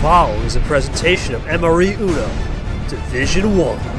following is a presentation of MRE Uno, Division 1.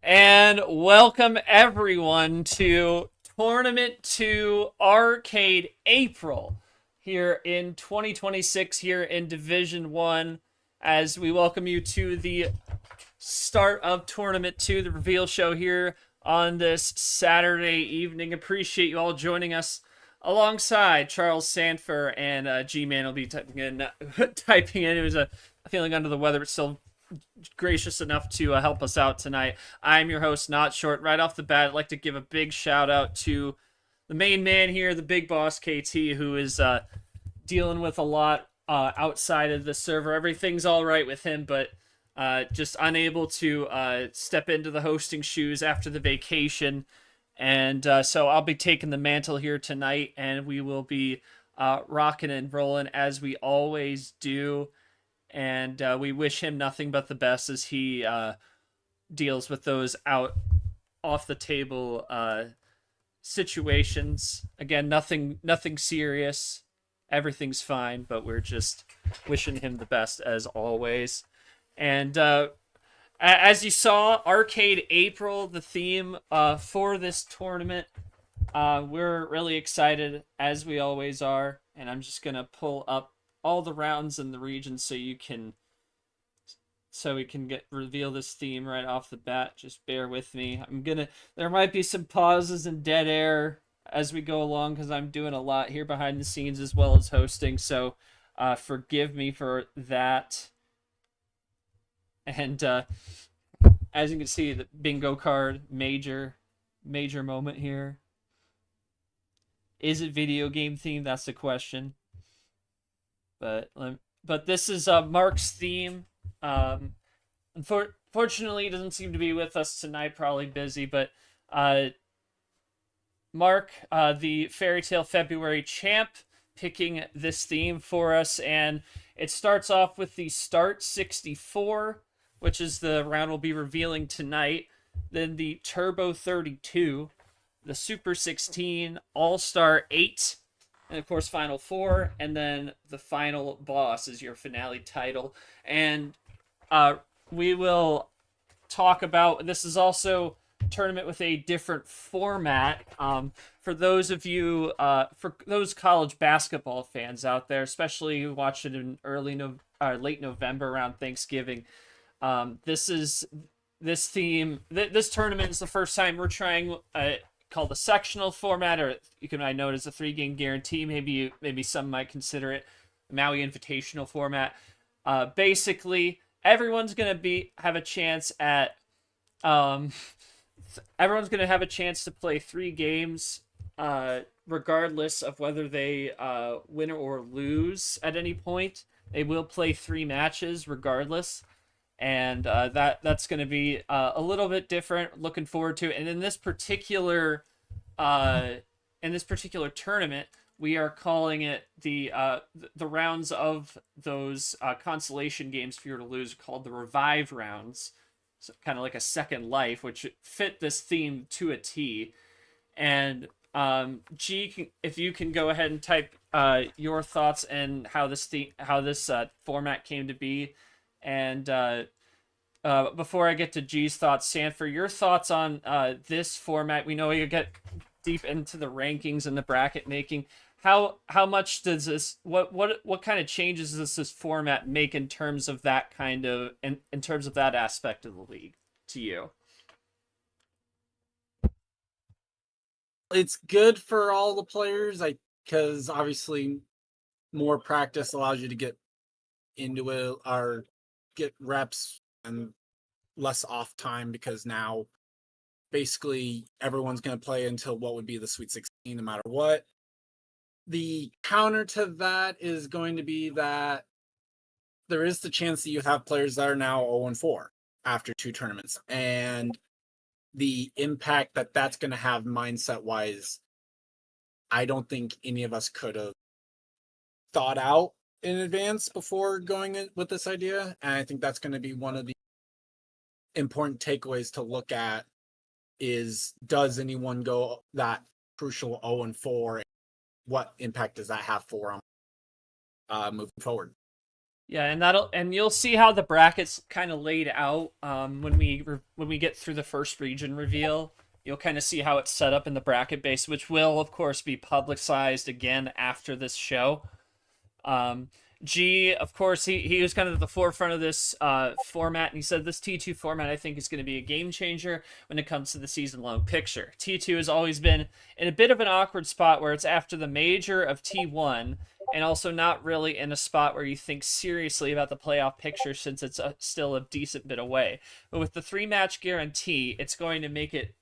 And welcome everyone to Tournament 2 Arcade April here in 2026 here in Division 1, as we welcome you to the start of Tournament 2, the reveal show here on this Saturday evening. Appreciate you all joining us alongside Charles Sanfer, and G-Man will be typing in. He was feeling under the weather, but still gracious enough to help us out tonight. I'm your host, Notshort. Right off the bat, I'd like to give a big shout out to the main man here, the big boss KT, who is dealing with a lot outside of the server. Everything's all right with him, but just unable to step into the hosting shoes after the vacation. And so I'll be taking the mantle here tonight, and we will be rocking and rolling as we always do. And we wish him nothing but the best as he deals with those off the table situations. Again, nothing serious. Everything's fine, but we're just wishing him the best as always. And as you saw, Arcade April, the theme for this tournament. We're really excited, as we always are. And I'm just going to pull up all the rounds in the region so we can reveal this theme right off the bat. Just bear with me. There might be some pauses and dead air as we go along, because I'm doing a lot here behind the scenes as well as hosting, so forgive me for that. And as you can see, the bingo card, major moment here. Is it video game themed? That's the question. But this is Mark's theme. Unfortunately, he doesn't seem to be with us tonight. Probably busy. But Mark, the Fairytale February Champ, picking this theme for us, and it starts off with the Start 64, which is the round we'll be revealing tonight. Then the Turbo 32, the Super 16, All-Star 8. And, of course, Final 4, and then the final boss is your finale title. And we will talk about... This is also a tournament with a different format. For those of you... for those college basketball fans out there, especially who watched it in late November around Thanksgiving, this tournament is the first time we're trying... called the sectional format, or I know it as a 3-game guarantee. Maybe some might consider it a Maui Invitational format. Basically, everyone's gonna have a chance at everyone's gonna have a chance to play 3 games, regardless of whether they win or lose at any point. They will play 3 matches regardless. And that's going to be a little bit different. Looking forward to it. And in this particular tournament, we are calling it the rounds of those consolation games for you to lose, called the Revive rounds. So kind of like a second life, which fit this theme to a T. And If you can go ahead and type your thoughts and how this format came to be, and before I get to G's thoughts, Sanford, your thoughts on this format. We know you get deep into the rankings and the bracket making. How much does what kind of changes does this format make in terms of that in terms of that aspect of the league to you? It's good for all the players, because obviously more practice allows you to get into it or get reps and less off time, because now basically everyone's going to play until what would be the Sweet 16 no matter what. The counter to that is going to be that there is the chance that you have players that are now 0-4 after 2 tournaments, and the impact that that's going to have mindset wise, I don't think any of us could have thought out in advance before going in with this idea. And I think that's going to be one of the important takeaways to look at is, does anyone go that crucial 0-4? What impact does that have for them moving forward? Yeah, and you'll see how the brackets kind of laid out when we get through the first region reveal. You'll kind of see how it's set up in the bracket base, which will of course be publicized again after this show. G, of course, he was kind of at the forefront of this format, and he said this T2 format, I think, is going to be a game changer when it comes to the season-long picture. T2 has always been in a bit of an awkward spot where it's after the major of T1, and also not really in a spot where you think seriously about the playoff picture since it's still a decent bit away. But with the 3-match guarantee, it's going to make it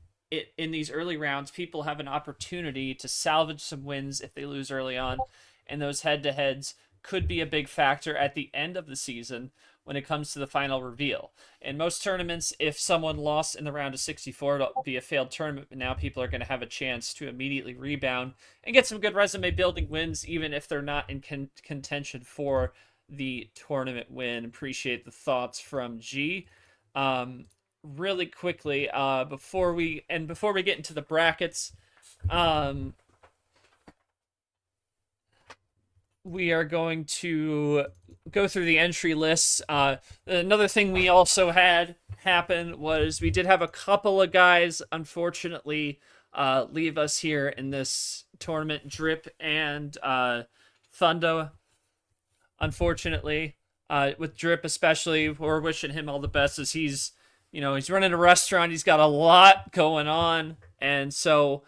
in these early rounds, people have an opportunity to salvage some wins if they lose early on, and those head-to-heads could be a big factor at the end of the season when it comes to the final reveal. In most tournaments, if someone lost in the round of 64, it'll be a failed tournament, but now people are going to have a chance to immediately rebound and get some good resume building wins, even if they're not in contention for the tournament win. Appreciate the thoughts from G. Really quickly, before we get into the brackets, we are going to go through the entry lists. Another thing we also had happen was we did have a couple of guys, unfortunately, leave us here in this tournament. Drip and Thunder, unfortunately. With Drip especially, we're wishing him all the best as he's running a restaurant. He's got a lot going on, and so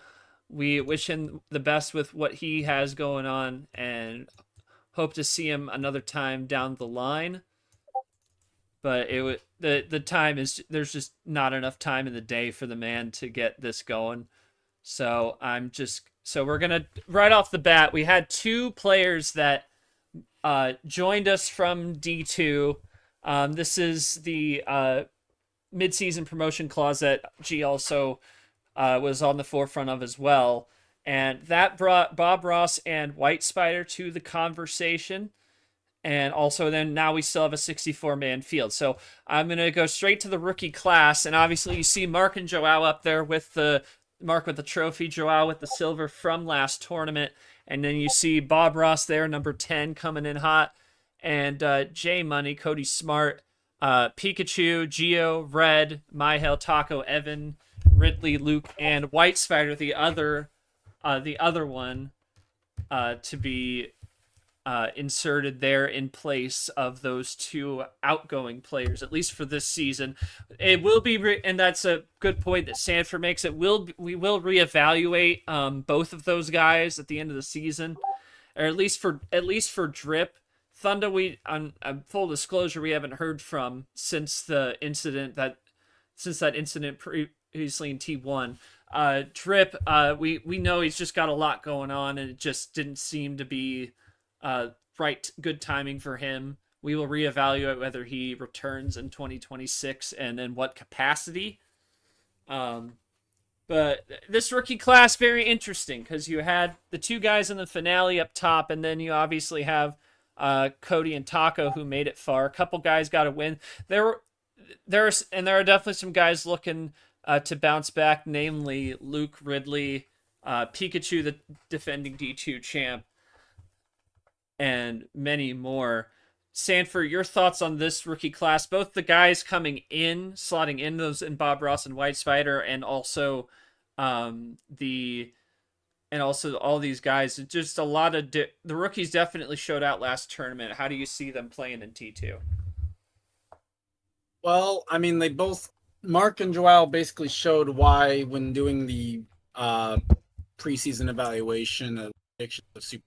we wish him the best with what he has going on and hope to see him another time down the line. But the time is, there's just not enough time in the day for the man to get this going. So we're gonna, right off the bat, we had 2 players that joined us from D2. This is the mid-season promotion clause that G also was on the forefront of as well. And that brought Bob Ross and White Spider to the conversation. And also then now we still have a 64-man field. So I'm going to go straight to the rookie class. And obviously you see Mark and Joao up there with Mark with the trophy, Joao with the silver from last tournament. And then you see Bob Ross there, number 10, coming in hot. And J Money, Cody Smart, Pikachu, Geo, Red, Myhel, Taco, Evan, Ridley, Luke, and White Spider, the other one to be inserted there in place of those 2 outgoing players, at least for this season. It will be, and that's a good point that Sanford makes. We will reevaluate both of those guys at the end of the season, or at least for Drip. Thunder, on full disclosure, we haven't heard from since that incident previously in T1. Drip, we know he's just got a lot going on, and it just didn't seem to be good timing for him. We will reevaluate whether he returns in 2026 and in what capacity. But this rookie class, very interesting, because you had the 2 guys in the finale up top, and then you obviously have Cody and Taco, who made it far. A couple guys got a win. There are definitely some guys looking to bounce back, namely Luke, Ridley, Pikachu, the defending D2 champ, and many more. Sanford, your thoughts on this rookie class? Both the guys coming in, slotting in those in Bob Ross and White Spider, and also the and also all these guys. Just a lot of the rookies definitely showed out last tournament. How do you see them playing in T2? Well, I mean, they both, Mark and Joel basically showed why when doing the preseason evaluation of predictions of Super.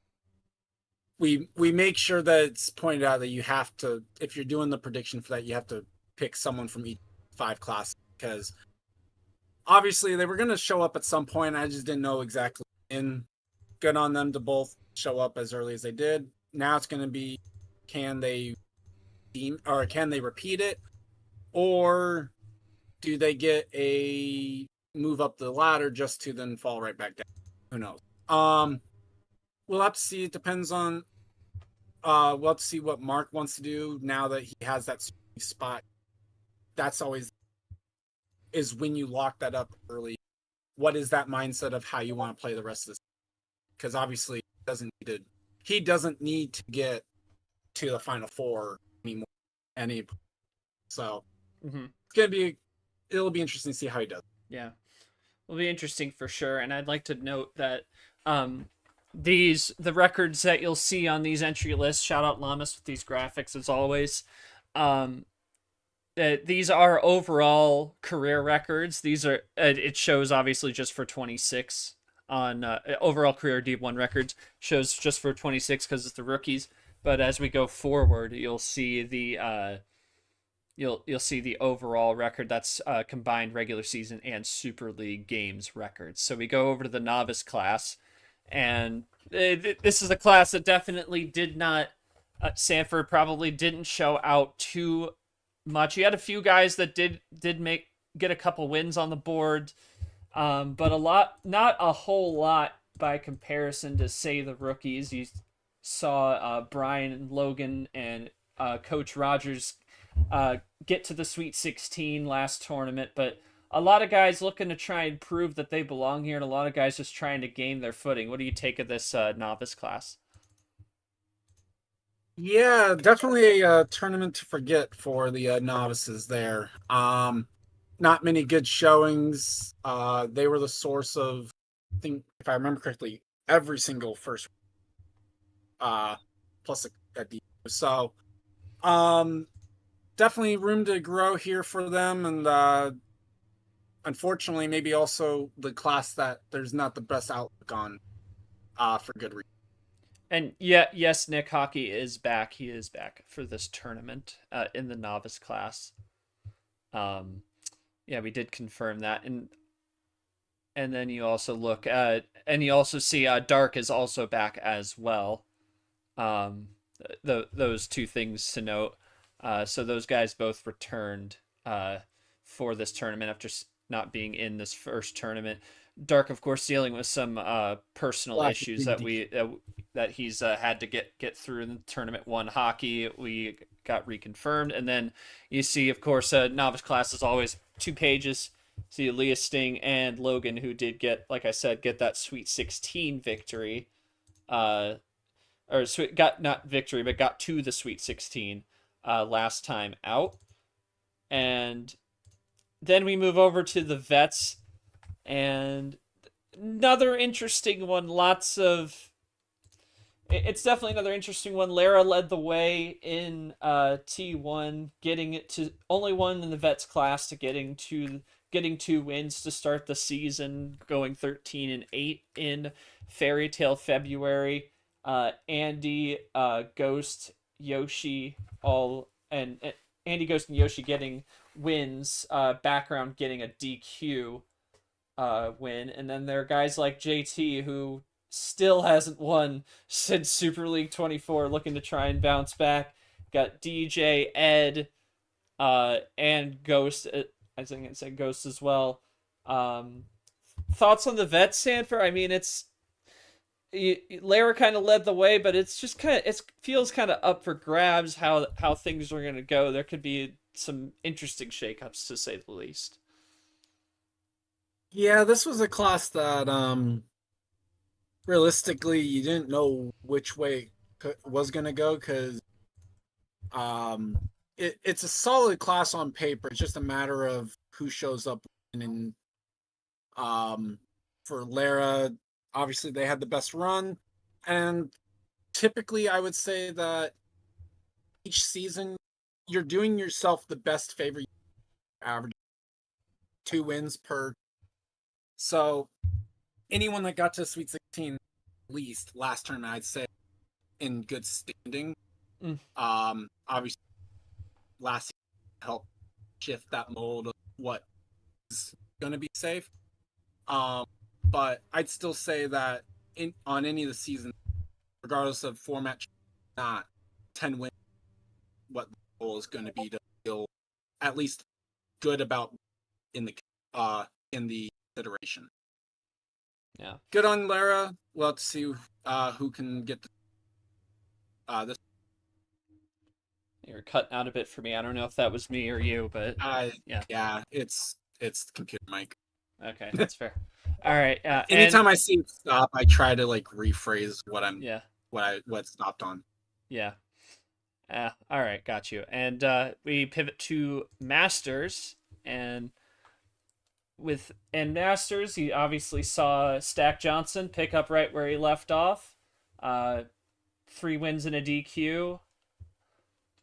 We make sure that it's pointed out that you have to, if you're doing the prediction for that, you have to pick someone from each 5 classes, because obviously they were going to show up at some point. I just didn't know exactly. And good on them to both show up as early as they did. Now it's going to be, can they repeat it, or do they get a move up the ladder just to then fall right back down? Who knows? We'll have to see. It depends on. We'll have to see what Mark wants to do now that he has that spot. That's always is when you lock that up early. What is that mindset of how you want to play the rest of this? Because obviously he doesn't need to get to the Final Four anymore. So it'll be interesting to see how he does. Yeah, it'll be interesting for sure. And I'd like to note that the records that you'll see on these entry lists, shout out Lamas with these graphics as always. These are overall career records. These are it shows obviously just for 26 on overall career D1 records, shows just for 26 because it's the rookies. But as we go forward, you'll see the you'll see the overall record. That's combined regular season and Super League games records. So we go over to the novice class, and this is a class that definitely did not. Sanford probably didn't show out too much. You had a few guys that did get a couple wins on the board, but not a whole lot by comparison to, say, the rookies. You saw Brian and Logan and Coach Rogers get to the Sweet 16 last tournament, but a lot of guys looking to try and prove that they belong here, and a lot of guys just trying to gain their footing. What do you take of this novice class? Yeah, definitely a tournament to forget for the novices there. Not many good showings. They were the source of, I think, if I remember correctly, every single first plus a D. So definitely room to grow here for them, and unfortunately maybe also the class that there's not the best outlook on for good reason. And yes, Nick Hockey is back. He is back for this tournament in the novice class. Yeah, we did confirm that. And then you also look at, and you also see Dark is also back as well. Those two things to note. So those guys both returned for this tournament after not being in this first tournament. Dark, of course, dealing with some personal issues that he's had to get through in the tournament. One Hockey, we got reconfirmed, and then you see, of course, novice class is always 2 pages. See Elias Sting and Logan, who did get, like I said, get that Sweet 16 victory, got not victory, but got to the Sweet 16 last time out, and then we move over to the vets. And another interesting one, it's definitely another interesting one. Lara led the way in T1, getting it to only one in the vets class to getting 2 wins to start the season, going 13-8 in Fairytale February. Andy, Ghost, Yoshi, Andy, Ghost, and Yoshi getting wins. Background getting a DQ win, and then there are guys like JT who still hasn't won since Super League 24, looking to try and bounce back. Got DJ, Ed, and Ghost. I think I said Ghost as well. Thoughts on the vets, Sanford? I mean, Lara kind of led the way, but it's just it feels kind of up for grabs how things are going to go. There could be some interesting shakeups, to say the least. Yeah, this was a class that realistically, you didn't know which way it was going to go because it's a solid class on paper. It's just a matter of who shows up. And for Lara, obviously they had the best run, and typically I would say that each season you're doing yourself the best favor. You average 2 wins per. So anyone that got to Sweet 16 at least last tournament, I'd say in good standing. Obviously last season helped shift that mold of what is going to be safe. But I'd still say that on any of the seasons, regardless of format, not 10 wins, what the goal is going to be to feel at least good about in the consideration. Yeah. Good on Lara. We'll have to see who can get this. You were cutting out a bit for me. I don't know if that was me or you, but yeah, it's computer mic. Okay, that's fair. All right. Anytime I see it stop, I try to like rephrase what I'm what stopped on. Yeah. All right, got you. And we pivot to Masters, and Masters, you obviously saw Stack Johnson pick up right where he left off. 3 wins and a DQ.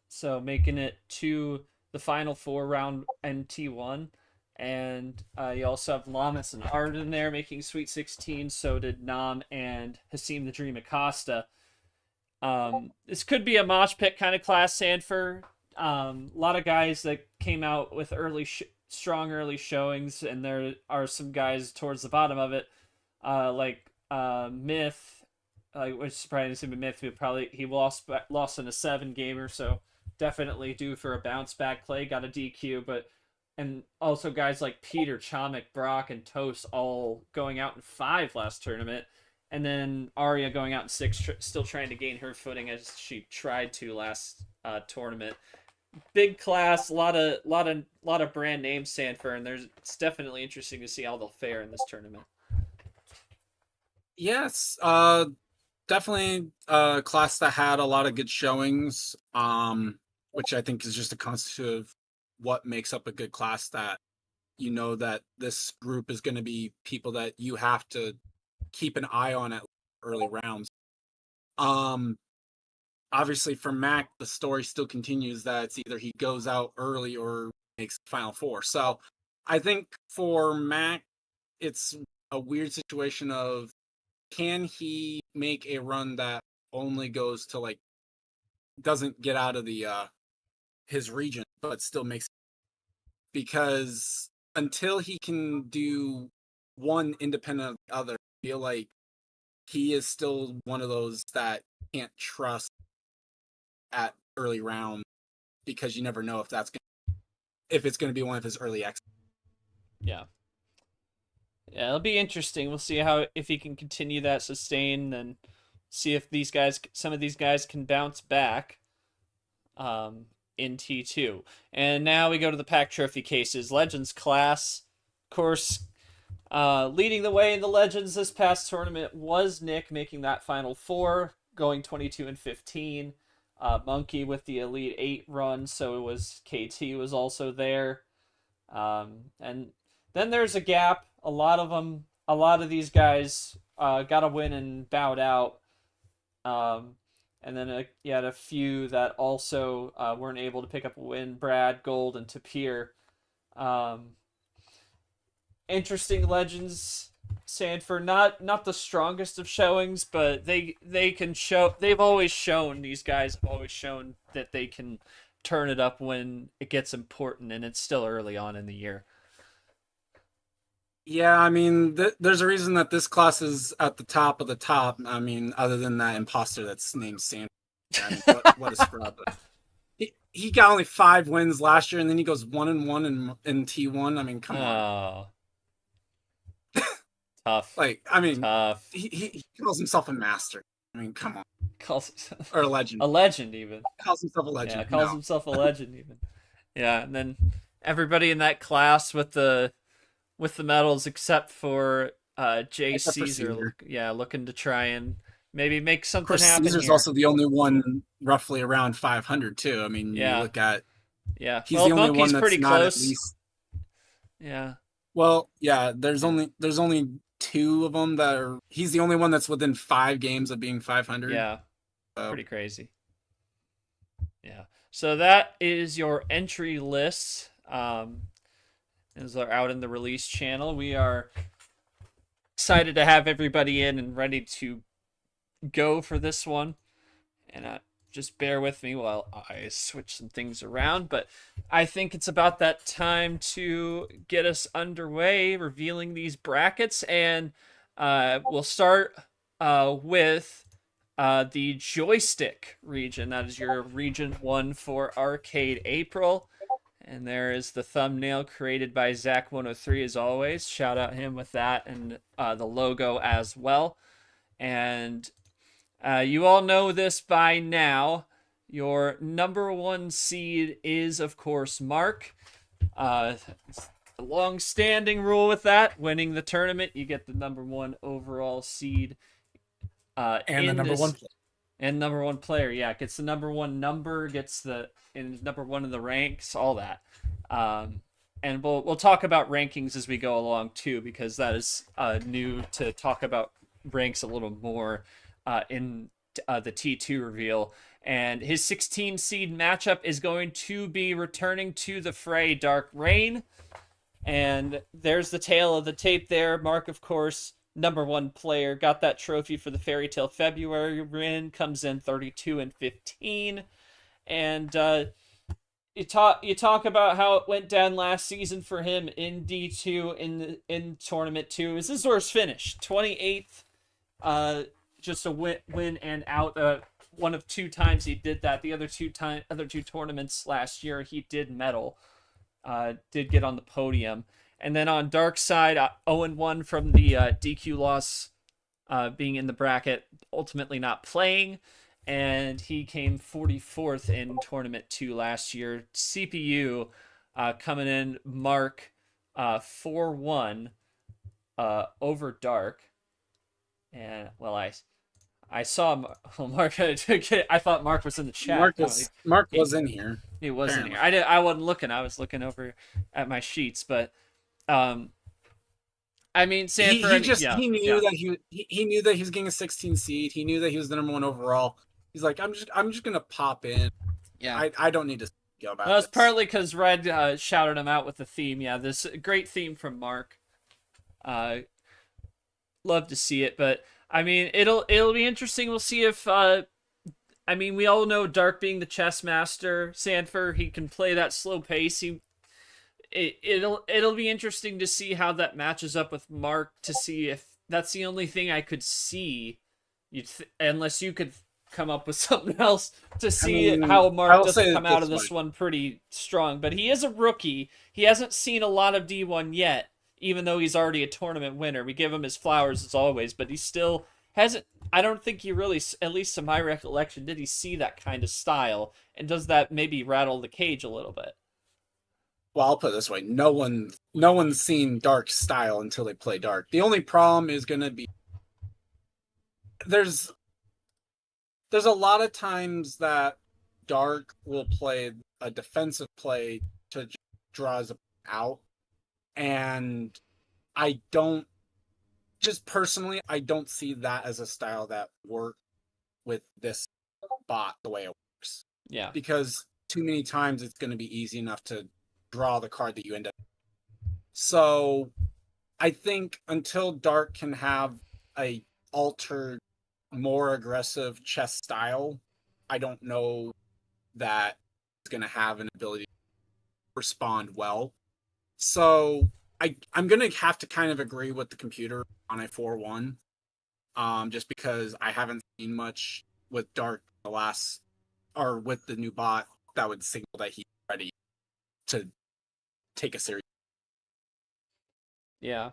So making it to the final 4 round NT1. And you also have Lamas and Ard in there making Sweet 16. So did Nam and Hasim the Dream Acosta. This could be a mosh pit kind of class, Sanford. A lot of guys that came out with strong early showings, and there are some guys towards the bottom of it, like Myth. Which is surprising to Myth, he lost in a 7 gamer, so definitely due for a bounce back play. Got a DQ, and also guys like Peter, Chomic, Brock, and Toast all going out in 5 last tournament. And then Arya going out in 6, still trying to gain her footing as she tried to last tournament. Big class, a lot of brand names, Sanford, and it's definitely interesting to see how they'll fare in this tournament. Yes, definitely a class that had a lot of good showings, which I think is just a constitute of what makes up a good class. That you know that this group is going to be people that you have to keep an eye on at early rounds. Obviously for Mac, the story still continues that it's either he goes out early or makes the final 4. So I think for Mac, it's a weird situation of, can he make a run that only goes to like, doesn't get out of the his region, but still makes it? Because until he can do one independent of the other, I feel like he is still one of those that can't trust at early round, because you never know if it's going to be one of his early exits. Yeah, it'll be interesting. We'll see if he can continue that sustain, and see if some of these guys can bounce back in T2. And now we go to the Pack Trophy cases. Legends class, of course, leading the way in the Legends this past tournament was Nick, making that final 4, going 22-15. Monkey with the Elite 8 run, so it was KT was also there. And then there's a gap. A lot of these guys got a win and bowed out. And then you had a few that also weren't able to pick up a win. Brad, Gold, and Tapir. Interesting Legends. Sanford, not the strongest of showings, but they can show. They've always shown, these guys have always shown that they can turn it up when it gets important, and it's still early on in the year. Yeah, I mean, there's a reason that this class is at the top of the top. I mean, other than that imposter that's named Sanford. I mean, what a scrub. He got only 5 wins last year, and then he goes 1-1 in T1. I mean, come on. Tough. Like, I mean, tough. He calls himself a master. I mean, come on. Or a legend. A legend, even. Calls himself a legend. Yeah, calls himself a legend, even. Yeah, and then everybody in that class with the medals except for Jay Except for Caesar, Caesar. looking to try and maybe make Of something course, happen Caesar's here. also the only one roughly around 500 too. I mean, you Yeah, look at yeah. he's Well, the only one Monkey's that's pretty not at close. least. Yeah, Well, yeah. yeah, There's only two of them that are. He's the only one that's within 5 games of being 500. yeah. So Pretty crazy. Yeah. So that is your entry list. As they're out in the release channel, we are excited to have everybody in and ready to go for this one. And just bear with me while I switch some things around. But I think it's about that time to get us underway, revealing these brackets. And we'll start with the joystick region. That is your region 1 for Arcade April. And there is the thumbnail created by Zach103 as always. Shout out him with that and the logo as well. And you all know this by now. Your number 1 seed is, of course, Mark. A long-standing rule with that. Winning the tournament, you get the number 1 overall seed. and the number one. And number 1 player, yeah, gets the number 1 number, gets number 1 in the ranks, all that. And we'll talk about rankings as we go along too, because that is new to talk about ranks a little more in the T2 reveal. And his 16 seed matchup is going to be returning to the fray, Dark Rain. And there's the tail of the tape there. Mark, of course, number 1 player, got that trophy for the Fairytale February win, comes in 32-15. And you talk about how it went down last season for him in D2 in tournament 2. Is his worst finish? 28th, just a win and out. One of 2 times he did that. The other two tournaments last year he did medal, did get on the podium. And then on Dark side, 0-1 from the DQ loss, being in the bracket, ultimately not playing. And he came 44th in Tournament 2 last year. CPU coming in, Mark, 4-1 over Dark. And, well, I saw Mark. I thought Mark was in the chat. Mark was in here. He was in here. I wasn't looking. I was looking over at my sheets, but I mean, Sanford. He knew that he was getting a 16 seed. He knew that he was the number 1 overall. He's like, I'm just gonna pop in. Yeah, I don't need to go about. Well, it's partly because Red shouted him out with the theme. Yeah, this great theme from Mark. Love to see it, but I mean, it'll be interesting. We'll see if I mean, we all know Dark being the chess master, Sanford, he can play that slow pace. It'll be interesting to see how that matches up with Mark, to see if that's the only thing I could see. Unless you could come up with something else to see how Mark doesn't come out of this one pretty strong. But he is a rookie. He hasn't seen a lot of D1 yet, even though he's already a tournament winner. We give him his flowers as always, but he still hasn't. I don't think he really, at least to my recollection, did he see that kind of style, and does that maybe rattle the cage a little bit? Well, I'll put it this way: no one's seen Dark's style until they play Dark. The only problem is going to be there's a lot of times that Dark will play a defensive play to draw his out, and personally, I don't see that as a style that works with this bot the way it works. Yeah. Because too many times it's going to be easy enough to draw the card that you end up. So I think until Dark can have a altered, more aggressive chess style, I don't know that it's going to have an ability to respond well. So I'm going to have to kind of agree with the computer on a 4-1, just because I haven't seen much with Dark with the new bot that would signal that he's ready to take a series. Yeah.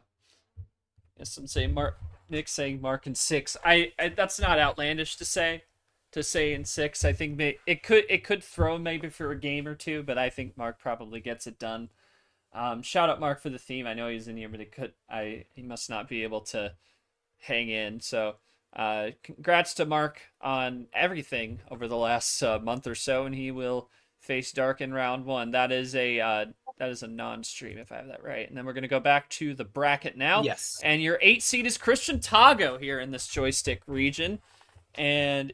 Yes, I'm saying Nick's saying Mark in 6. I that's not outlandish to say in 6. I think it could throw maybe for a game or two, but I think Mark probably gets it done. Shout out Mark for the theme. I know he's in here, but he must not be able to hang in. So congrats to Mark on everything over the last month or so, and he will face Dark in round 1. That is a non-stream if I have that right. And then we're gonna go back to the bracket now. Yes. And your 8 seed is Christian Tago here in this joystick region, and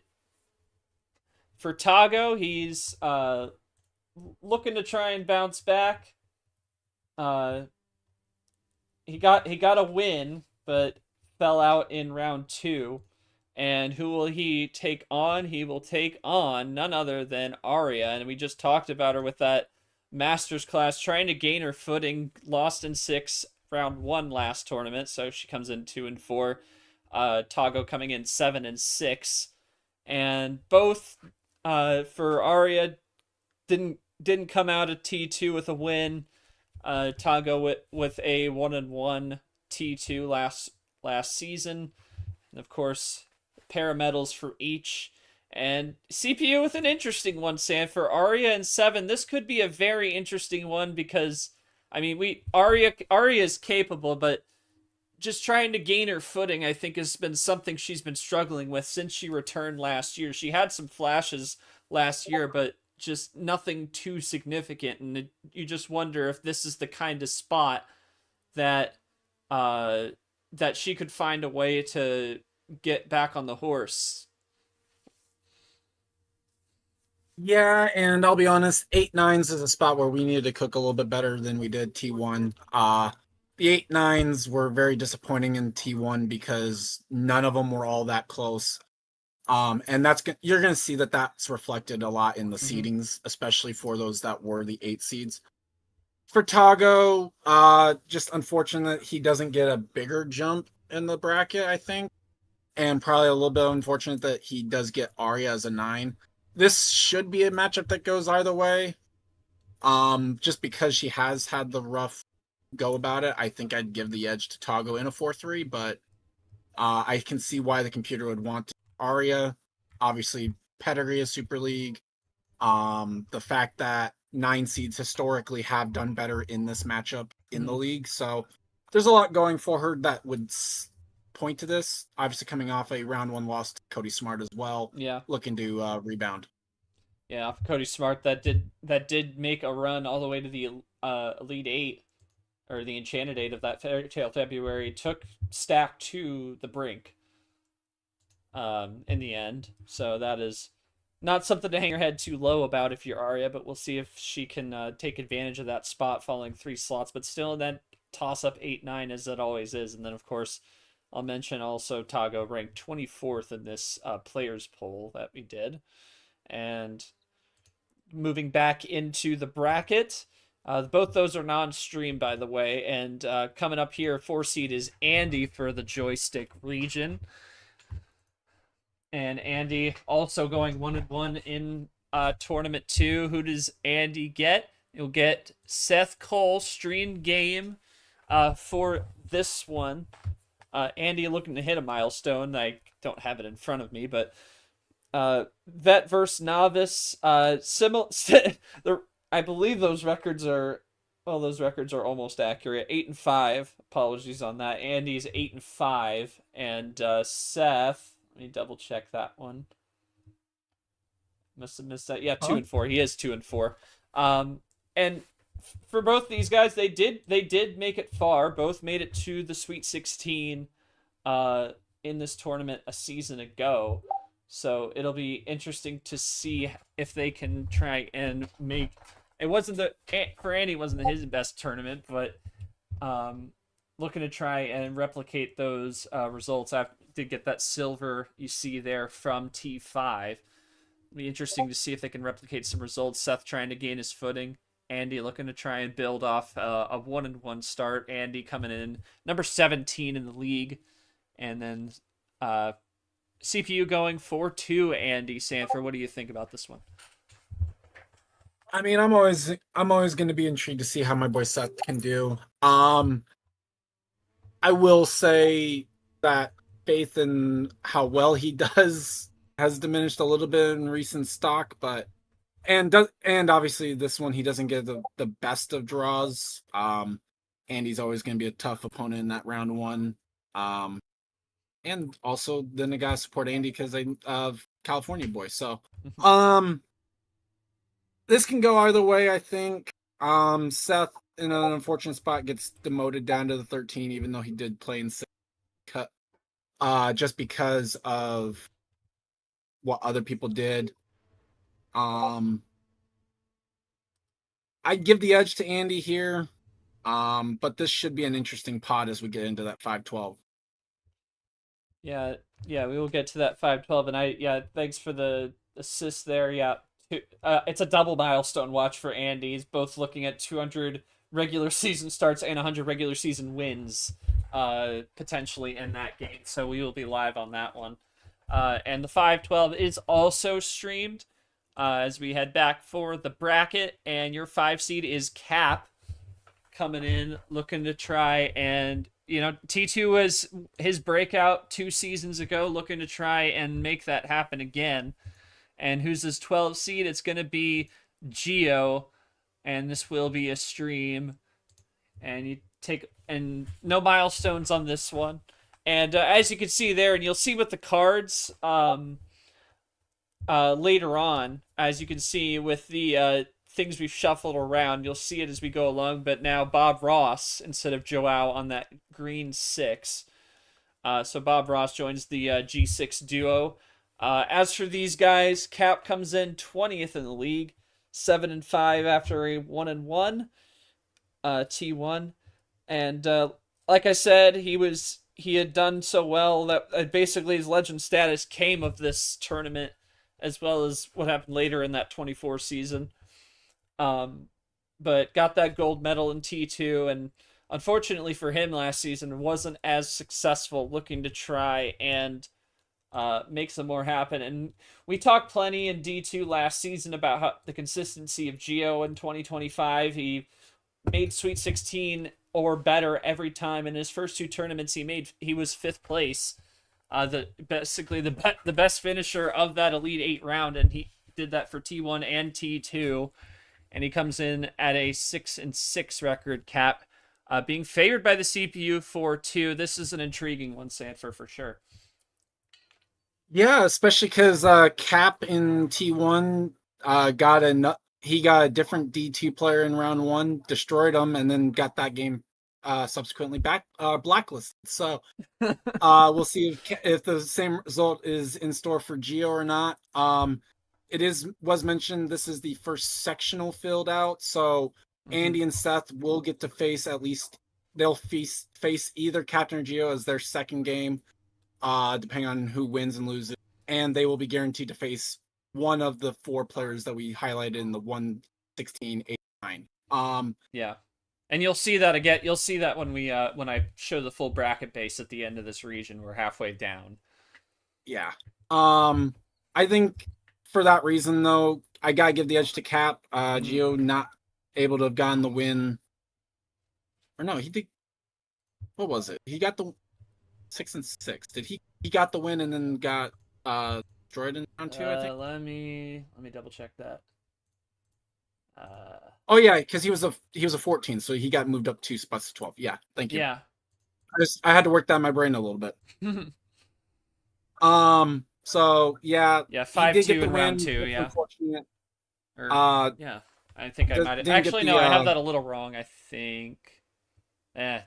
for Tago, he's looking to try and bounce back. He got a win, but fell out in round 2. And who will he take on? He will take on none other than Arya, and we just talked about her with that Masters class, trying to gain her footing. Lost in 6 round 1 last tournament, so she comes in 2-4. Tago coming in 7-6, and both for Arya didn't come out of T2 with a win. Tago with a 1-1 T2 last season, and of course pair medals for each. And CPU with an interesting one, Sam, for Arya and 7. This could be a very interesting one because I mean Arya is capable, but just trying to gain her footing, I think, has been something she's been struggling with since she returned last year. She had some flashes last year, but just nothing too significant, and you just wonder if this is the kind of spot that that she could find a way to get back on the horse. Yeah, and I'll be honest, 8-9s is a spot where we needed to cook a little bit better than we did T1. The 8-9s were very disappointing in T1 because none of them were all that close. And you're going to see that's reflected a lot in the seedings, especially for those that were the 8 seeds. For Tago, just unfortunate he doesn't get a bigger jump in the bracket, I think. And probably a little bit unfortunate that he does get Arya as a 9. This should be a matchup that goes either way. Just because she has had the rough go about it, I think I'd give the edge to Tago in a 4-3, but I can see why the computer would want Arya. Obviously, pedigree of Super League. The fact that 9 seeds historically have done better in this matchup in the league. So there's a lot going for her that would point to this. Obviously, coming off a round 1 loss to Cody Smart as well. Yeah. Looking to rebound. Yeah, for Cody Smart, that did make a run all the way to the Elite 8, or the Enchanted 8 of that Fairytale February. Took Stack to the brink in the end. So that is not something to hang your head too low about if you're Arya, but we'll see if she can take advantage of that spot following 3 slots. But still, that toss-up 8-9 as it always is. And then, of course, I'll mention also Tago ranked 24th in this players poll that we did. And moving back into the bracket, both those are non-stream, by the way. And coming up here, 4 seed is Andy for the joystick region. And Andy also going 1-1 in tournament 2. Who does Andy get? He'll get Seth Cole, streamed game for this one. Andy looking to hit a milestone. I don't have it in front of me, but vet versus novice. Similar. I believe those records are. Well, those records are almost accurate. 8-5. Apologies on that. Andy's 8-5, and Seth. Let me double check that one. Must have missed that. Yeah, 2-4. He is 2-4. And for both these guys, they did make it far. Both made it to the Sweet 16 in this tournament a season ago. So it'll be interesting to see if they can try and make. It wasn't for Andy, it wasn't his best tournament, but looking to try and replicate those results. I did get that silver you see there from T5. It'll be interesting to see if they can replicate some results. Seth trying to gain his footing. Andy looking to try and build off a 1-1 start. Andy coming in number 17 in the league. And then CPU going 4-2 Andy. Sanford, what do you think about this one? I mean, I'm always going to be intrigued to see how my boy Seth can do. I will say that faith in how well he does has diminished a little bit in recent stock, but and obviously this one he doesn't get the best of draws. Andy's always going to be a tough opponent in that round one. And also then the guys support Andy because they California boy. So this can go either way, I think. Seth in an unfortunate spot gets demoted down to the 13, even though he did play in cut just because of what other people did. I'd give the edge to Andy here. But this should be an interesting pod as we get into that 512. Yeah, we will get to that 512, and thanks for the assist there. Yeah, it's a double milestone watch for Andy. He's both looking at 200 regular season starts and 100 regular season wins, potentially in that game. So we will be live on that one. And the 512 is also streamed as we head back for the bracket, and your 5 seed is Cap coming in looking to try and T2 was his breakout 2 seasons ago, looking to try and make that happen again. And who's his 12 seed? It's going to be Geo, and this will be a stream. And no milestones on this one. And as you can see there, and you'll see with the cards later on, as you can see with the things we've shuffled around, you'll see it as we go along. But now Bob Ross instead of Joao on that green 6. So Bob Ross joins the G6 duo. As for these guys, Cap comes in 20th in the league, 7-5 after a 1-1 T1, and like I said, he had done so well that basically his legend status came of this tournament, as well as what happened later in that 24 season. But got that gold medal in T2, and unfortunately for him last season wasn't as successful, looking to try and make some more happen. And we talked plenty in D2 last season about how the consistency of Geo in 2025. He made Sweet 16 or better every time. In his first 2 tournaments he was 5th place. The best finisher of that Elite 8 round, and he did that for T1 and T2. And he comes in at a 6-6 record, Cap. Being favored by the CPU for 2. This is an intriguing one, Sanford, for sure. Yeah, especially because Cap in T1 got a different D2 player in round 1, destroyed him, and then got that game subsequently blacklisted. So we'll see if the same result is in store for Geo or not. Was mentioned this is the first sectional filled out, so Andy and Seth will get to face they'll face either Captain or Geo as their second game, depending on who wins and loses, and they will be guaranteed to face one of the 4 players that we highlighted in the 116, 8, 9. Yeah, and you'll see that again. You'll see that when I show the full bracket base at the end of this region. We're halfway down. Yeah. I think for that reason, though, I gotta give the edge to Cap. Geo not able to have gotten the win. Or no, he did. What was it? He got the 6-6. Did he got the win and then got destroyed in round 2, I think? Let me double check that. Oh yeah, because he was a 14, so he got moved up 2 spots to 12. Yeah, thank you. Yeah. I had to work that in my brain a little bit. So yeah. Yeah, 5-2 in round 2. Yeah. Yeah. I think I might have. Actually, no, I have that a little wrong. I think. Yeah,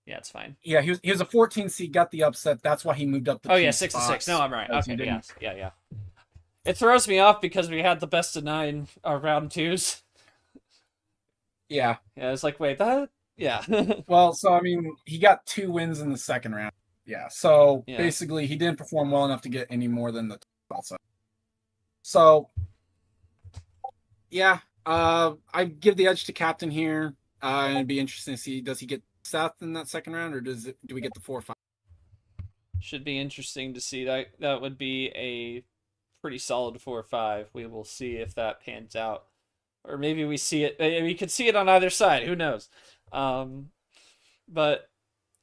it's fine. Yeah, he was a 14 seed, got the upset. That's why he moved up. 6-6. No, I'm right. Okay. Yes. Yeah. It throws me off because we had the best of 9 round 2s. Yeah. Yeah, it's like, wait, that. Yeah. Well, so I mean, he got 2 wins in the second round. Yeah. So basically, he didn't perform well enough to get any more than the outside. So yeah, I give the edge to Captain here. And it'd be interesting to see, does he get Seth in that second round, or do we get the 4-5? Should be interesting to see. That would be a pretty solid 4-5. We will see if that pans out, or maybe we see it. We could see it on either side. Who knows? But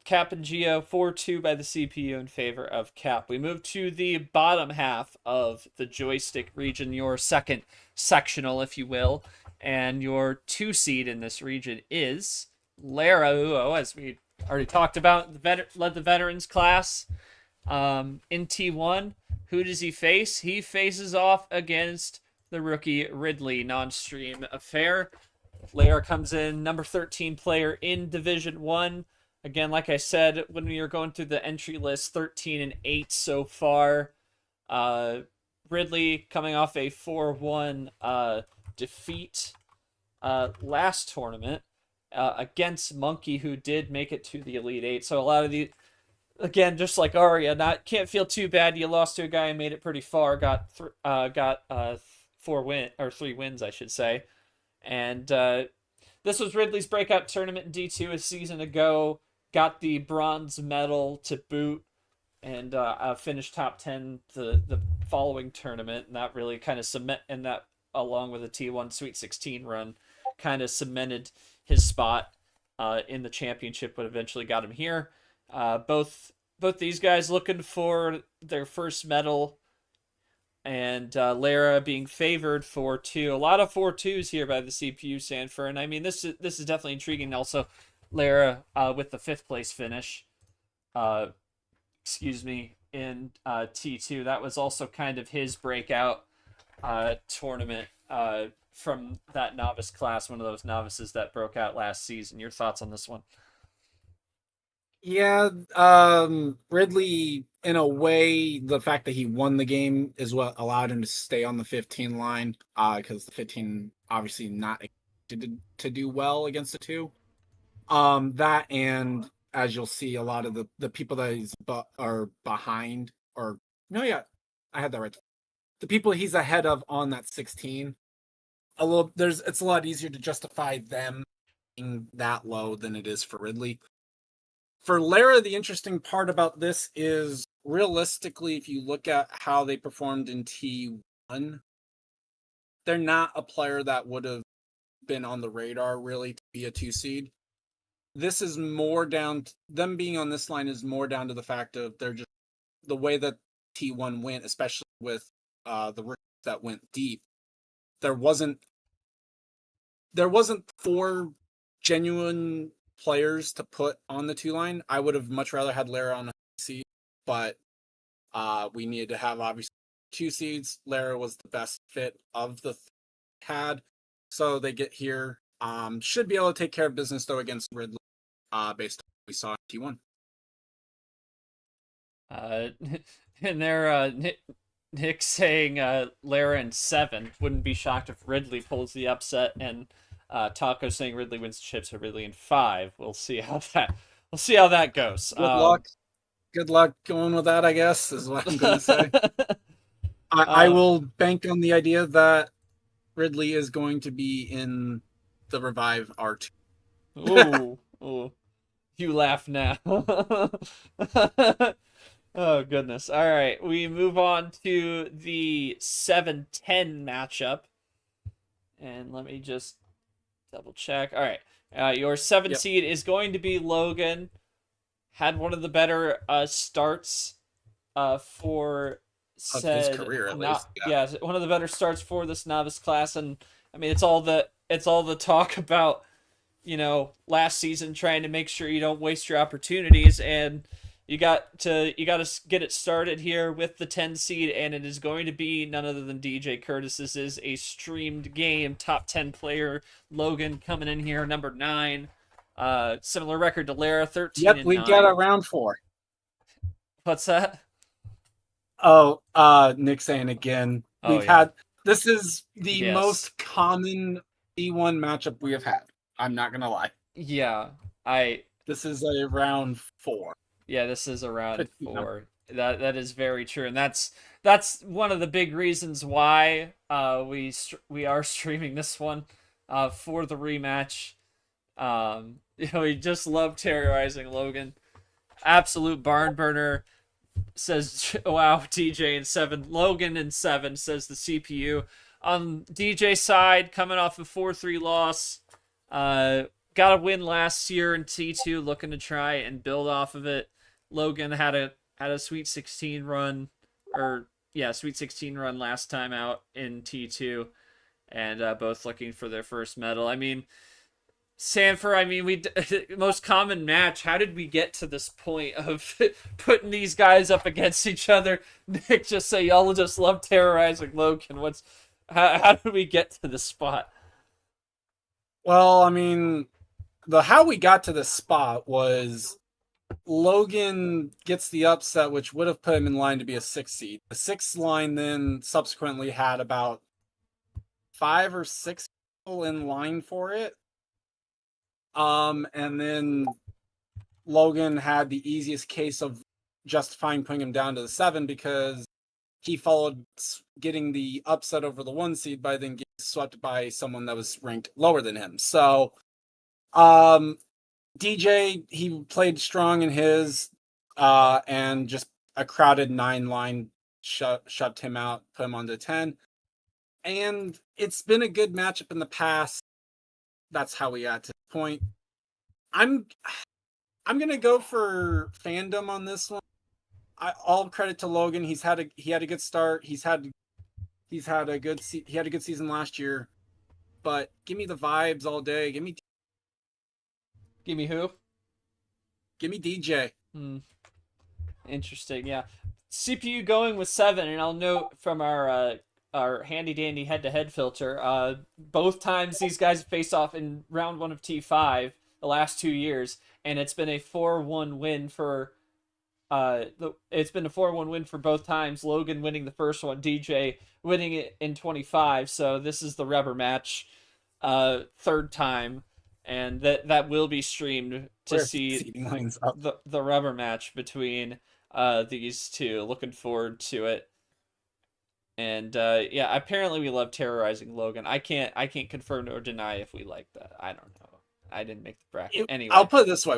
Cap and Geo 4-2 by the CPU in favor of Cap. We move to the bottom half of the joystick region, your second sectional, if you will. And your 2 seed in this region is Lara Uo, as we already talked about, led the veterans class in T1. Who does he face? He faces off against the rookie Ridley, non-stream affair. Lara comes in number 13 player in Division 1. Again, like I said, when we were going through the entry list, 13-8 so far. Ridley coming off a 4-1 defeat last tournament against Monkey, who did make it to the Elite Eight. So a lot of the, again, just like Arya, can't feel too bad. You lost to a guy who made it pretty far. Got 3 wins, I should say. And this was Ridley's breakout tournament in D2 a season ago. Got the bronze medal to boot, and finished top 10 the following tournament. And that really kind of and that along with a T1 Sweet 16 run, kind of cemented his spot in the championship, but eventually got him here. Both these guys looking for their first medal, and Lara being favored 4-2. A lot of 4-2s here by the CPU Sanford. And I mean, this is definitely intriguing. Also, Lara with the 5th place finish. In T2. That was also kind of his breakout tournament from that novice class, one of those novices that broke out last season. Your thoughts on this one? Yeah, Ridley, in a way, the fact that he won the game is what allowed him to stay on the 15 line, because the 15 obviously not to do well against the 2. That, and as you'll see, a lot of the people that are behind, or no, yeah, I had that right. The people he's ahead of on that 16, it's a lot easier to justify them being that low than it is for Ridley. For Lara, the interesting part about this is, realistically, if you look at how they performed in T1, they're not a player that would have been on the radar, really, to be a 2 seed. This is more down, them being on this line is more down to the fact of they're just, the way that T1 went, especially with the rookies that went deep, there wasn't 4 genuine players to put on the 2 line. I would have much rather had Lara on a seed, but we needed to have obviously 2 seeds. Lara was the best fit of the had, so they get here. Should be able to take care of business though against Ridley, based on what we saw in T1. And there, Nick saying Lara in 7. Wouldn't be shocked if Ridley pulls the upset, and Taco saying Ridley wins the chips, or Ridley in 5. We'll see how that goes. Good luck going with that, I guess, is what I'm going to say. I will bank on the idea that Ridley is going to be in the Revive R2. Ooh, you laugh now. Oh, goodness. All right, we move on to the 7-10 matchup. And let me just double check. All right, your 7 seed is going to be Logan. Had one of the better starts for said, of his career, at least. Yeah, one of the better starts for this novice class. And I mean, it's all the talk about, last season, trying to make sure you don't waste your opportunities, and you got to get it started here with the 10 seed, and it is going to be none other than DJ Curtis. This is a streamed game, top 10 player. Logan coming in here, number 9. Similar record to Lara, 13 Yep, and we 9. get a round 4. What's that? Oh, Nick saying again, this is the most common E1 matchup we have had. I'm not gonna lie. Yeah, this is a round 4. Yeah, this is a round 4. That is very true, and that's one of the big reasons why we are streaming this one for the rematch. We just love terrorizing Logan. Absolute barn burner. Says, wow, DJ in 7. Logan in 7, says the CPU. On DJ side, coming off a 4-3 loss, got a win last year in T2, looking to try and build off of it. Logan had a Sweet 16 run, or yeah, Sweet 16 run last time out in T2, and both looking for their first medal. I mean, Sanford, I mean, we most common match. How did we get to this point of putting these guys up against each other? Nick just say y'all just love terrorizing Logan. How did we get to this spot? Well, I mean, how we got to this spot was Logan gets the upset, which would have put him in line to be a 6 seed. The 6th line then subsequently had about 5 or 6 people in line for it. And then Logan had the easiest case of justifying putting him down to the 7 because he followed getting the upset over the 1 seed by then getting swept by someone that was ranked lower than him. So, DJ, he played strong in his, and just a crowded 9 line shoved him out, put him on to 10. And it's been a good matchup in the past. That's how we got to the point. I'm gonna go for fandom on this one. All credit to Logan. He had a good start. He had a good season last year. But give me the vibes all day. Give me who? Give me DJ. Interesting. Yeah, CPU going with 7, and I'll note from our handy dandy head-to-head filter, both times these guys faced off in round 1 of T5 the last 2 years, and it's been a 4-1 win for it's been a 4-1 win for both times. Logan winning the first one, DJ winning it in 25. So this is the rubber match, 3rd time, and that will be streamed to see the rubber match between these two. Looking forward to it. And yeah, apparently we love terrorizing Logan. I can't confirm or deny if we like that. I don't know. I didn't make the bracket. Anyway, I'll put it this way: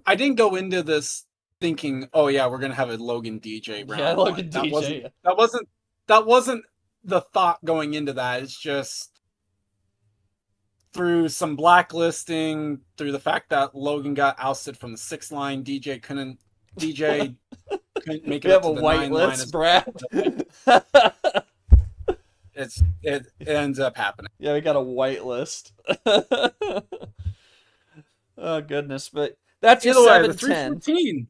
I didn't go into this thinking, oh yeah, we're gonna have a Logan DJ round. Yeah, Logan DJ. That wasn't the thought going into that. It's just through some blacklisting, through the fact that Logan got ousted from the 6th line, DJ couldn't make it up to the 9 line. Brad. It ends up happening. Yeah, we got a whitelist. Oh goodness, but that's your 7-10.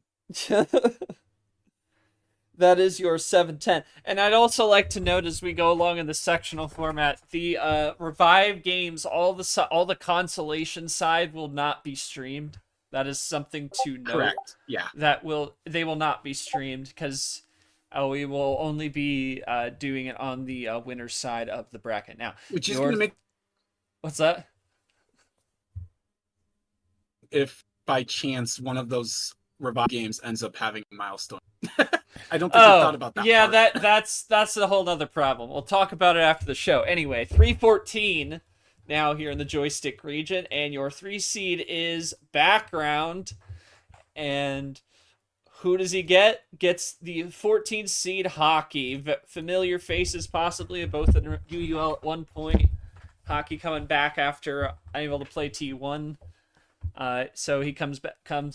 That is your 7-10. And I'd also like to note as we go along in the sectional format, the Revive games, all the consolation side will not be streamed. That is something to note. Correct. Yeah. They will not be streamed because we will only be doing it on the winner's side of the bracket. Now, which is going to make. What's that? If by chance one of those Revive games ends up having a milestone. I don't think you thought about that. Yeah, that's a whole other problem. We'll talk about it after the show. Anyway, 314 now here in the joystick region, and your 3 seed is Background. And who does he get? Gets the 14 seed Hockey. Familiar faces possibly, both in UUL at one point. Hockey coming back after unable to play T1. So he comes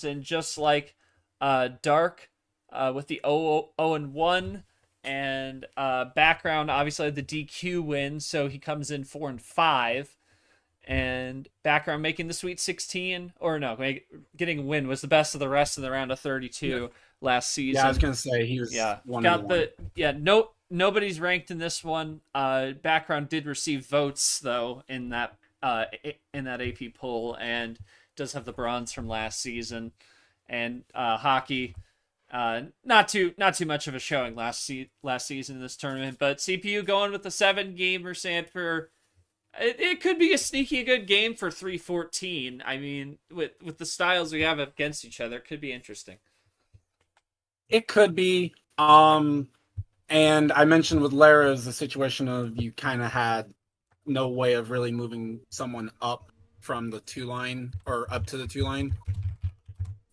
in just like Dark with the 0-1, and Background obviously had the DQ win, so he comes in 4-5, and Background making the Sweet 16, or no, getting a win, was the best of the rest in the round of 32 last season. Yeah, I was gonna say he was nobody's ranked in this one. Background did receive votes though in that AP poll, and does have the bronze from last season. And Hockey, not too much of a showing last season in this tournament, but CPU going with the 7-gamer Sanford. It could be a sneaky good game for 314. I mean, with the styles we have against each other, it could be interesting. It could be. And I mentioned with Lara is the situation of you kind of had no way of really moving someone up from the 2 line or up to the 2 line.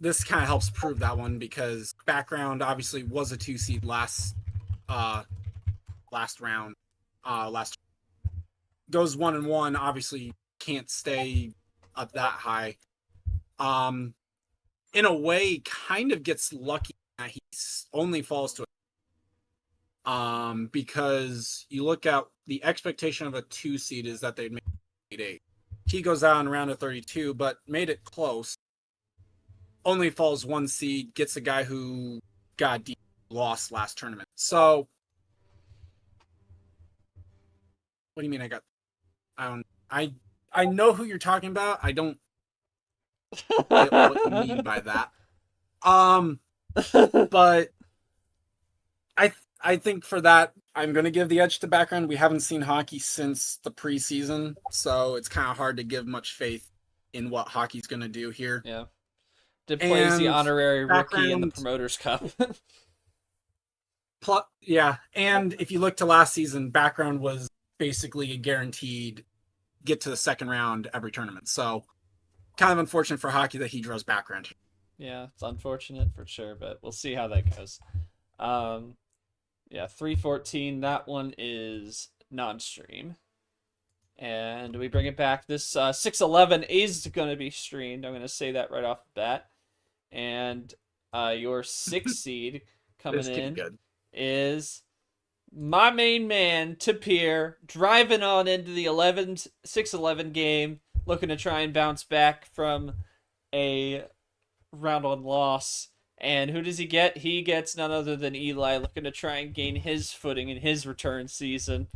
This kind of helps prove that one because Background obviously was a 2 seed last round. Goes 1-1. Obviously can't stay up that high. In a way, kind of gets lucky that he only falls to because you look at the expectation of a 2 seed is that they'd make 8. He goes out in round of 32, but made it close. Only falls 1 seed, gets a guy who got deep, lost last tournament. So, what do you mean? I know who you're talking about. I don't get what you mean by that. But I think for that, I'm going to give the edge to background. We haven't seen hockey since the preseason, so it's kind of hard to give much faith in what hockey's going to do here. Yeah. Plays the honorary rookie in the Promoters Cup. Yeah, and if you look to last season, background was basically a guaranteed get to the second round every tournament. So kind of unfortunate for hockey that he draws background. Yeah, it's unfortunate for sure, but we'll see how that goes. Yeah, 314, that one is non-stream. And we bring it back. This 611 is going to be streamed. I'm going to say that right off the bat. And your 6 seed coming in is my main man, Tapir, driving on into the 6-11 game, looking to try and bounce back from a round 1 loss. And who does he get? He gets none other than Eli, looking to try and gain his footing in his return season.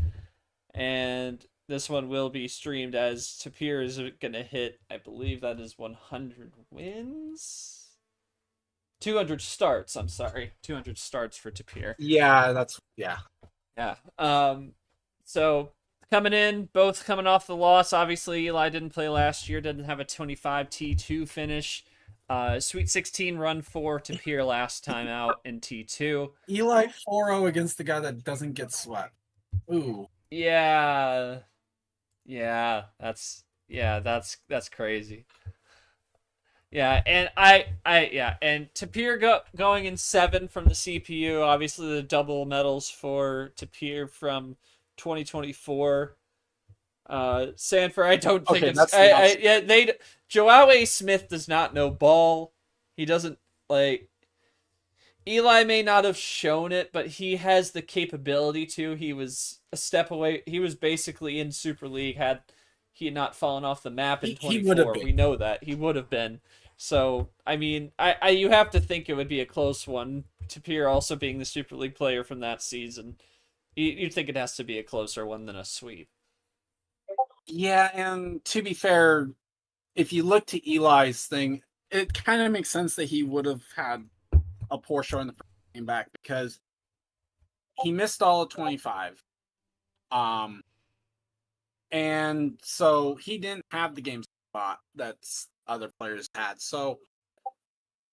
And this one will be streamed as Tapir is going to hit, I believe that is 100 wins? 200 starts, I'm sorry. 200 starts for Tapir. Yeah. Yeah. So coming in, both coming off the loss. Obviously, Eli didn't play last year, didn't have a 25 T2 finish. Sweet 16 run for Tapir last time out in T2. Eli 4-0 against the guy that doesn't get swept. Ooh. Yeah, that's crazy. Yeah, and and Tapir going in 7 from the CPU. Obviously, the double medals for Tapir from 2024. Sanford, I don't think Joao A. Smith does not know ball. He doesn't Eli may not have shown it, but he has the capability to. He was a step away. He was basically in Super League had he not fallen off the map in 24. We know that. He would have been. So, I mean, you have to think it would be a close one. Tapir also being the Super League player from that season. You'd think it has to be a closer one than a sweep. Yeah, and to be fair, if you look to Eli's thing, it kind of makes sense that he would have had a poor showing the first game back because he missed all of 25. And so he didn't have the game spot that other players had. So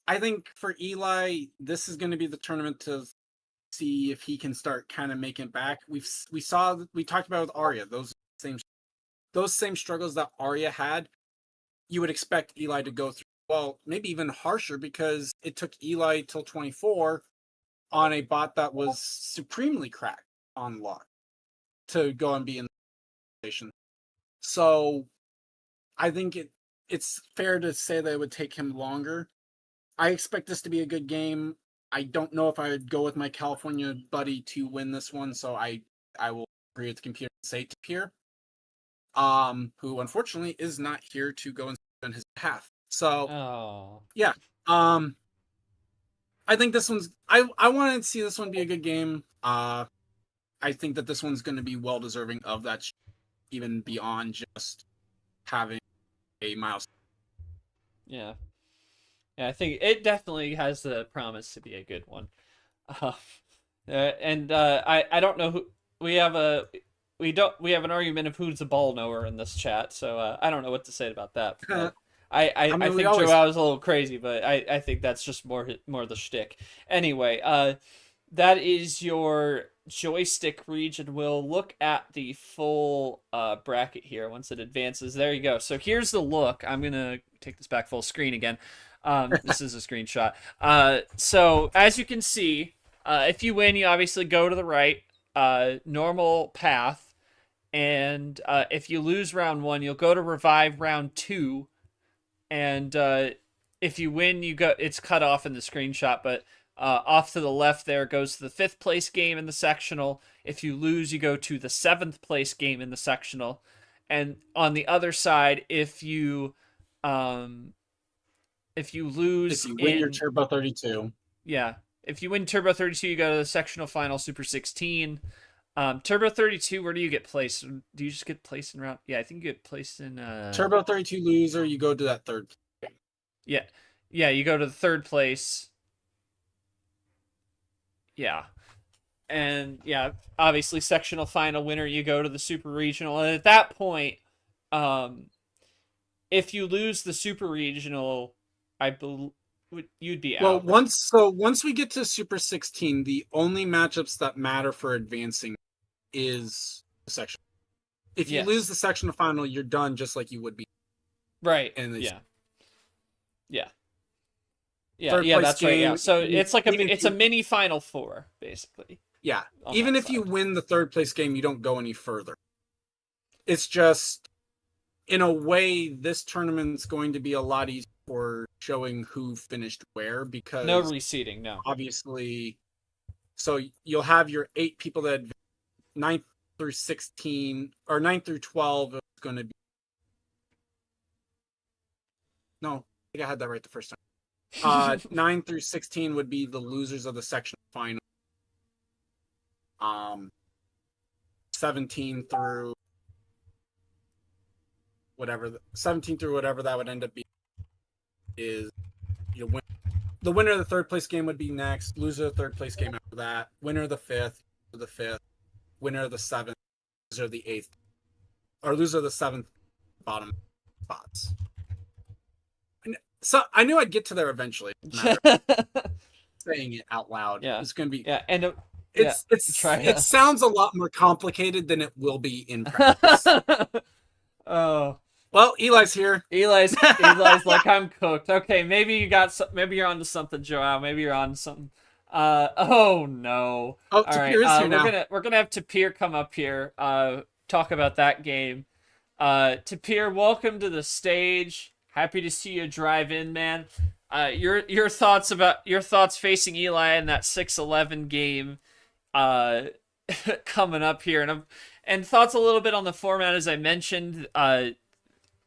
I think for Eli, this is going to be the tournament to see if he can start kind of making it back. We talked about with Arya, those same struggles that Arya had, you would expect Eli to go through. Well, maybe even harsher because it took Eli till 24 on a bot that was supremely cracked on luck to go and be in the station. So I think it's fair to say that it would take him longer. I expect this to be a good game. I don't know if I would go with my California buddy to win this one, so I will agree with the computer and say Tapir, who unfortunately is not here to go and on his behalf. So, yeah. I think this one's. I wanted to see this one be a good game. I think that this one's going to be well deserving of that, even beyond just having a milestone. Yeah. Yeah, I think it definitely has the promise to be a good one. I don't know who we have we have an argument of who's the ball knower in this chat, so I don't know what to say about that. I think Joao is a little crazy, but I think that's just more the shtick. Anyway, that is your joystick region. We'll look at the full bracket here once it advances. There you go. So here's the look. I'm gonna take this back full screen again. This is a screenshot. So as you can see, if you win, you obviously go to the right, normal path, and if you lose round 1, you'll go to revive round 2 and if you win, you go. It's cut off in the screenshot, but off to the left there goes to the 5th place game in the sectional. If you lose, you go to the 7th place game in the sectional, and on the other side, if you lose, If you win your Turbo 32. Yeah. If you win Turbo 32, you go to the sectional final, Super 16. Turbo 32, where do you get placed? Do you just get placed in round? Yeah, I think you get placed in... Turbo 32 loser, you go to that 3rd. Yeah. Yeah, you go to the 3rd place. Yeah. And, yeah, obviously, sectional final winner, you go to the Super Regional. And at that point, if you lose the Super Regional, I believe... you'd be out. Well, once we get to Super 16, the only matchups that matter for advancing is the section. If you lose the sectional final, you're done just like you would be. Right. And yeah, that's right. Yeah. So it's like a mini Final Four, basically. Yeah. Even if you win the 3rd place game, you don't go any further. It's just, in a way, this tournament's going to be a lot easier for showing who finished where, because no reseeding, no. Obviously, so you'll have your 8 people that 9th through 16 or 9th through 12 is going to be. No, I think I had that right the first time. 9 through 16 would be the losers of the sectional final. 17 through whatever that would end up being is win. The winner of the 3rd place game would be next. Loser of the 3rd place game after that. Winner of the 5th. Winner of the 7th. Loser of the 8th. Or loser of the 7th bottom spots. So I knew I'd get to there eventually. Saying it out loud. Yeah. It's going to be. Yeah. And it sounds a lot more complicated than it will be in practice. Oh. Well, Eli's here. Eli's like, I'm cooked. Okay, maybe you're onto something, Joao. Maybe you're on something. Oh no. Oh, Tapir is here now. We're gonna have Tapir come up here. Talk about that game. Tapir, welcome to the stage. Happy to see you drive in, man. Your thoughts facing Eli in that 6-11 game, coming up here, and thoughts a little bit on the format as I mentioned.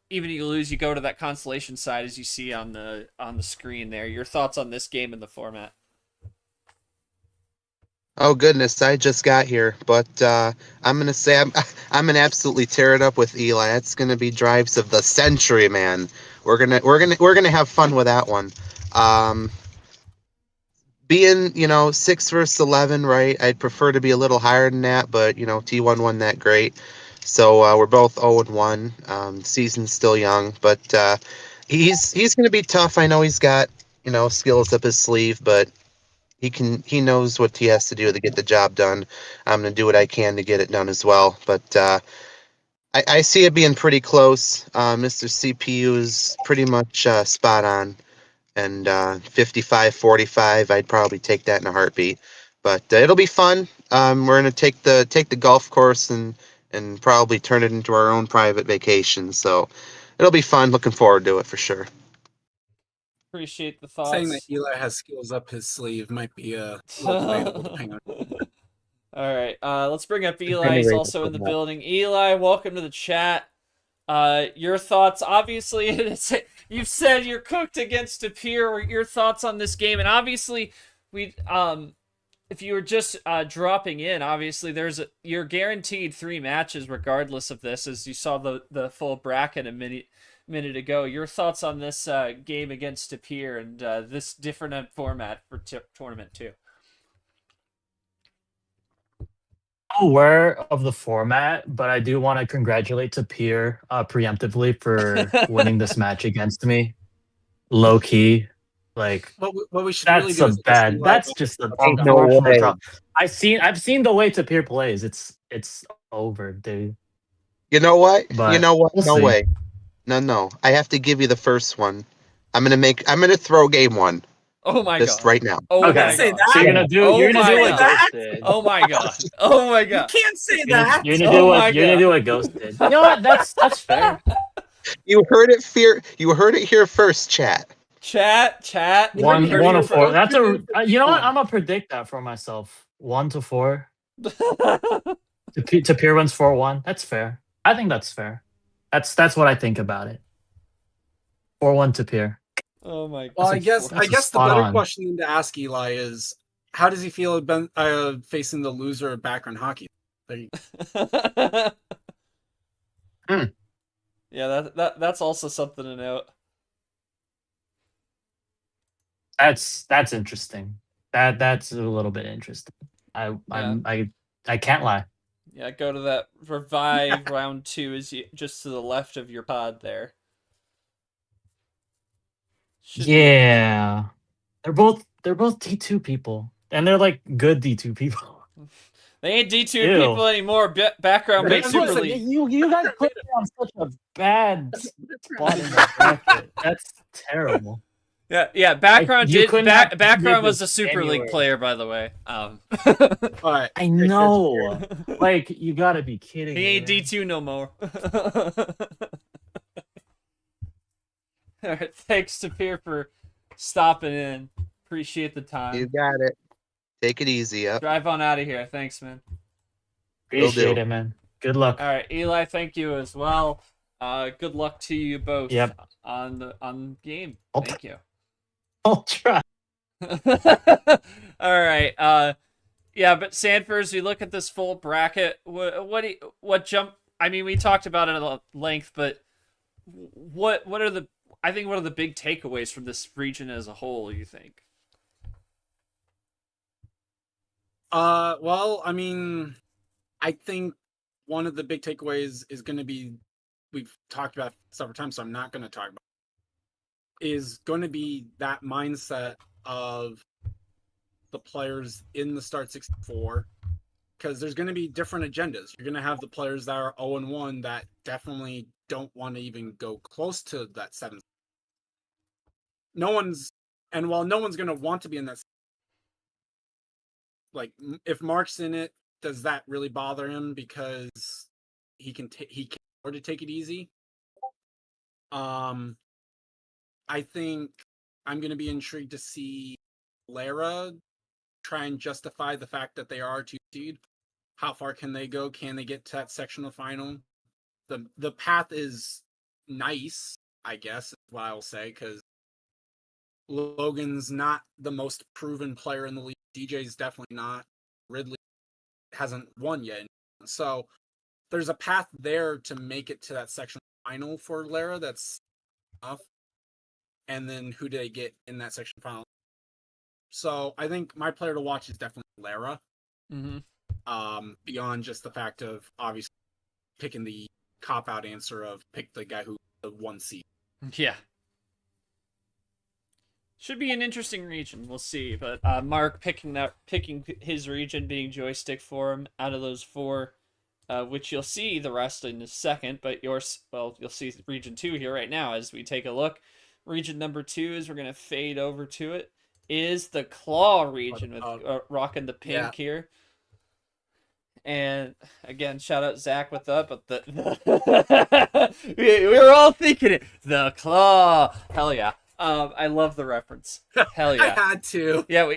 Even if you lose, you go to that consolation side as you see on the screen there. Your thoughts on this game and the format? Oh goodness, I just got here, but I'm gonna say I'm gonna absolutely tear it up with Eli. It's gonna be drives of the century, man. We're gonna have fun with that one. Being 6 versus 11, right? I'd prefer to be a little higher than that, but T1 won that great. So we're both 0-1. Season's still young, but he's going to be tough. I know he's got skills up his sleeve, but he knows what he has to do to get the job done. I'm going to do what I can to get it done as well. But I see it being pretty close. Mr. CPU is pretty much spot on, and 55-45. I'd probably take that in a heartbeat. But it'll be fun. We're going to take the golf course and probably turn it into our own private vacation. So it'll be fun. Looking forward to it for sure. Appreciate the thoughts. Saying that Eli has skills up his sleeve might be a little debatable depending on. All right, let's bring up Eli. He's also in the building. Eli, welcome to the chat. Your thoughts, obviously, you've said you're cooked against Tapir. Your thoughts on this game, and obviously, if you were just dropping in, obviously you're guaranteed 3 matches regardless of this, as you saw the full bracket a minute ago. Your thoughts on this game against Tapir and this different format for tournament 2? I'm aware of the format, but I do want to congratulate Tapir preemptively for winning this match against me. Low key. Like what we should that's really do is bad. That's just a no way. I've seen the way Tapir plays. It's over, dude. You know what? But no we'll see. way. No. I have to give you the first one. I'm gonna throw game 1. Oh my just god! right now. Oh okay. my god! So you're gonna do what that? Ghost did. Oh my god! Oh my god! You can't say that. You're gonna do what Ghost did. You know what? That's fair. You heard it You heard it here first, chat. Chat. You heard it One here one to first. four. That's a. Tune in You know what? for I'm gonna predict that for myself. 1 to 4. To Pier wins 4-1. That's fair. I think that's fair. That's what I think about it. 4-1 to Pier. Oh my god. Well, I That's a guess the spot better on. question to ask Eli is, how does he feel about facing the loser of background hockey? Hmm. Yeah, that's also something to note. That's interesting. That's a little bit interesting. I can't lie. Yeah, go to that revive round 2 is just to the left of your pod there. Should be Yeah. They're both D2 people. And they're like good D2 people. They ain't D2 Ew. people anymore. Background They made put- Super listen, League. You guys put me on such a bad spot in the bracket. That's terrible. Yeah. Background you did. couldn't have Background was this a Super League anywhere. player, by the way. All right. I know. Like, you gotta be kidding He me. ain't man. D2 no more. All right, thanks to Pierre for stopping in. Appreciate the You time. got it. Take it easy. Up. Drive on out of here. Thanks, man. Appreciate do. it, man. Good luck. All right, Eli, thank you as well. Good luck to you both Yep. on the game. I'll Thank you. I'll try. All right. Yeah, but Sanford, as we look at this full bracket, what jump? I mean, we talked about it at length, but what are the big takeaways from this region as a whole? You think? Well, I mean, I think one of the big takeaways is going to be, we've talked about it several times, so I'm not going to talk about it, is going to be that mindset of the players in the Start 64, because there's going to be different agendas. You're going to have the players that are 0-1 that definitely don't want to even go close to that 7. While no one's going to want to be in that, like, if Mark's in it, does that really bother him because he can afford to take it easy? I think I'm going to be intrigued to see Lara try and justify the fact that they are 2 seed. How far can they go? Can they get to that sectional final? The path is nice, I guess, is what I will say, because Logan's not the most proven player in the league. DJ's definitely not. Ridley hasn't won yet. So there's a path there to make it to that sectional final for Lara. That's enough. And then who do they get in that section final? So I think my player to watch is definitely Lara. Mm-hmm. Beyond just the fact of obviously picking the cop-out answer of pick the guy who the 1 seed. Yeah. Should be an interesting region. We'll see. But Mark picking his region being joystick for him out of those 4, which you'll see the rest in a second. But you'll see region 2 here right now as we take a look. Region number 2, as we're gonna fade over to it, is the Claw region with rocking the pink here. And again, shout out Zach with that, but we were all thinking it. The Claw, hell yeah. I love the reference. Hell yeah. I had to. Yeah,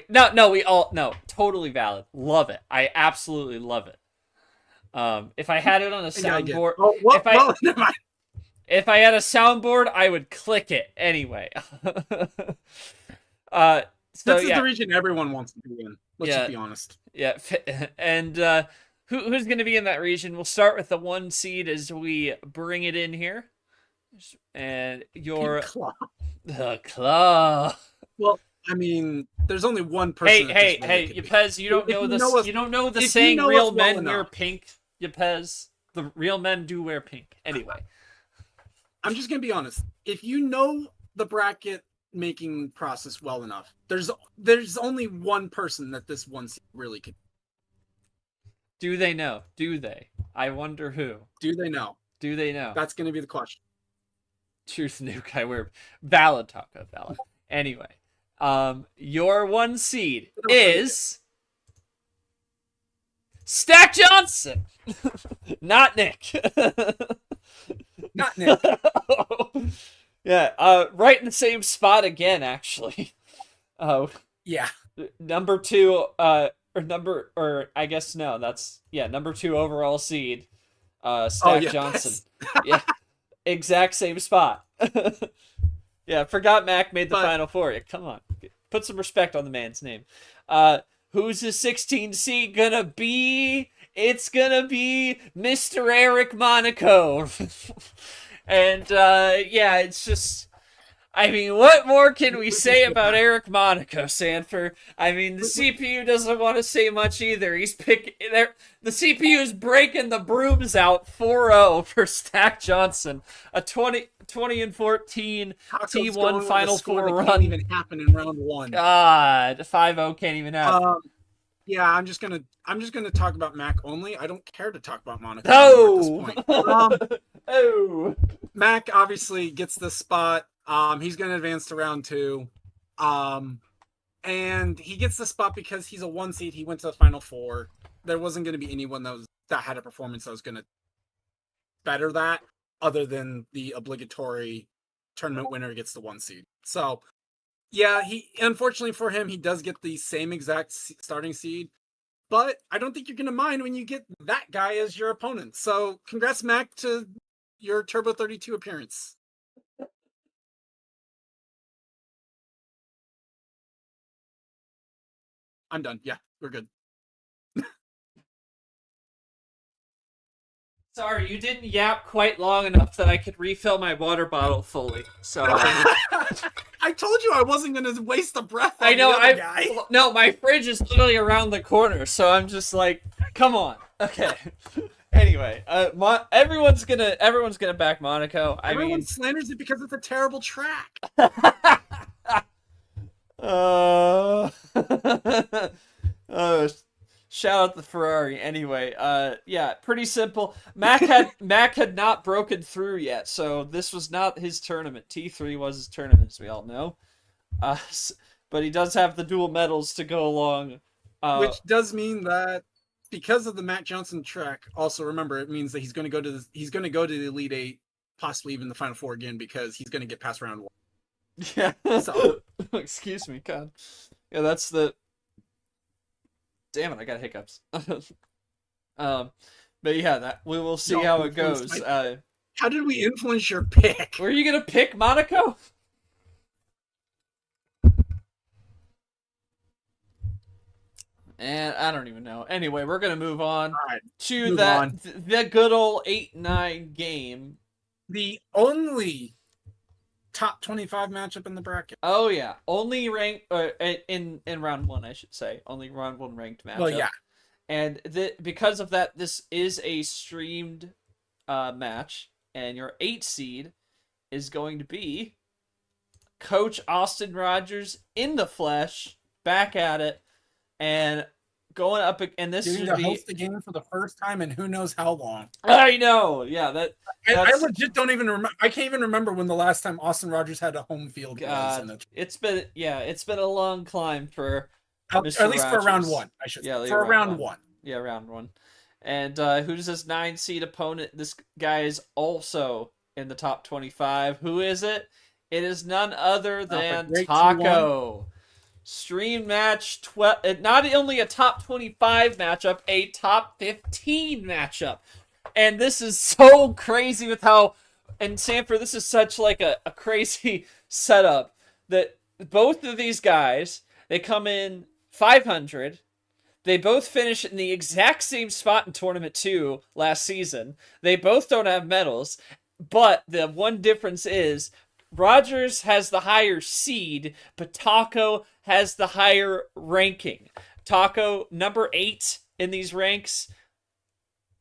totally valid. Love it. I absolutely love it. If I had it on a soundboard, Never mind. if I had a soundboard, I would click it anyway. This is the region everyone wants to be in. Let's just be honest. Yeah, and who's going to be in that region? We'll start with the 1 seed as we bring it in here. And your the Claw. Well, I mean, there's only one person. Hey, Ypez, you don't know this. You don't know the saying "real men wear pink." Ypez, the real men do wear pink. Anyway, I'm just gonna be honest. If you know the bracket making process well enough, there's only one person that this 1 seed really could. Do they know? Do they? I wonder who. Do they know? Do they know? That's gonna be the question. Truth nuke. I wear valid taco valid. Anyway, your 1 seed is Stack Johnson, not Nick. Not Nick. Yeah, right in the same spot again, actually. Yeah. Number 2, or I guess no, that's number 2 overall seed, Stack yeah, Johnson. Yeah, exact same spot. Yeah, forgot Mac made the Final Four. Yeah, come on, put some respect on the man's name. Who's the 16 seed gonna be? It's gonna be Mr. Eric Monaco. And yeah, it's just, I mean, what more can we say about Eric Monaco, Sanford? I mean, the CPU doesn't want to say much either. He's picking there. The CPU is breaking the brooms out 4-0 for Stack Johnson, a 20-14 T1 Final Four run. Can't even happen in round 1. God, 5-0 can't even happen. Yeah, I'm just gonna talk about Mac only. I don't care to talk about Monaco No. at this point. Oh. Mac obviously gets this spot. He's gonna advance to round 2. And he gets the spot because he's a 1 seed. He went to the Final Four. There wasn't gonna be anyone that had a performance that was gonna better that, other than the obligatory tournament winner gets the 1 seed. So yeah, he unfortunately for him, he does get the same exact starting seed, but I don't think you're going to mind when you get that guy as your opponent. So congrats, Mac, to your Turbo 32 appearance. I'm done. Yeah, we're good. Sorry, you didn't yap quite long enough that I could refill my water bottle fully. So I told you I wasn't going to waste the breath on I know. the other guy. No, my fridge is literally around the corner, so I'm just like, come on. Okay. Anyway, everyone's gonna back Monaco. Everyone slanders it because it's a terrible track. Shout out the Ferrari. Anyway, yeah, pretty simple. Mac had not broken through yet, so this was not his tournament. T3 was his tournament, as we all know. But he does have the dual medals to go along. Which does mean that because of the Matt Johnson track, also remember it means that he's going to go to the Elite 8, possibly even the Final Four again, because he's going to get past round 1. Yeah. So. Excuse me, God. Yeah, that's the. Damn it! I got hiccups. But yeah, that we will see how it goes. How did we influence your pick? Were you gonna pick Monaco? And I don't even know. Anyway, we're gonna move on to the good old 8-9 game. The only top 25 matchup in the bracket. Oh yeah, only ranked in round 1, I should say. Only round 1 ranked matchup. Well, yeah. And because of that, this is a streamed match, and your 8 seed is going to be Coach Austin Rogers in the flesh, back at it, and going up. And this Getting should to host the game for the first time in who knows how long. I know, yeah. I legit don't even remember. I can't even remember when the last time Austin Rogers had a home field was. It's been a long climb for Mr. At least Rogers. for round 1, I should say. Yeah, for round 1. Yeah, round 1. And who's this 9 seed opponent? This guy is also in the top 25. Who is it? It is none other than Taco. Stream match 12. Not only a top 25 matchup, a top 15 matchup. And this is so crazy with how, and Sanford, this is such like a crazy setup that both of these guys, they come in 500. They both finish in the exact same spot in Tournament 2 last season. They both don't have medals, but the one difference is Rogers has the higher seed, but Taco has the higher ranking. Taco, number 8 in these ranks.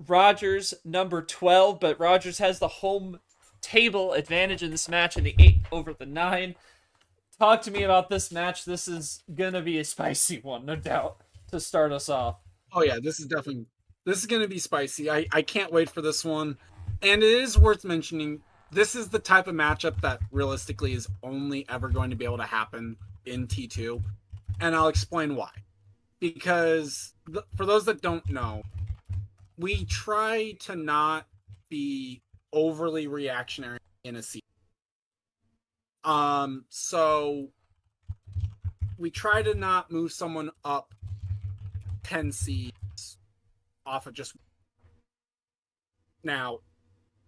Rogers, number 12, but Rogers has the home table advantage in this match in the 8 over the 9. Talk to me about this match. This is going to be a spicy one, no doubt, to start us off. Oh, yeah, this is going to be spicy. I can't wait for this one. And it is worth mentioning, this is the type of matchup that realistically is only ever going to be able to happen in T2. And I'll explain why. Because for those that don't know, we try to not be overly reactionary in a season. So we try to not move someone up 10 seeds off of just. Now,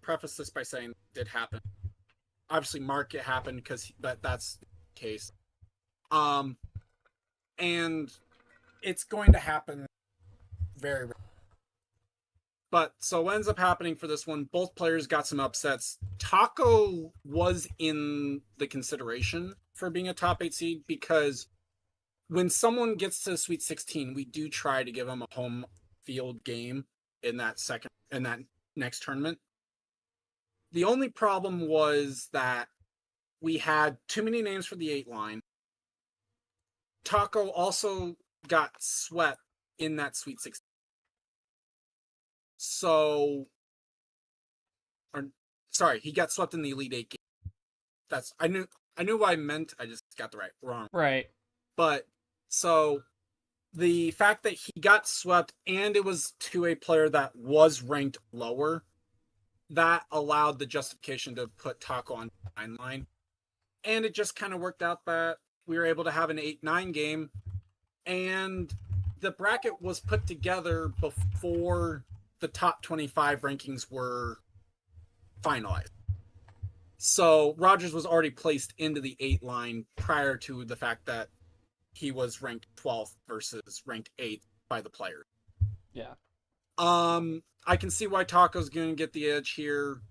preface this by saying it did happen. Obviously, Mark, it happened because that's the case. And it's going to happen very rarely. But so what ends up happening for this one, both players got some upsets. Taco was in the consideration for being a top 8 seed because when someone gets to Sweet 16, we do try to give them a home field game in that next tournament. The only problem was that we had too many names for the 8 line. Taco also got swept in that Sweet 16. He got swept in the Elite 8 game. I knew what I meant. I just got the wrong. Right. But so the fact that he got swept and it was to a player that was ranked lower, that allowed the justification to put Taco on the 9 line. And it just kind of worked out that we were able to have an 8-9 game. And the bracket was put together before the top 25 rankings were finalized. So Rogers was already placed into the 8 line prior to the fact that he was ranked 12th versus ranked 8th by the players. Yeah. I can see why Taco's going to get the edge here.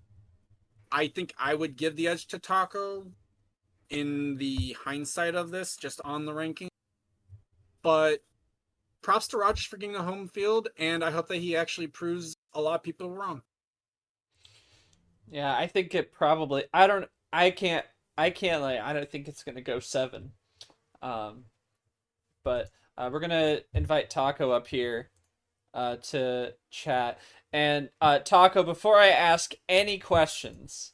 I think I would give the edge to Taco in the hindsight of this, just on the ranking. But props to Rogers for getting the home field, and I hope that he actually proves a lot of people wrong. Yeah, I think it probably. I don't think it's gonna go 7. But we're gonna invite Taco up here to chat. And Taco, before I ask any questions,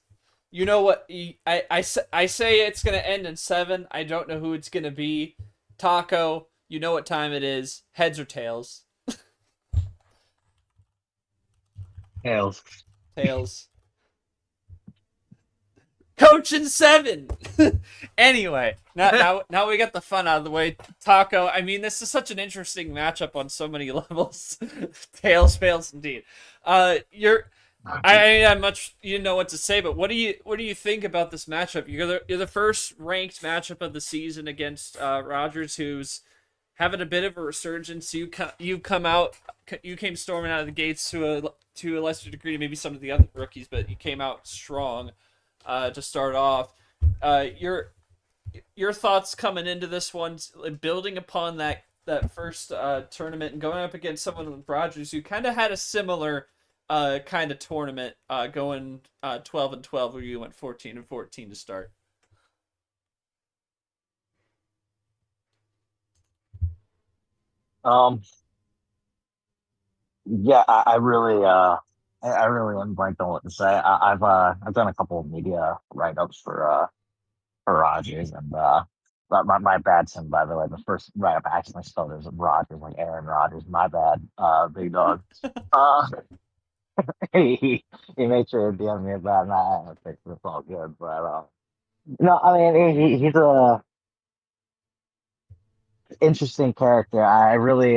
you know what? I say it's gonna end in 7. I don't know who it's gonna be. Taco, you know what time it is? Heads or tails? Tails. Tails. Coach in 7. Anyway, now we got the fun out of the way. Taco, I mean, this is such an interesting matchup on so many levels. Tails fails indeed. I'm much, you know what to say, but what do you think about this matchup? You're the first ranked matchup of the season against Rogers, who's having a bit of a resurgence. You came storming out of the gates to a lesser degree, maybe some of the other rookies, but you came out strong. To start off, your thoughts coming into this one, building upon that first tournament and going up against someone with Rogers who kind of had a similar kind of tournament, going 12-12, where you went 14-14 to start. Yeah, I really am blank on what to say. I've done a couple of media write-ups for Rogers, and my bad, son, by the way. The first write-up I accidentally spelled it as Rogers, like Aaron Rodgers. My bad, big dog. Uh, he made sure to DM me about that. I think it's all good, but no, I mean he's a interesting character. I really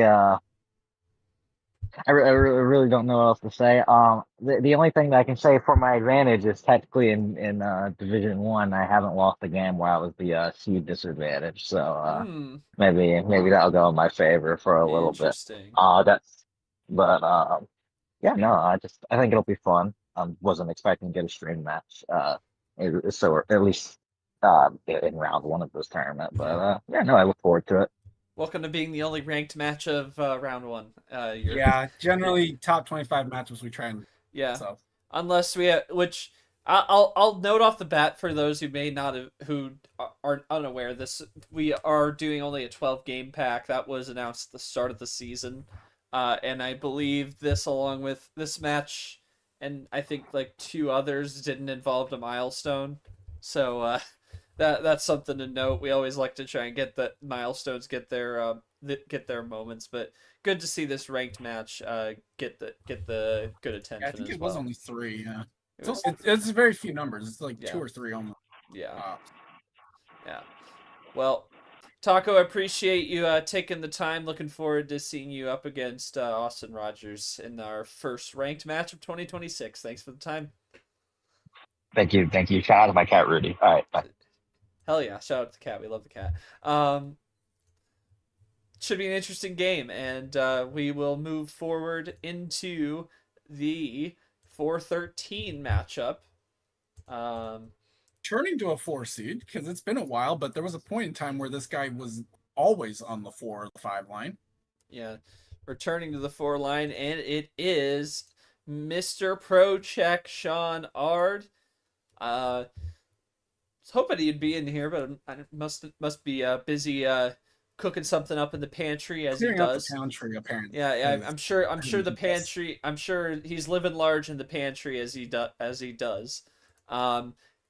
don't know what else to say. The only thing that I can say for my advantage is technically in Division 1, I haven't lost a game where I was the seed disadvantage. So maybe that'll go in my favor for a little bit. Interesting. Yeah, no, I think it'll be fun. Wasn't expecting to get a stream match. So at least in round 1 of this tournament. But yeah, no, I look forward to it. Welcome to being the only ranked match of round 1. Yeah, generally top 25 matches we try and. Yeah. So. Unless we have, which I'll note off the bat for those who may not have, who are unaware, we are doing only a 12 game pack that was announced at the start of the season, and I believe this, along with this match, and I think like 2 others, didn't involve a milestone, so that's something to note. We always like to try and get the milestones, get their moments, but good to see this ranked match get the good attention. Yeah, I think it was only 3. Yeah. It was, It's very few numbers. It's like Yeah. 2 or 3 almost. yeah. Yeah. Well, Taco, I appreciate you taking the time. Looking forward to seeing you up against Austin Rogers in our first ranked match of 2026. Thanks for the time. Thank you. Shout out to my cat Rudy. All right, bye. Hell yeah. Shout out to the cat. We love the cat. Should be an interesting game, and we will move forward into the 413 matchup. Turning to a 4 seed because it's been a while, but there was a point in time where this guy was always on the 4 or the 5 line. Yeah, returning to the 4 line, and it is Mr. Pro Check Sean Ard. I was hoping he'd be in here, but I must be busy cooking something up in the pantry as Clearing he up does. the pantry, apparently. Yeah, I'm sure the pantry. I'm sure he's living large in the pantry as he does.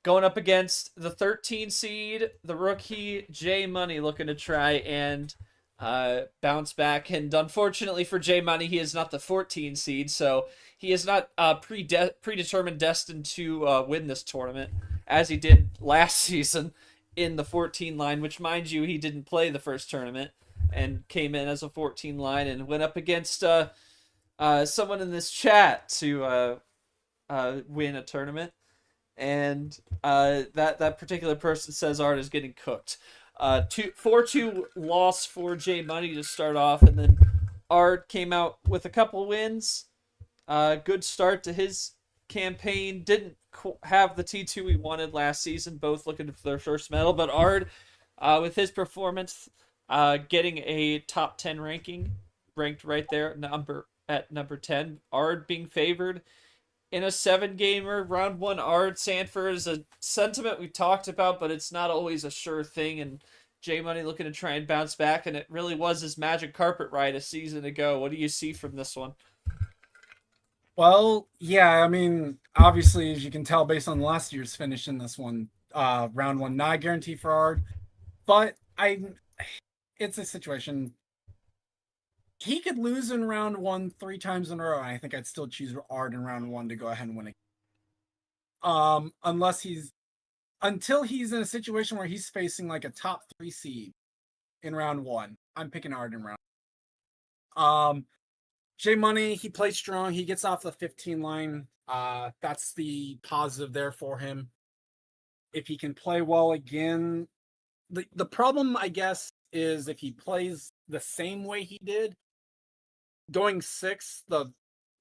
Going up against the 13 seed, the rookie J Money, looking to try and bounce back. And unfortunately for J Money, he is not the 14 seed, so he is not predetermined destined to win this tournament as he did last season in the 14 line, which, mind you, he didn't play the first tournament and came in as a 14 line and went up against someone in this chat to win a tournament. And that particular person says Art is getting cooked. 4-2 loss for J Money to start off, and then Art came out with a couple wins. Good start to his campaign. Didn't have the T2 he wanted last season, both looking for their first medal, but Ard, with his performance, getting a top 10 ranking, ranked right there at number 10. Ard being favored in a 7-gamer. Round 1 Ard Sanford is a sentiment we talked about, but it's not always a sure thing, and J Money looking to try and bounce back, and it really was his magic carpet ride a season ago. What do you see from this one? Well, yeah, I mean, obviously, as you can tell based on last year's finish in this one, round 1 not guarantee for Ard, but it's a situation. He could lose in round 1 3 times in a row, and I think I'd still choose Ard in round 1 to go ahead and win it. Until he's in a situation where he's facing like a top 3 seed in round 1, I'm picking Ard in round. J Money, he plays strong. He gets off the 15 line. That's the positive there for him. If he can play well again, the problem, I guess, is if he plays the same way he did, going 6,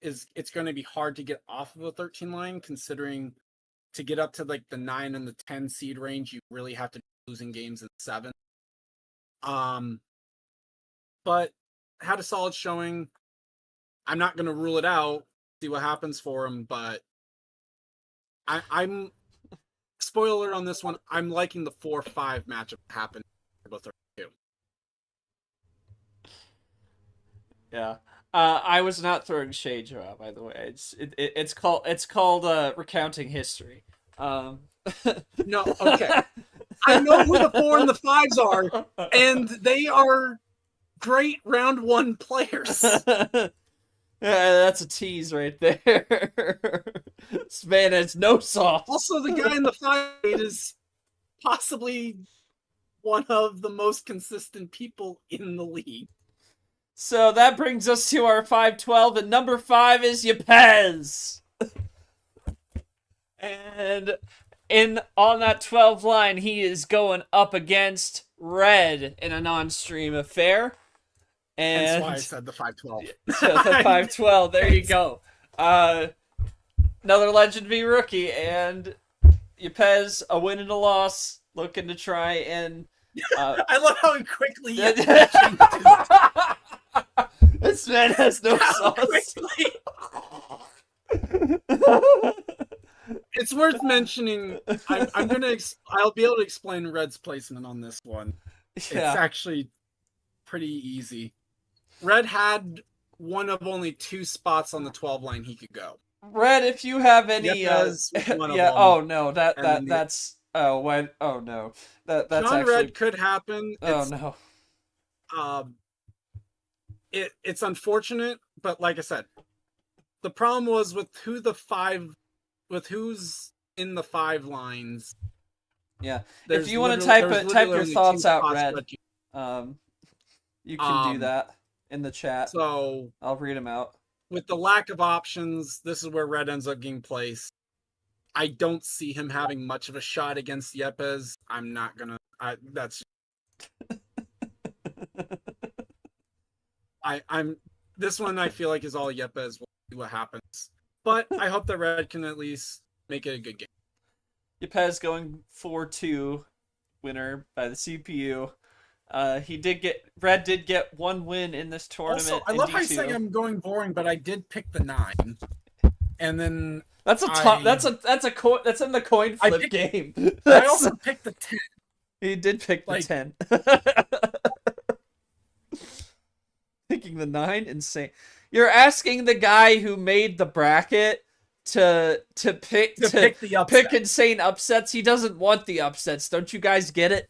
it's going to be hard to get off of a 13 line, considering to get up to like the 9 and the 10 seed range, you really have to be losing games in 7. But had a solid showing. I'm not going to rule it out, see what happens for him, but I'm spoiler on this one. I'm liking the 4-5 matchup happen for both 32. Yeah. I was not throwing shade, Joe, by the way. It's called recounting history. No, okay. I know who the 4 and the 5s are, and they are great round 1 players. That's a tease right there. This man has no sauce. Also, the guy in the 5 is possibly one of the most consistent people in the league. So that brings us to our 5-12, and number 5 is Yepez. And on that 12 line, he is going up against Red in a non-stream affair. And that's why I said the 5-12. So the 5-12, there you go. Another Legend v Rookie, and Yepez, a win and a loss, looking to try and... I love how quickly this man has no sauce. It's worth mentioning. I'll be able to explain Red's placement on this one. Yeah. It's actually pretty easy. Red had one of only 2 spots on the 12 line he could go. Red, if you have any, yeah. Oh no, that's oh when oh no, that's John actually Red could happen. No. It's unfortunate, but like I said, the problem was with with who's in the 5 lines. Yeah. There's If you want to literally- type there's your literally only thoughts 2 out, spots Red, left. you can do Um, that in the chat. So I'll read them out. with the lack of options, this is where Red ends up getting placed. I don't see him having much of a shot against Yepes. I'm not gonna. That's. I'm. This one I feel like is all Yepes. We'll see what happens. But I hope that Red can at least make it a good game. Yepes going 4-2 winner by the CPU. Red did get 1 win in this tournament. Also, I in love how D2. you say I'm going boring, but I did pick the 9, and then That's a top. That's in the coin flip game. I also picked the 10. He did pick the Like- 10. Picking the 9, insane. You're asking the guy who made the bracket to pick the upset. pick insane upsets. He doesn't want the upsets. Don't you guys get it?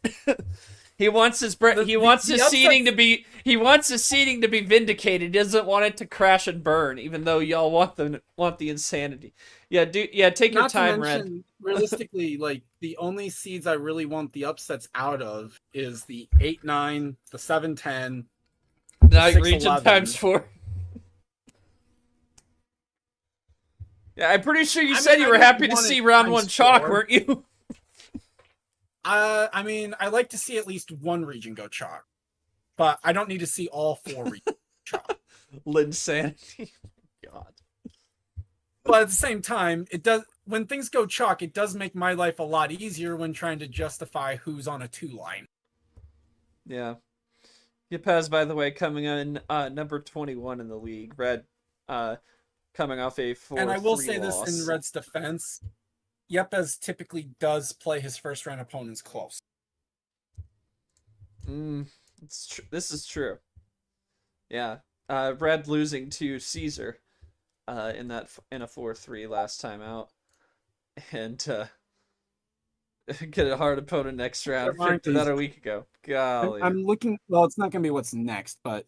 He wants his seeding to be vindicated. He doesn't want it to crash and burn, even though y'all want the insanity. Take your time, Red. Realistically, like the only seeds I really want the upsets out of is the 8-9, the 7-10. Night region 6-11. times 4. Yeah, I'm pretty sure you said you were happy to see round 1 chalk, weren't you? I mean, I like to see at least one region go chalk, but I don't need to see all 4 regions chalk. Linsanity. God. But at the same time, it does. When things go chalk, it does make my life a lot easier when trying to justify who's on a 2 line. Yeah. Yepes, by the way, coming in number 21 in the league. Red, coming off a 4-3 And I will say loss. this in Red's defense. Yepes typically does play his first round opponents close. This is true. Yeah. Red losing to Caesar in a 4-3 last time out. And get a hard opponent next round. Picked that a week ago. Golly. I'm looking. Well, it's not going to be what's next, but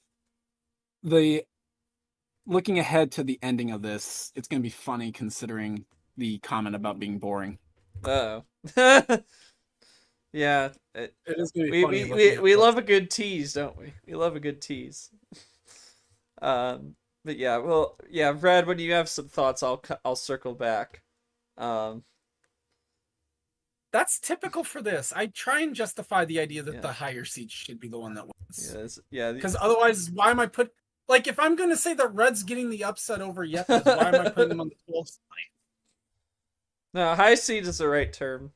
looking ahead to the ending of this, it's going to be funny considering the comment about being boring. Uh-oh. Yeah. It is going to be funny. We love a good tease, don't we? We love a good tease. But yeah, well, yeah, Red, when you have some thoughts, I'll circle back. That's typical for this. I try and justify the idea that the higher seed should be the one that wins. Yeah. Because otherwise, why am I like, if I'm going to say that Red's getting the upset over Yepes, why am I putting them on the 12th side? No, high seed is the right term.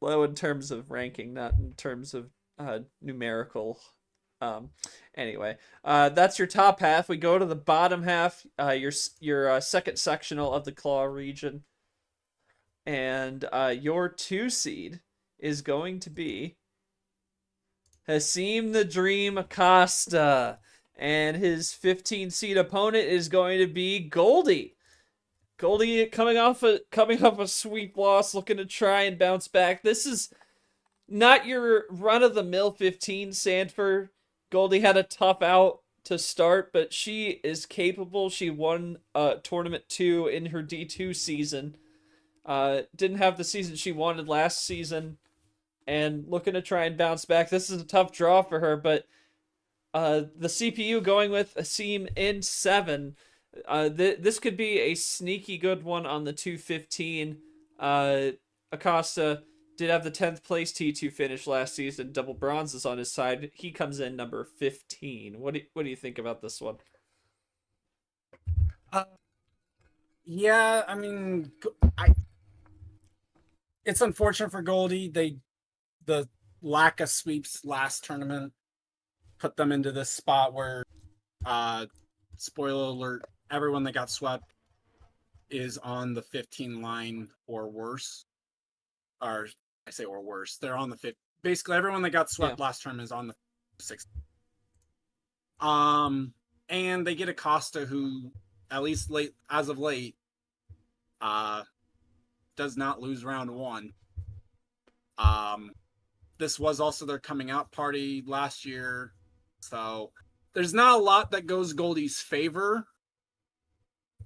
Low in terms of ranking, not in terms of numerical. Anyway, that's your top half. We go to the bottom half. Your second sectional of the claw region, and your 2 seed is going to be Hasim the Dream Acosta, and his 15 seed opponent is going to be Goldie. Goldie coming off a sweep loss, looking to try and bounce back. This is not your run-of-the-mill 15 Sanford. Goldie had a tough out to start, but she is capable. She won Tournament 2 in her D2 season. Didn't have the season she wanted last season, and looking to try and bounce back. This is a tough draw for her, but the CPU going with Hasim in 7. This could be a sneaky good one on the 215. Acosta did have the 10th place T2 finish last season. Double bronzes on his side. He comes in number 15. What do you think about this one? Yeah, I mean, it's unfortunate for Goldie. The lack of sweeps last tournament put them into this spot where, spoiler alert, everyone that got swept is on the 15 line or worse. Or I say or worse. They're on the 15. Basically, everyone that got swept last term is on the 6. And they get Acosta, who, at least as of late, does not lose round 1. This was also their coming out party last year, so there's not a lot that goes Goldie's favor.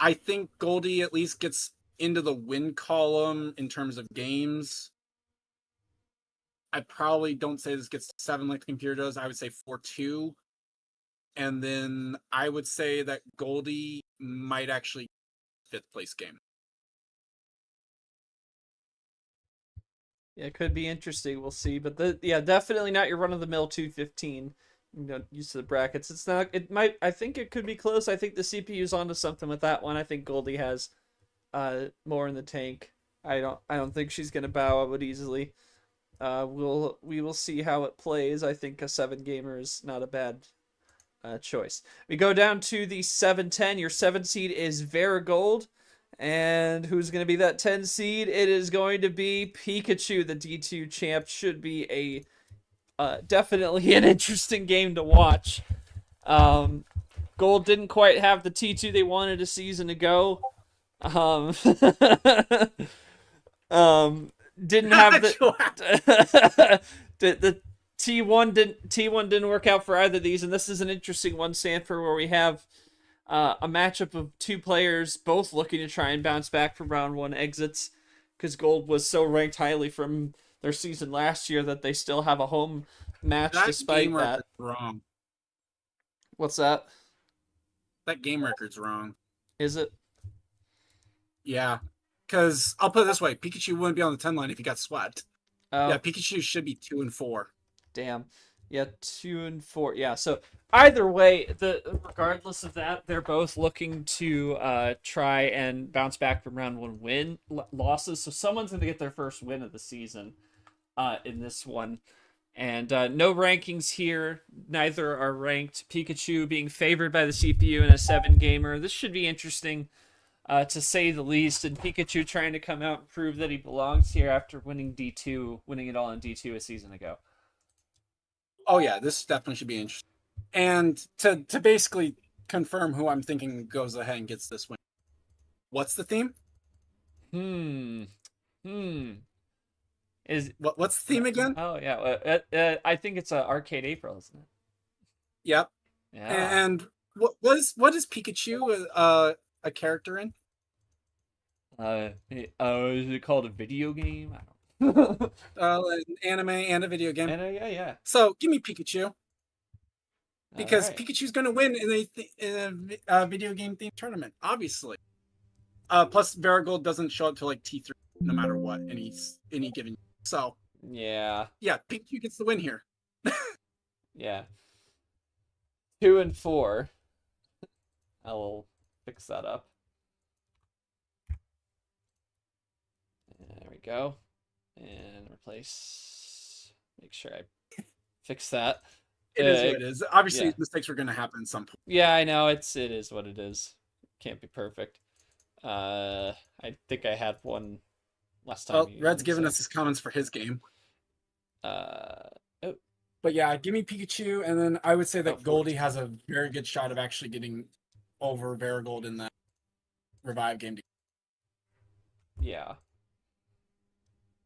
I think Goldie at least gets into the win column in terms of games. I probably don't say this gets to 7 like the computer does. I would say 4-2. And then I would say that Goldie might actually 5th place game. Yeah, it could be interesting. We'll see. But definitely not your run of the mill 215. Used to the brackets. It's not. It might. I think it could be close. I think the CPU's onto something with that one. I think Goldie has more in the tank. I don't think she's gonna bow out easily. We will see how it plays. I think a 7 gamer is not a bad choice. We go down to the 7-10. Your 7 seed is Verigold. And who's going to be that 10 seed? It is going to be Pikachu, the D2 champ. Should be a definitely an interesting game to watch. Gold didn't quite have the T2 they wanted a season ago. Didn't have the T1 didn't work out for either of these, and this is an interesting one, Sanford, where we have a matchup of 2 players both looking to try and bounce back from round 1 exits, because Gold was so ranked highly from their season last year that they still have a home match despite that. Wrong. What's that? That game record's wrong. Is it? Yeah. Because I'll put it this way, Pikachu wouldn't be on the 10 line if he got swept. Oh. Yeah, Pikachu should be 2-4. Damn. Yeah, 2-4. Yeah, so either way, regardless of that, they're both looking to try and bounce back from round 1 losses. So someone's going to get their first win of the season in this one. And no rankings here. Neither are ranked. Pikachu being favored by the CPU in a 7 gamer. This should be interesting to say the least. And Pikachu trying to come out and prove that he belongs here after winning it all in D2 a season ago. Oh yeah, this definitely should be interesting. And to basically confirm who I'm thinking goes ahead and gets this win. What's the theme? What's the theme again? Oh yeah, I think it's Arcade April, isn't it? Yep. Yeah. And what is Pikachu a character in? Is it called a video game? I don't know. An anime and a video game. Yeah. So give me Pikachu. Because right. Pikachu's going to win in a video game themed tournament, obviously. Plus, Verigold doesn't show up to like T3 no matter what, any given. So yeah, Pikachu gets the win here. Yeah. 2-4. I will fix that up. There we go. And replace. Make sure I fix that. It is what it is. Obviously, mistakes are going to happen at some point. Yeah, I know. It is what it is. Can't be perfect. I think I had one last time. Well, Red's given us his comments for his game. But yeah, give me Pikachu, and then I would say that Goldie has a very good shot of actually getting over Verigold in that revive game. Yeah.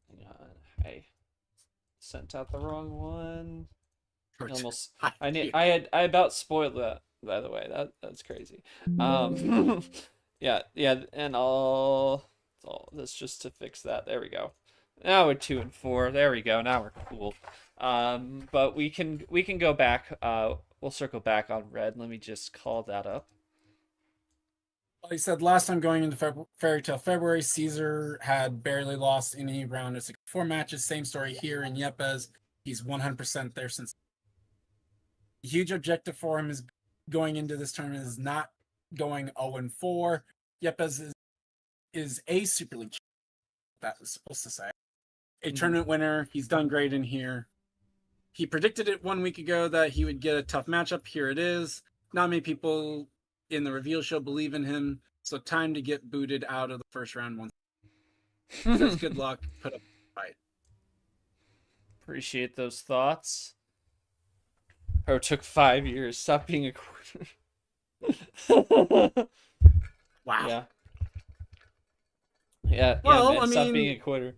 Hang on. I sent out the wrong one. Almost. I about spoiled that, by the way. That's crazy. Yeah, and that's just to fix that. There we go. Now we're 2-4. There we go. Now we're cool. But we can go back. We'll circle back on Red. Let me just call that up. Like I said, last time going into Fairytale February, Caesar had barely lost any round of 64 matches. Same story here in Yepes. He's 100% there since. The huge objective for him is going into this tournament is not going 0-4. Yepes is a Super League. That was supposed to say. A tournament winner. He's done great in here. He predicted it 1 week ago that he would get a tough matchup. Here it is. Not many people in the reveal show believe in him. So time to get booted out of the first round once. Says good luck. Put up a fight. Appreciate those thoughts. Oh, it took 5 years. Stop being a quarter. Wow. Yeah. Yeah. Well, man, I stop mean, being a quarter.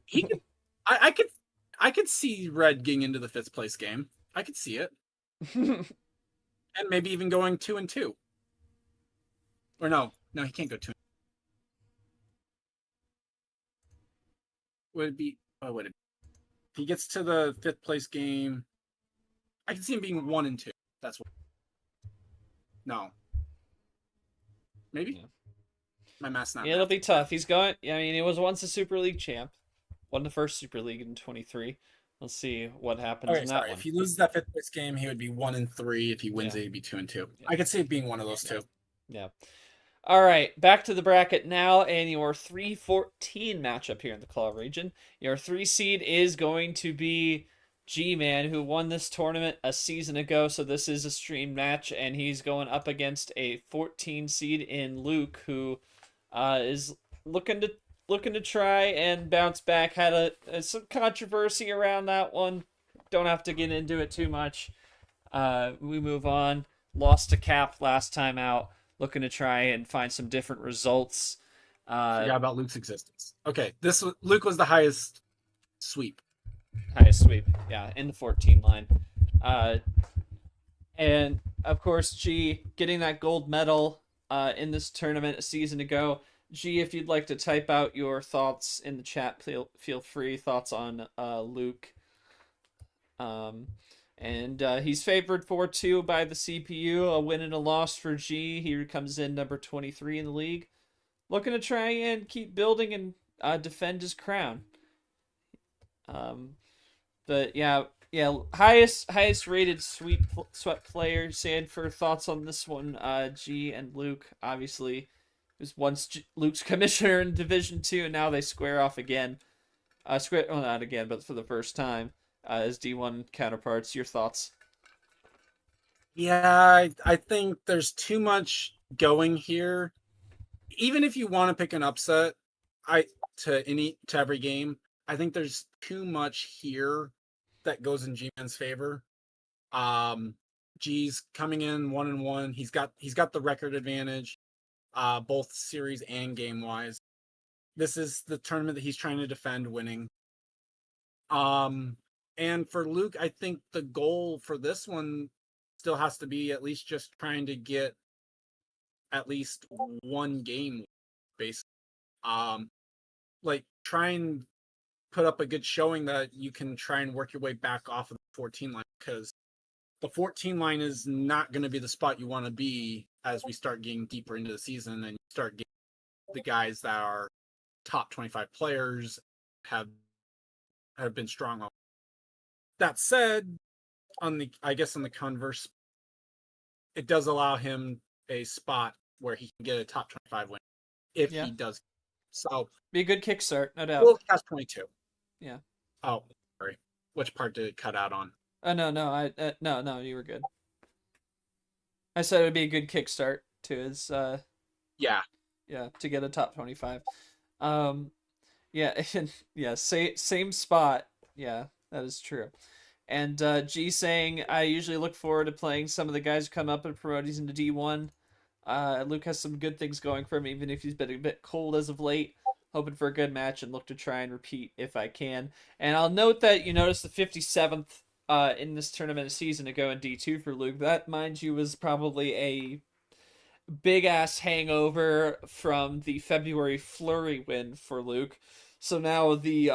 I could see Red getting into the 5th place game. I could see it. And maybe even going 2-2. Or no, he can't go 2. would it be? Oh, would it? If he gets to the 5th place game, I can see him being 1 and 2. That's what. No. Maybe. Yeah. My math's not. It'll be tough. He's going. I mean, he was once a Super League champ. Won the first Super League in 23. Let's see what happens in that one. If he loses that 5th place game, he would be 1 and 3. If he wins it, he'd be 2 and 2. Yeah. I could see it being one of those two. Yeah. All right, back to the bracket now, and your 3-14 matchup here in the Claw region. Your 3 seed is going to be G-Man, who won this tournament a season ago, so this is a stream match, and he's going up against a 14 seed in Luke, who is looking to try and bounce back. Had some controversy around that one. Don't have to get into it too much. We move on. Lost to Cap last time out. Looking to try and find some different results. Forgot about Luke's existence. Okay, Luke was the highest sweep. Highest sweep, yeah, in the 14 line. And of course, G getting that gold medal in this tournament a season ago. G, if you'd like to type out your thoughts in the chat, feel free. Thoughts on Luke. And he's favored 4-2 by the CPU. A win and a loss for G. He comes in number 23 in the league. Looking to try and keep building and defend his crown. But yeah, highest rated swept player. Sandford, thoughts on this one? G and Luke, obviously, was once Luke's commissioner in Division 2, and now they square off again. Not again, but for the first time. As D1 counterparts, your thoughts? Yeah, I think there's too much going here. Even if you want to pick an upset, to every game, I think there's too much here that goes in G-Man's favor. G's coming in 1-1. He's got the record advantage, both series and game wise. This is the tournament that he's trying to defend winning. And for Luke, I think the goal for this one still has to be at least just trying to get at least one game, basically. Like try and put up a good showing that you can try and work your way back off of the 14 line, because the 14 line is not going to be the spot you want to be as we start getting deeper into the season and start getting the guys that are top 25 players have been strong on. That said, on the converse, it does allow him a spot where he can get a top 25 win if he does. So be a good kickstart, no doubt. We'll cast 22. Yeah. Oh, sorry. Which part did it cut out on? No, you were good. I said it would be a good kickstart to his to get a top 25. Same spot. Yeah, that is true. And G saying, I usually look forward to playing some of the guys who come up and promote into D1. Luke has some good things going for him, even if he's been a bit cold as of late. Hoping for a good match and look to try and repeat if I can. And I'll note that you noticed the 57th in this tournament a season ago in D2 for Luke. That, mind you, was probably a big-ass hangover from the February Flurry win for Luke. So now the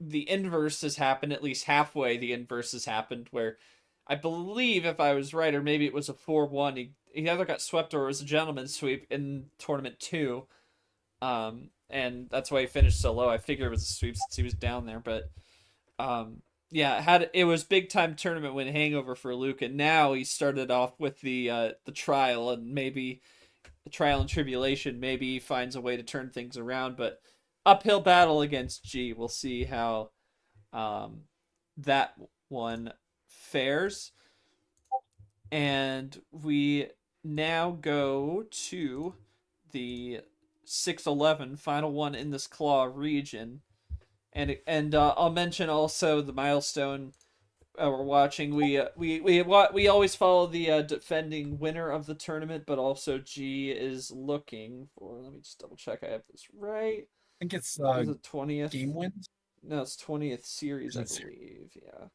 inverse has happened, at least halfway the inverse has happened, where I believe, if I was right, or maybe it was a 4-1, he either got swept or it was a gentleman's sweep in Tournament 2. And that's why he finished so low. I figured it was a sweep since he was down there, but it was big time tournament win hangover for Luke, and now he started off with the trial, and maybe the trial and tribulation. Maybe he finds a way to turn things around, but uphill battle against G. We'll see how that one fares. And we now go to the 6-11 final one in this claw region, and I'll mention also the milestone we're watching. We always follow the defending winner of the tournament, but also G is looking for. Let me just double check I have this right. I think it's the 20th game wins. No, it's 20th series, I believe. Yeah.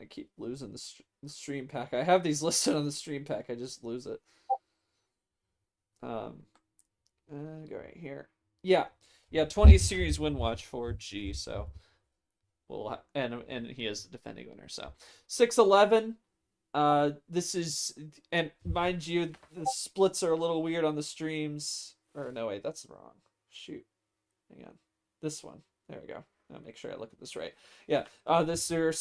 I keep losing the stream pack. I have these listed on the stream pack. I just lose it. Go right here. Yeah. Yeah, 20 series win watch for G. So and he is the defending winner. So 6-11. This is, and mind you, the splits are a little weird on the streams. Or no, wait, that's wrong. Shoot, hang on. This one. There we go. I'll make sure I look at this right. Yeah. This is your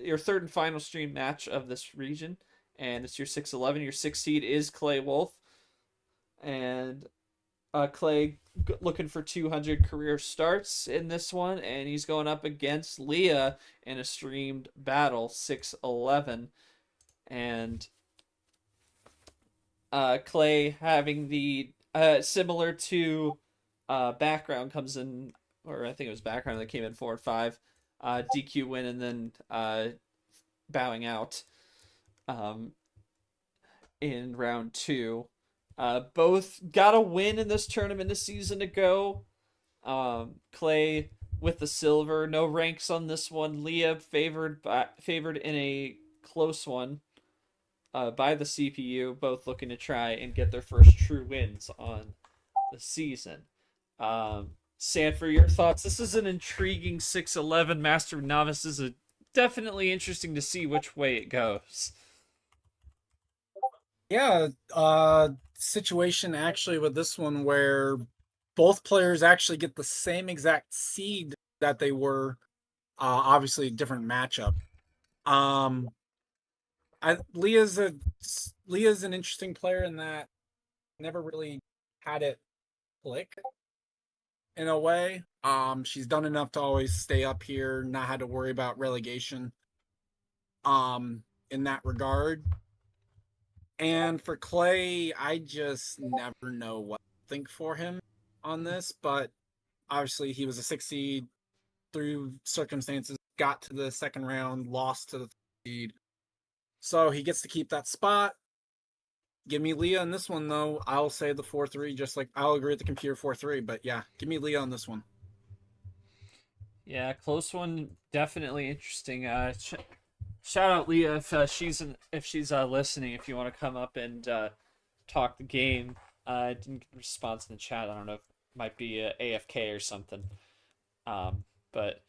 your third and final stream match of this region, and it's your 6-11. Your 6 seed is Clay Wolf, and Clay looking for 200 career starts in this one, and he's going up against Leah in a streamed battle, 6-11, and Clay having the similar to background comes in, or I think it was background that came in 4-5, DQ win, and then bowing out in round 2. Both got a win in this tournament a season ago. Clay with the silver, no ranks on this one. Leah favored in a close one by the CPU, both looking to try and get their first true wins on the season. Sanford, your thoughts? This is an intriguing 6-11 Master Novice. This is definitely interesting to see which way it goes. Yeah, situation actually with this one where both players actually get the same exact seed that they were, obviously different matchup. Leah's an interesting player in that never really had it click in a way. She's done enough to always stay up here, not had to worry about relegation. In that regard. And for Clay, I just never know what to think for him on this, but obviously he was a 6 seed through circumstances, got to the second round, lost to the 3rd seed. So he gets to keep that spot. Give me Leah in this one, though. I'll say the 4-3, just like I'll agree with the computer 4-3, but yeah, give me Leah on this one. Yeah, close one, definitely interesting. Shout out Leah if she's listening. If you want to come up and talk the game, I didn't get a response in the chat. I don't know if it might be AFK or something. But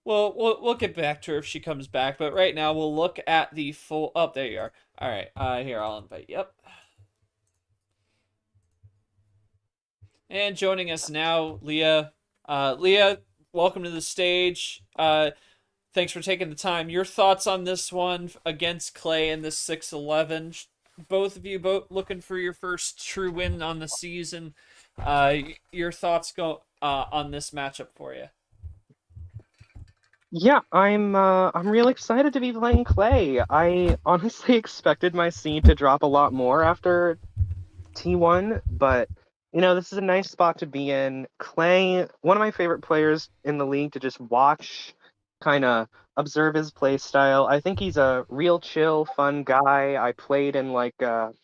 we'll get back to her if she comes back. But right now we'll look at the full. Oh, there you are. All right. Here, I'll invite you up. And joining us now, Leah. Leah, welcome to the stage. Thanks for taking the time. Your thoughts on this one against Clay in this 6-11? Both of you looking for your first true win on the season. Your thoughts go on this matchup for you? Yeah, I'm real excited to be playing Clay. I honestly expected my seed to drop a lot more after T1, but this is a nice spot to be in. Clay, one of my favorite players in the league to just watch, kind of observe his play style. I think he's a real chill, fun guy. I played in like a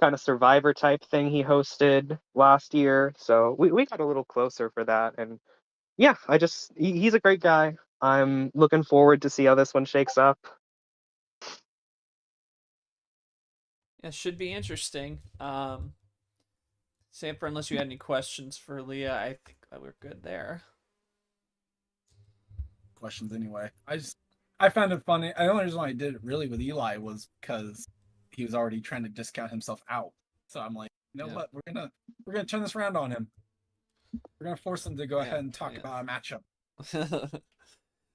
kind of Survivor type thing he hosted last year, so we got a little closer for that. And yeah, he's a great guy. I'm looking forward to see how this one shakes up. It should be interesting. Sanford, unless you had any questions for Leah, I think that we're good there. Questions anyway. I found it funny. The only reason why I did it really with Eli was because he was already trying to discount himself out. So I'm like, what? We're gonna turn this around on him. We're gonna force him to go ahead and talk about a matchup.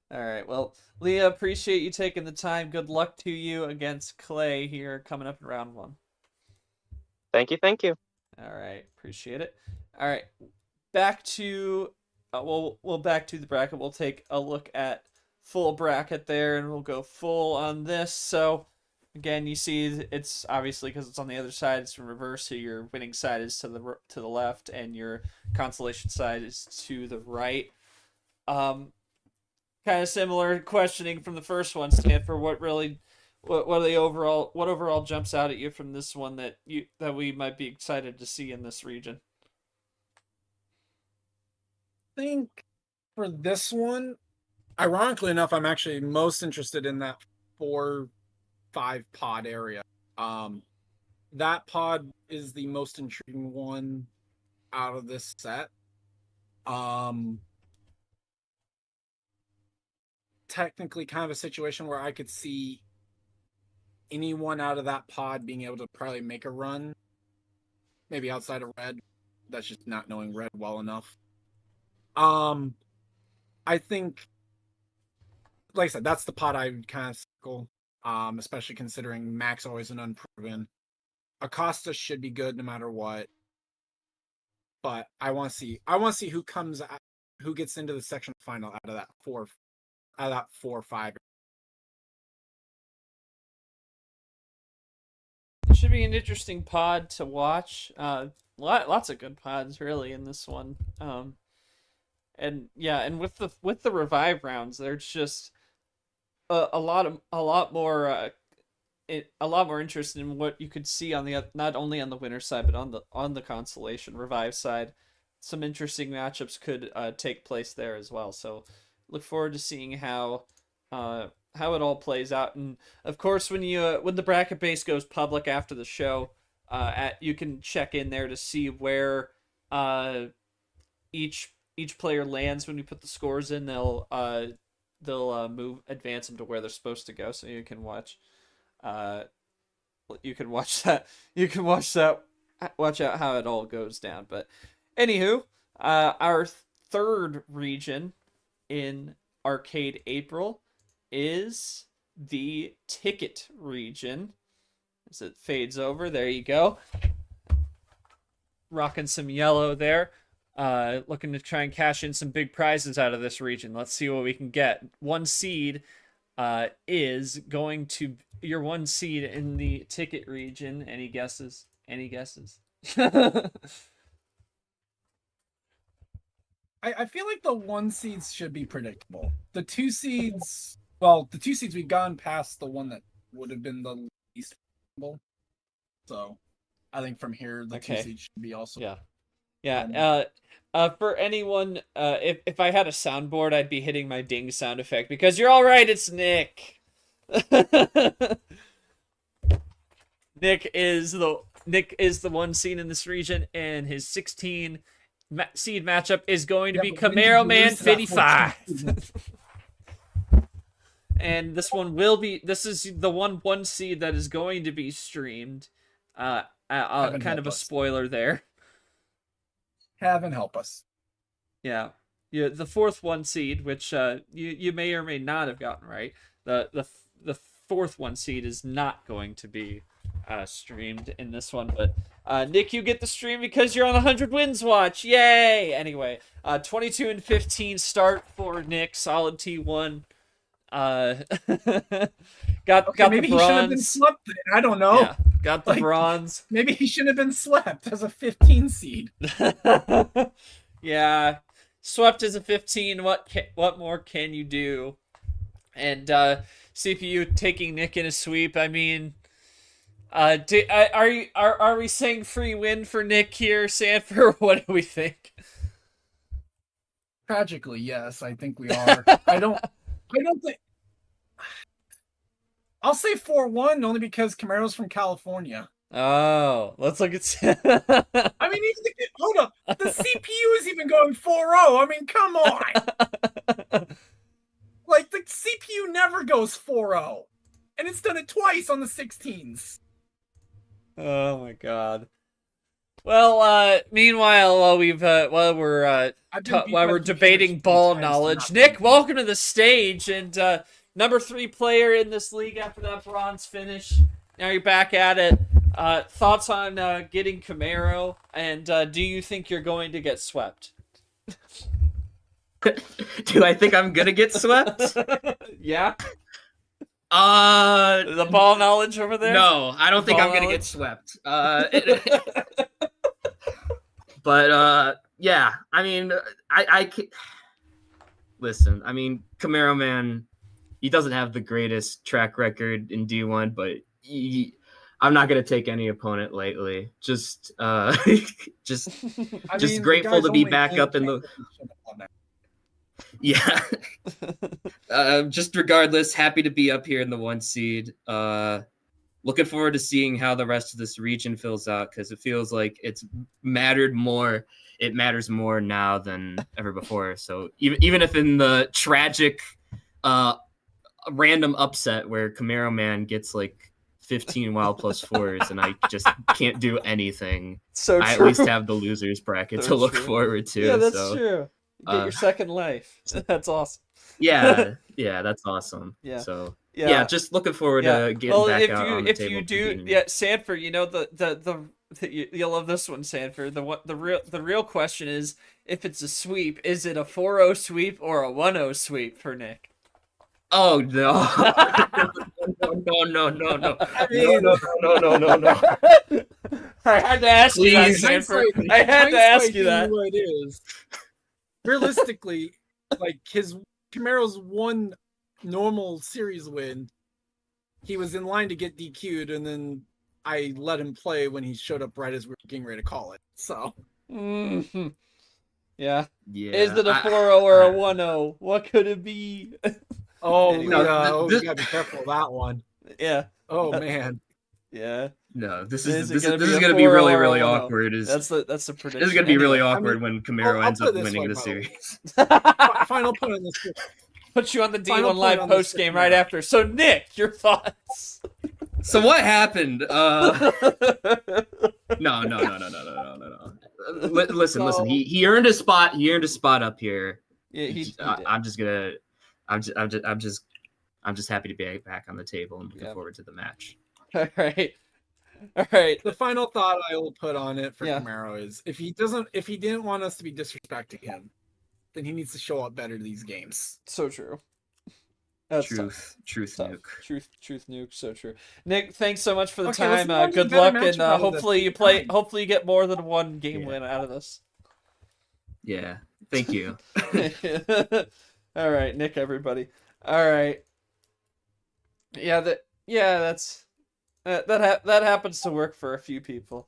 All right. Well, Leah, appreciate you taking the time. Good luck to you against Clay here coming up in round 1. Thank you. All right. Appreciate it. All right. Back to we'll back to the bracket. We'll take a look at full bracket there, and we'll go full on this. So again, you see it's obviously because it's on the other side, it's in reverse. So your winning side is to the left, and your consolation side is to the right. Kind of similar questioning from the first one, Stanford. What overall jumps out at you from this one that we might be excited to see in this region? I think for this one, ironically enough, I'm actually most interested in that 4-5 pod area. That pod is the most intriguing one out of this set. Technically kind of a situation where I could see anyone out of that pod being able to probably make a run, maybe outside of red. That's just not knowing red well enough. I think, like I said, that's the pod I would kind of circle, especially considering Mac's always an unproven. Acosta should be good no matter what, but I want to see who who gets into the section final out of that four or five. It should be an interesting pod to watch. Lots of good pods really in this one. And with the revive rounds, there's just a lot more interest in what you could see on the not only on the winner side but on the consolation revive side. Some interesting matchups could take place there as well. So look forward to seeing how it all plays out. And of course, when the bracket base goes public after the show, you can check in there to see where each player lands. When you put the scores in, they'll advance them to where they're supposed to go. So you can watch that. Watch out how it all goes down. But anywho, our third region in Arcade April is the ticket region. As it fades over, there you go. Rocking some yellow there. Looking to try and cash in some big prizes out of this region. Let's see what we can get. One seed is going to your one seed in the ticket region. Any guesses? Any guesses? I feel like the 1 seeds should be predictable. The 2 seeds, we've gone past the one that would have been the least predictable. So I think from here, the 2 seeds should be also. Yeah. For anyone, if I had a soundboard, I'd be hitting my ding sound effect because you're all right. It's Nick. Nick is the 1 seed in this region, and his 16 seed matchup is going to be Camaro Man 55. And this is the one seed that is going to be streamed. Kind of a spoiler there. Heaven help us. Yeah. The fourth 1 seed, which you may or may not have gotten right. The fourth 1 seed is not going to be streamed in this one, but Nick, you get the stream because you're on the 100 wins watch. Yay! Anyway, 22-15 start for Nick. Solid T1. Got maybe the bronze. He should have been swept then. I don't know. Yeah, got the bronze. Maybe he shouldn't have been swept as a 15 seed. Yeah, swept as a 15. What more can you do? And CPU taking Nick in a sweep. I mean, are we saying free win for Nick here, Sanford? What do we think? Tragically, yes, I think we are. I don't think. I'll say 4-1 only because Camaro's from California. Oh, let's look at. I mean, hold up. The CPU is even going 4-0. I mean, come on. Like, the CPU never goes 4-0. And it's done it twice on the 16s. Oh my god. Well, meanwhile, while we're debating ball knowledge, Nick, welcome to the stage, and number 3 player in this league after that bronze finish. Now you're back at it. Thoughts on getting Camaro, and do you think you're going to get swept? Do I think I'm gonna get swept? Yeah. The ball knowledge over there? No, I don't think I'm gonna get swept. But yeah, I mean, I listen. I mean, Camaro Man, he doesn't have the greatest track record in D1, but I'm not gonna take any opponent lightly. Just grateful to be back up in the. Yeah. Just regardless, happy to be up here in the 1 seed. looking forward to seeing how the rest of this region fills out, because it feels like it's mattered more. It matters more now than ever before. So even if in the tragic random upset where Camaro Man gets like 15 wild +4s and I just can't do anything, So I at true. least have the losers bracket So to look true. forward to. Yeah, that's so, true. You get your second life. That's awesome. yeah, that's awesome. Yeah. So Yeah. yeah, just looking forward to getting back out on the if table. you and do, competing. yeah, Sanford, you know you'll love this one, Sanford. The real question is, if it's a sweep, is it a 4-0 sweep or a 1-0 sweep for Nick? Oh no! No! I mean, No! I had to ask you that, Please. Sanford. I had to ask you that. What it is. Realistically, like Camaro's one normal series win, he was in line to get DQ'd, and then I let him play when he showed up right as we were getting ready to call it. So, Mm-hmm. Yeah. Yeah. Is it a 4-0 or a 1-0? What could it be? you No, gotta be careful of that one. Yeah. Oh man. Yeah. No, this Is is it gonna be a gonna be 4-0 really or a really 1-0? awkward. That's the prediction. This is gonna be really Anyway, awkward when Camaro I'll ends put up it this winning way, the by the way. series. Final point on this. Put you on the Final D1 point Live on this post game for right Camaro. after. So Nick, your thoughts? So what happened? No. Listen. He earned a spot. He earned a spot up here. Yeah, he did. I'm just happy to be back on the table and looking forward to the match. All right. The final thought I will put on it for Yeah. Camaro is if he didn't want us to be disrespecting him, then he needs to show up better these games. So true. That's Truth, tough. nuke. Truth nuke. So true. Nick, thanks so much for the Okay, let's time. move on to Good the better luck, matchup and out of hopefully this you play. time. Hopefully you get more than one game win out of this. Yeah. Thank you. All right, Nick. Everybody. All right. Yeah. That's that happens to work for a few people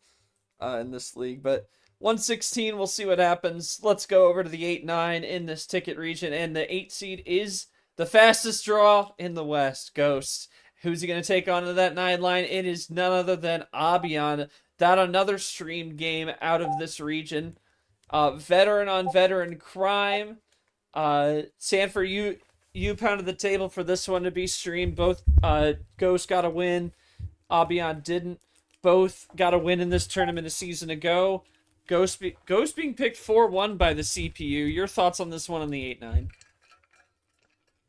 in this league, but 116. We'll see what happens. Let's go over to the 8-9 in this ticket region, and the 8 seed is the fastest draw in the West. Ghost. Who's he going to take on to that 9 line? It is none other than Abion. That another streamed game out of this region. Veteran on veteran crime. Sanford, you pounded the table for this one to be streamed. Both Ghost got a win. Abion didn't. Both got a win in this tournament a season ago. Ghost being picked 4-1 by the CPU. Your thoughts on this one on the 8-9?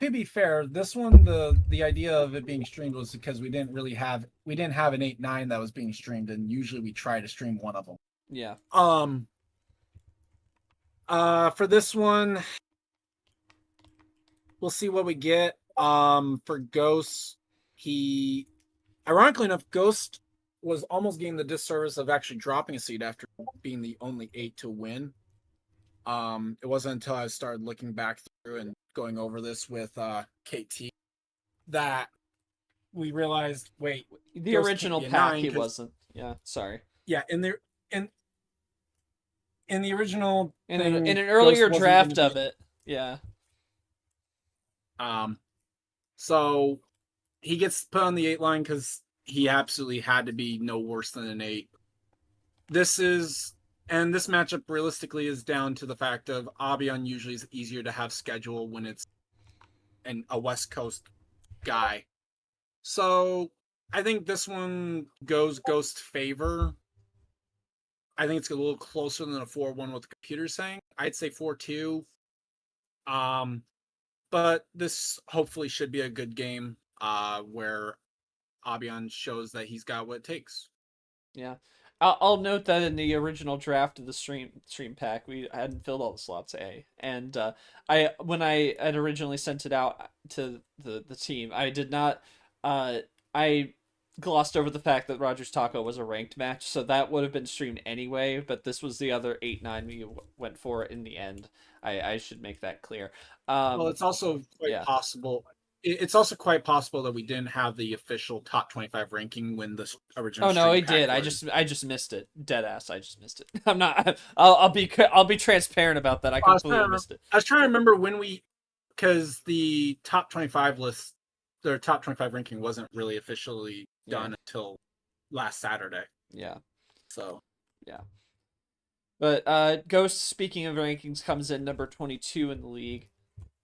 To be fair, this one the idea of it being streamed was because we didn't have an 8-9 that was being streamed, and usually we try to stream one of them. Yeah. For this one, we'll see what we get. For Ghost, ironically enough, Ghost was almost getting the disservice of actually dropping a seed after being the only 8 to win. It wasn't until I started looking back through and going over this with KT that we realized, wait, The Ghost original can't be a pack, 9 he 'cause- wasn't. Yeah, sorry. Yeah, in the original In thing, an earlier Ghost wasn't draft gonna of it. Yeah. So he gets put on the 8 line because he absolutely had to be no worse than an 8. This matchup realistically is down to the fact of Abion usually is easier to have schedule when it's a West Coast guy. So I think this one goes Ghost favor. I think it's a little closer than a 4-1 what the computer's saying. I'd say 4-2. But this hopefully should be a good game where Abion shows that he's got what it takes. Yeah. I'll note that in the original draft of the stream pack, we hadn't filled all the slots A, and when I had originally sent it out to the team, I did not. I glossed over the fact that Rogers Taco was a ranked match, so that would have been streamed anyway. But this was the other 8-9 we went for in the end. I should make that clear. Well, it's also quite possible. It's also quite possible that we didn't have the official top 25 ranking when this original. Oh no, he did. I just missed it. Dead ass. I just missed it. I'm not. I'll be transparent about that. I completely missed it. I was trying to remember because the top 25 list, their top 25 ranking wasn't really officially done until last Saturday. Yeah. So yeah. But Ghost, speaking of rankings, comes in number 22 in the league.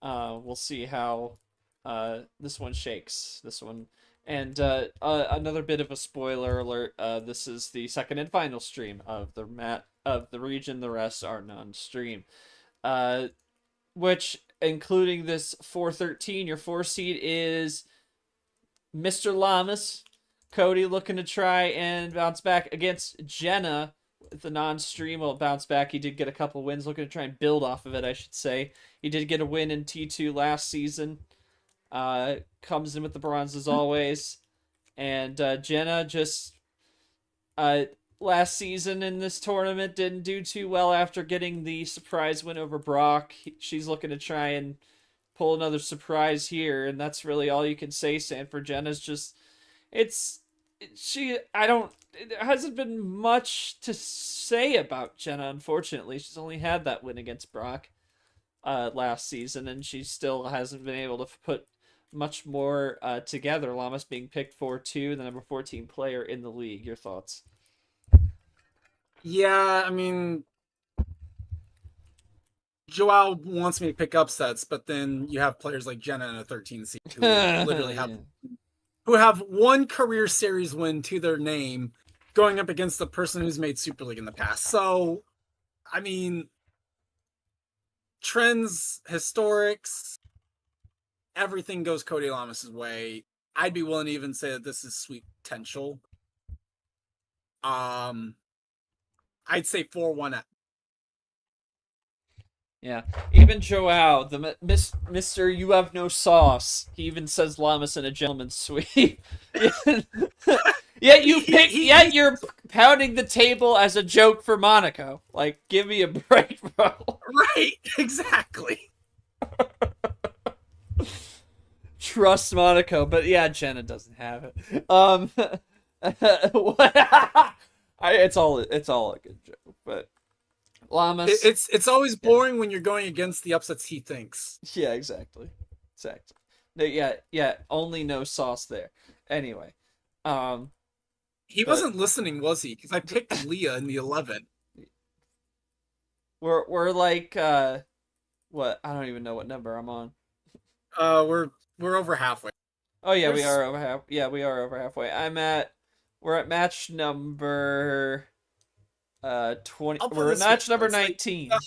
We'll see how this one shakes. This one. And another bit of a spoiler alert. This is the second and final stream of the region. The rest are non-stream. Which, including this 413, your 4 seed is Mr. Lamas. Cody looking to try and bounce back against Jenna. The non-stream will bounce back. He did get a couple wins, looking to try and build off of it, I should say. He did get a win in T2 last season. Comes in with the bronze as always. And Jenna just last season in this tournament didn't do too well after getting the surprise win over Brock. She's looking to try and pull another surprise here, and that's really all you can say, Sanford. Jenna's just there hasn't been much to say about Jenna, unfortunately. She's only had that win against Brock last season, and she still hasn't been able to put much more together. Lamas being picked 4-2, the number 14 player in the league. Your thoughts? Yeah, I mean, Joao wants me to pick upsets, but then you have players like Jenna in a 13 seed who literally have one career series win to their name, going up against the person who's made Super League in the past. So, I mean, trends, historics, everything goes Cody Lamas' way. I'd be willing to even say that this is sweet potential. I'd say 4-1. Yeah, even Joao, the Mr. You have no sauce. He even says Lamas in a gentleman's sweep. Yet you're pounding the table as a joke for Monaco. Like, give me a break, bro. Right, exactly. Trust Monaco, but yeah, Jenna doesn't have it. It's all a good joke, but Lamas. It's always boring when you're going against the upsets he thinks. Yeah, exactly. No, yeah. Only no sauce there. Anyway, he wasn't listening, was he? Because I picked Leah in the 11. We're like what? I don't even know what number I'm on. We're over halfway. Oh yeah, we are over half. Yeah, we are over halfway. We're at match number 20. We're at match number 19. Like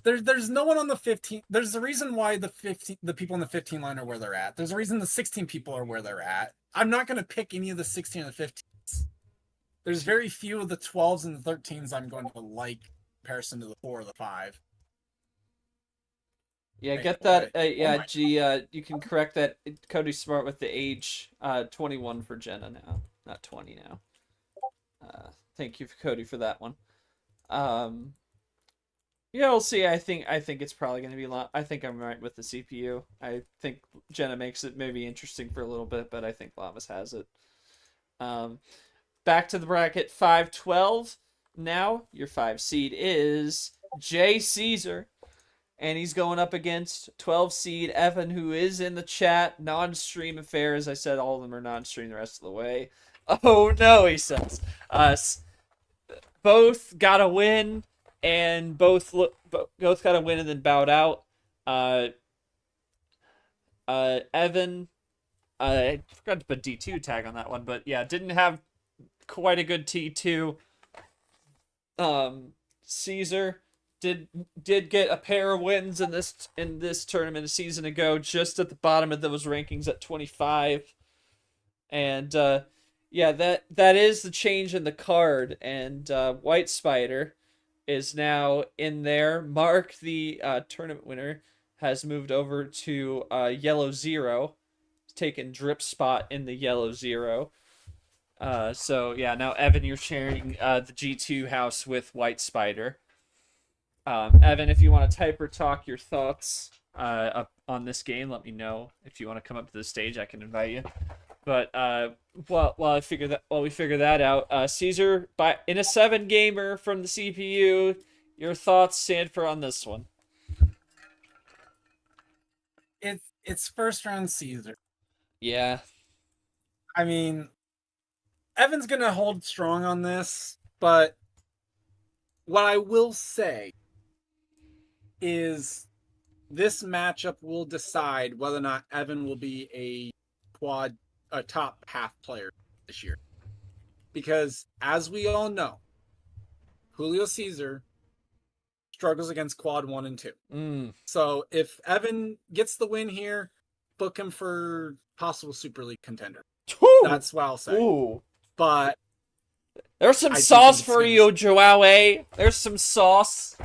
there's no one on the 15. There's a reason why the people in the 15 line are where they're at. There's a reason the 16 people are where they're at. I'm not going to pick any of the 16 and the 15s. There's very few of the 12s and the 13s I'm going to like in comparison to the 4 or the 5. Yeah, get that. You can correct that. Cody's smart with the age. 21 for Jenna now, not 20 now. Thank you, Cody, for that one. Yeah, we'll see. I think it's probably going to be a lot. I think I'm right with the CPU. I think Jenna makes it maybe interesting for a little bit, but I think Lamas has it. Back to the bracket 5-12. Now your 5 seed is Jay Caesar. And he's going up against 12 seed Evan, who is in the chat. Non-stream affair. As I said, all of them are non-stream the rest of the way. Oh no, he says. Both got a win, and both got a win and then bowed out. Evan, I forgot to put D2 tag on that one, but yeah, didn't have quite a good T2. Caesar did get a pair of wins in this tournament a season ago, just at the bottom of those rankings at 25. And yeah, that is the change in the card, and White Spider is now in there. Mark, the tournament winner, has moved over to Yellow Zero, taken Drip's spot in the Yellow Zero. So yeah, now Evan, you're sharing the G2 house with White Spider. Evan, if you want to type or talk your thoughts up on this game, let me know. If you want to come up to the stage, I can invite you. But while we figure that out, Caesar, in a 7-gamer from the CPU, your thoughts, Sanford, on this one? It's first round Caesar. Yeah. I mean, Evan's going to hold strong on this, but what I will say is this matchup will decide whether or not Evan will be a top half player this year. Because as we all know, Julio Caesar struggles against quad 1 and 2. So if Evan gets the win here, book him for possible Super League contender. Ooh. That's what I'll say. Ooh. But there's some sauce for you, Joao. There's some sauce.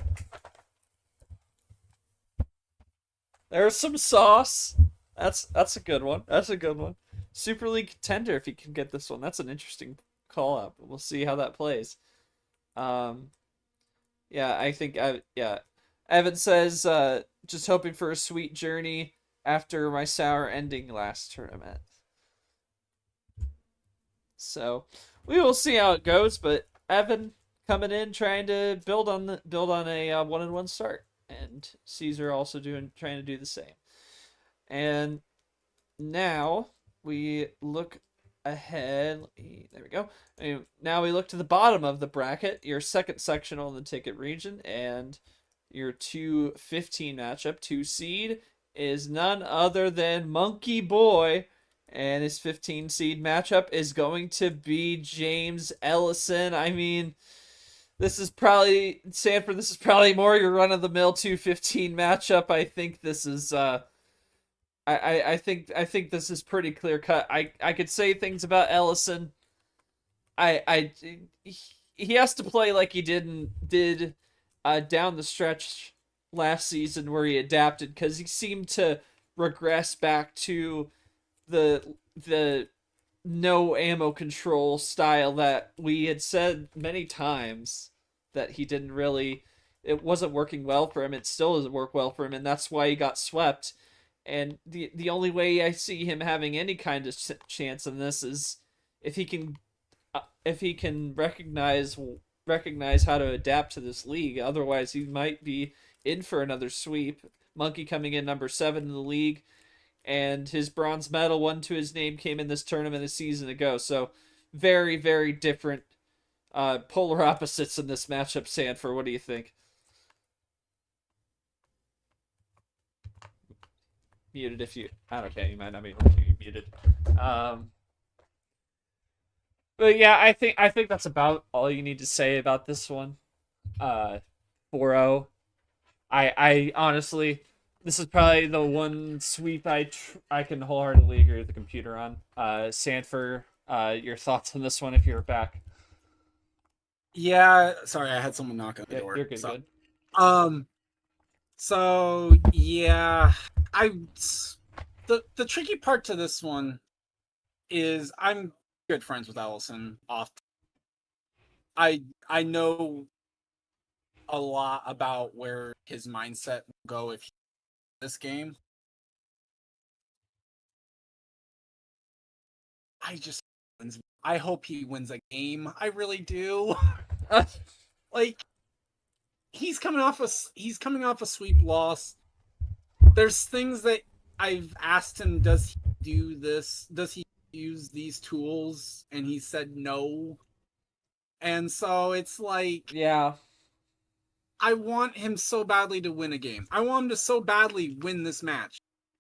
There's some sauce. That's a good one. That's a good one. Super League contender if you can get this one. That's an interesting call up. We'll see how that plays. Yeah, I think Evan says just hoping for a sweet journey after my sour ending last tournament. So we will see how it goes, but Evan coming in trying to build on a 1-1 start, and Caesar also trying to do the same. And now we look ahead. There we go. Now we look to the bottom of the bracket, your second sectional in the ticket region, and your 2-15 matchup, 2 seed, is none other than Monkey Boy. And his 15 seed matchup is going to be James Ellison. I mean, this is probably, Sanford, this is probably more your run-of-the-mill 2-15 matchup. I think this is, I think this is pretty clear-cut. I could say things about Ellison. He has to play like he did down the stretch last season where he adapted, because he seemed to regress back to the no ammo control style that we had said many times that he didn't really, it wasn't working well for him. It still doesn't work well for him, and that's why he got swept. And the only way I see him having any kind of chance in this is if he can recognize how to adapt to this league. Otherwise, he might be in for another sweep. Monkey coming in number 7 in the league, and his bronze medal, one to his name, came in this tournament a season ago. So very, very different polar opposites in this matchup. Sanford, what do you think? Muted if you... Okay, you might not be able to be muted. But yeah, I think that's about all you need to say about this one. 4-0. I honestly... This is probably the one sweep I can wholeheartedly agree with the computer on. Sanford, your thoughts on this one if you're back? Yeah, sorry, I had someone knock on the door. You're good. Good. So yeah, the tricky part to this one is I'm good friends with Ellison. I know a lot about where his mindset will go if he this game. I hope he wins a game. I really do. Like, he's coming off a sweep loss. There's things that I've asked him, does he do this? Does he use these tools? And he said no. And so it's like, yeah, I want him so badly to win a game. I want him to so badly win this match.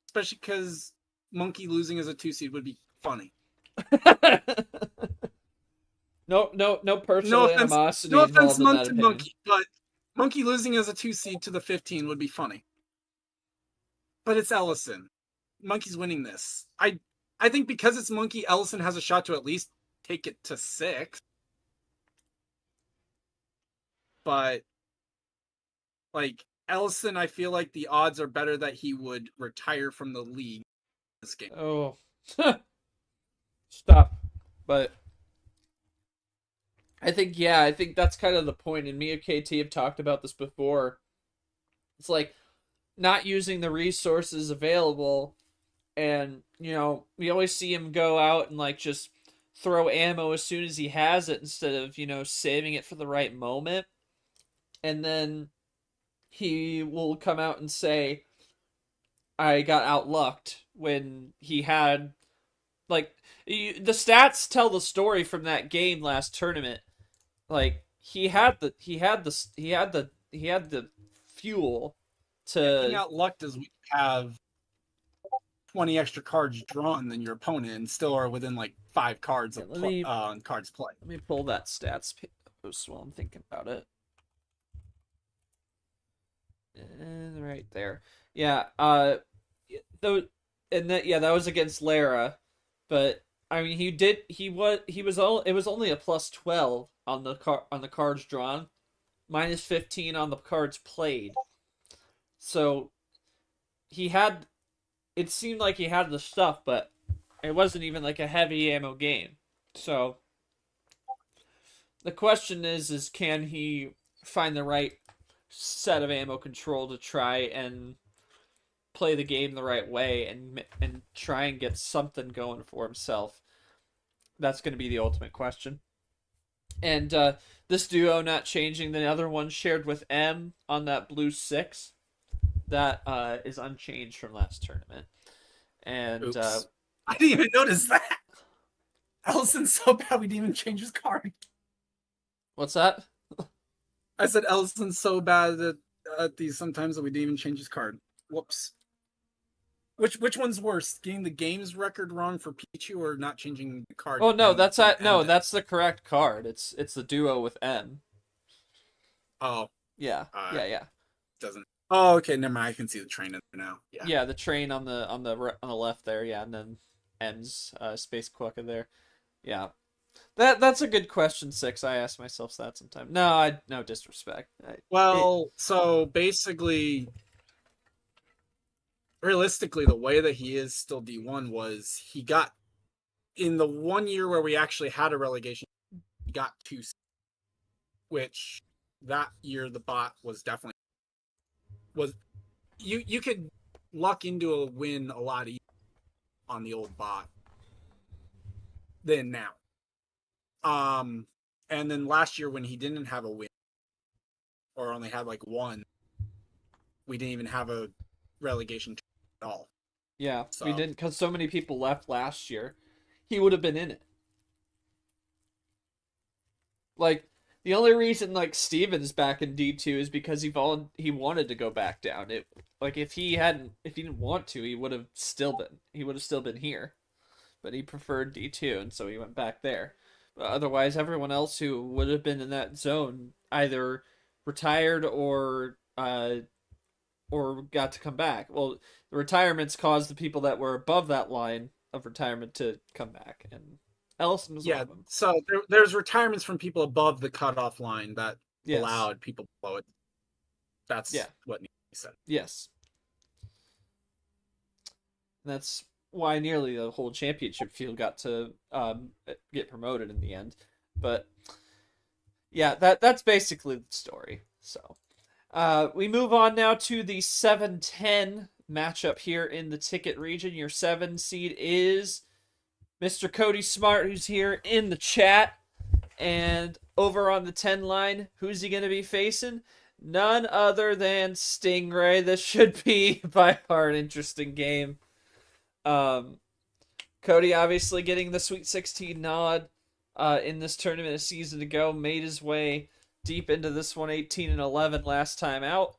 Especially because Monkey losing as a 2 seed would be funny. No personal animosity. No offense, involved in that opinion. Monkey, but Monkey losing as a 2 seed to the 15 would be funny. But it's Ellison. Monkey's winning this. I think because it's Monkey, Ellison has a shot to at least take it to 6. But like Ellison, I feel like the odds are better that he would retire from the league this game. Oh. Stop. But I think that's kind of the point, and me and KT have talked about this before. It's like not using the resources available, and we always see him go out and like just throw ammo as soon as he has it instead of saving it for the right moment. And then he will come out and say, I got outlucked, when he had like the stats tell the story from that game last tournament. Like he had the fuel Being to. outlucked is we have 20 extra cards drawn than your opponent and still are within like 5 cards of cards played. Let me pull that stats post while I'm thinking about it. And right there. Yeah, though, and that that was against Lara, but I mean it was only a +12 on the cards drawn, -15 on the cards played. So he had it seemed like he had the stuff, but it wasn't even like a heavy ammo game. So the question is can he find the right set of ammo control to try and play the game the right way and try and get something going for himself? That's going to be the ultimate question. And this duo not changing. The other one shared with M on that blue 6 that is unchanged from last tournament. And I didn't even notice that. Ellison's so bad we didn't even change his card. What's that? I said Ellison's so bad at these sometimes that we didn't even change his card. Whoops. Which one's worse? Getting the game's record wrong for Pichu or not changing the card? Oh no, that's the correct card. It's the duo with M. Oh. Yeah. Yeah. Doesn't. Oh, okay, never mind. I can see the train in there now. Yeah. Yeah, the train on the left there, yeah, and then M's space quokka there. Yeah. That's a good question, 6. I ask myself that sometimes. No disrespect. So basically, realistically, the way that he is still D1 was he got in the 1 year where we actually had a relegation, he got 2, which that year the bot was definitely you could luck into a win a lot easier on the old bot than now. And then last year when he didn't have a win or only had like 1, we didn't even have a relegation at all. Yeah, we didn't, because so many people left last year. He would have been in it. Like, the only reason like Steven's back in D2 is because he wanted to go back down. If he didn't want to, he would have still been here. But he preferred D2, and so he went back there. But otherwise, everyone else who would have been in that zone either retired or got to come back. Well, the retirements caused the people that were above that line of retirement to come back, and Ellison was one of them. So there's retirements from people above the cutoff line that allowed people below it. That's what needs to be said. Yes. That's why nearly the whole championship field got to get promoted in the end. But yeah, that's basically the story. So we move on now to the 7-10 matchup here in the ticket region. Your 7 seed is Mr. Cody Smart, who's here in the chat. And over on the 10 line, who's he going to be facing? None other than Stingray. This should be by far an interesting game. Cody obviously getting the Sweet 16 nod in this tournament a season ago, made his way deep into this one, 18-11 last time out.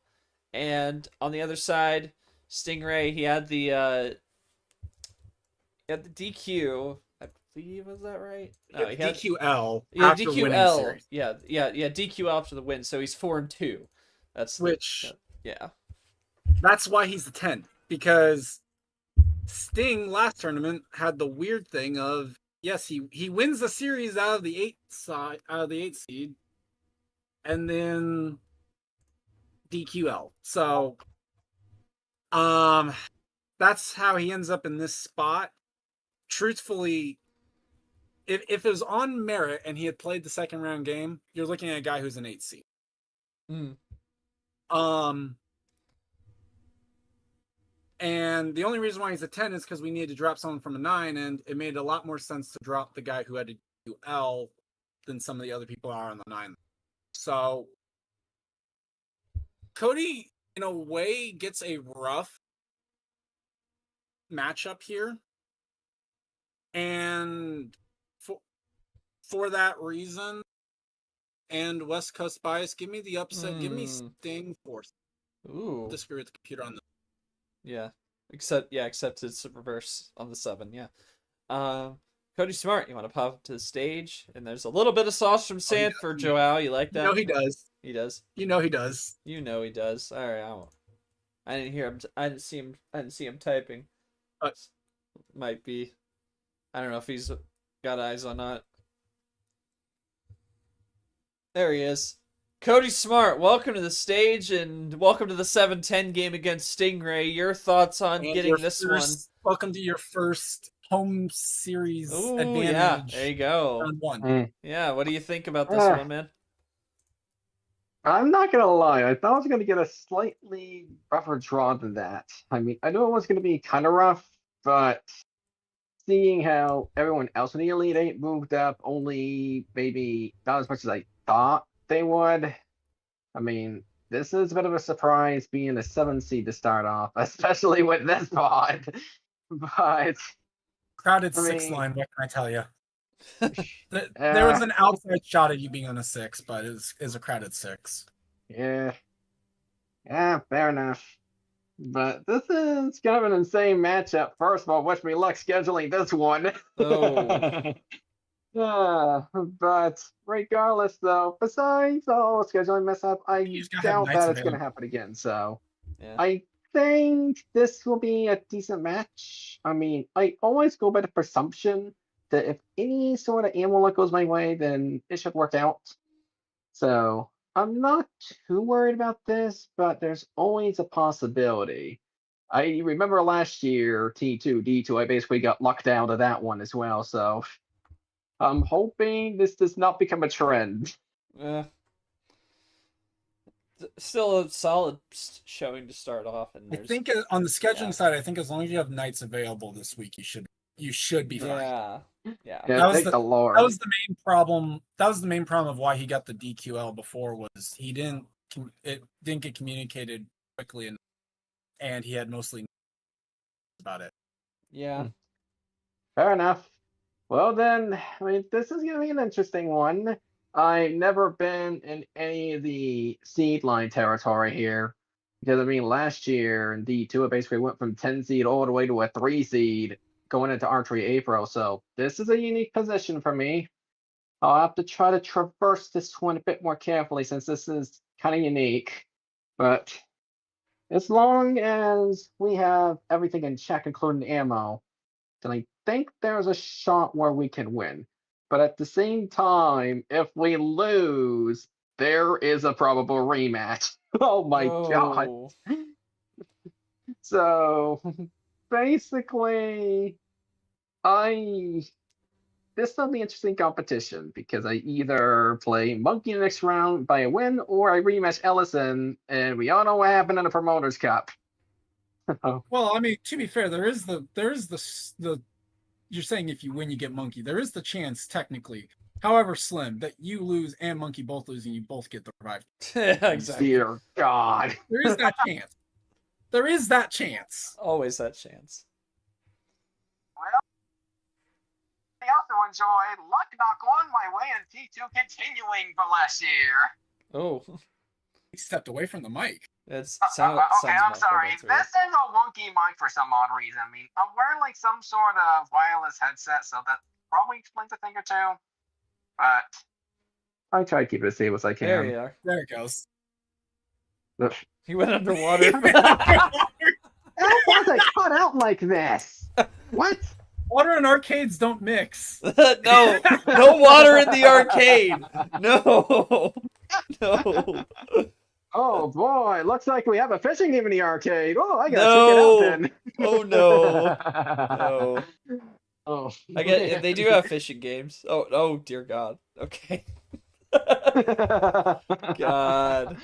And on the other side, Stingray, he had the DQ. I believe, was that right? No, he had DQL. Yeah, after winning DQL. series. Yeah, DQ after the win. So he's 4-2. That's That's why he's the 10, because Sting last tournament had the weird thing of he wins the series out of the 8 seed, and then DQL. So that's how he ends up in this spot. Truthfully, if it was on merit and he had played the second round game, you're looking at a guy who's an 8 seed. And the only reason why he's a 10 is because we needed to drop someone from a 9, and it made a lot more sense to drop the guy who had to do L than some of the other people are on the 9. So Cody, in a way, gets a rough matchup here. And for that reason, and West Coast bias, give me the upset. Give me Sting fourth. Ooh. Disagree with the computer on that. Yeah. Except it's reverse on the 7, yeah. Cody Smart, you want to pop up to the stage? And there's a little bit of sauce from Sand for Joao. You like that? You know he does. He does. You know he does. You know he does. All right, I didn't hear him. I didn't see him typing. Might be. I don't know if he's got eyes or not. There he is. Cody Smart, welcome to the stage and welcome to the 7-10 game against Stingray. Your thoughts on getting this one? Welcome to your first home series advantage. Yeah, there you go. Round 1. Yeah, what do you think about this one, man? I'm not gonna lie, I thought I was gonna get a slightly rougher draw than that. I mean, I knew it was gonna be kind of rough, but seeing how everyone else in the Elite Eight moved up, only maybe not as much as I thought they would. I mean, this is a bit of a surprise being a 7 seed to start off, especially with this pod. But crowded 6 line, what can I tell you? There was an outside shot of you being on a 6, but it's a crowded 6. Yeah, fair enough. But this is kind of an insane matchup. First of all, wish me luck scheduling this one. But regardless, though, besides all scheduling mess up, I doubt that it's going to happen again. So I think this will be a decent match. I mean, I always go by the presumption that if any sort of amulet goes my way, then it should work out. So I'm not too worried about this, but there's always a possibility. I remember last year, T2, D2, I basically got lucked out of that one as well. So I'm hoping this does not become a trend. Still a solid showing to start off. And I think on the scheduling side, I think as long as you have nights available this week, you should be fine. Yeah. That was the main problem. That was the main problem of why he got the DQL before, was it didn't get communicated quickly, and he had mostly about it. Yeah. Fair enough. Well then, I mean, this is gonna be an interesting one. I've never been in any of the seed line territory here. Because I mean, last year in D2 it basically went from 10 seed all the way to a 3 seed going into Archery April. So this is a unique position for me. I'll have to try to traverse this one a bit more carefully since this is kind of unique. But as long as we have everything in check, including ammo, then I think there's a shot where we can win. But at the same time, if we lose, there is a probable rematch. Oh my god. So basically, this will be interesting competition because I either play Monkey in the next round by a win, or I rematch Ellison, and we all know what happened in the Promoters Cup. Well, I mean, to be fair, there is the you're saying if you win, you get Monkey. There is the chance, technically, however slim, that you lose and Monkey both lose, and you both get the revive. Exactly. Dear God. There is that chance. There is that chance. Always that chance. Well, I also enjoyed Luck Knock on my way in T2 continuing for last year. Oh. He stepped away from the mic. Okay, I'm sorry. This is a wonky mic for some odd reason. I mean, I'm wearing like some sort of wireless headset, so that probably explains a thing or two. But I try to keep it as safe as I can. There you are. There it goes. He went underwater. How does it cut out like this? What? Water and arcades don't mix. No water in the arcade. No. Oh boy, looks like we have a fishing game in the arcade. Oh, I gotta check it out then. Oh no. Oh. I get they do have fishing games. Oh dear God. Okay. God.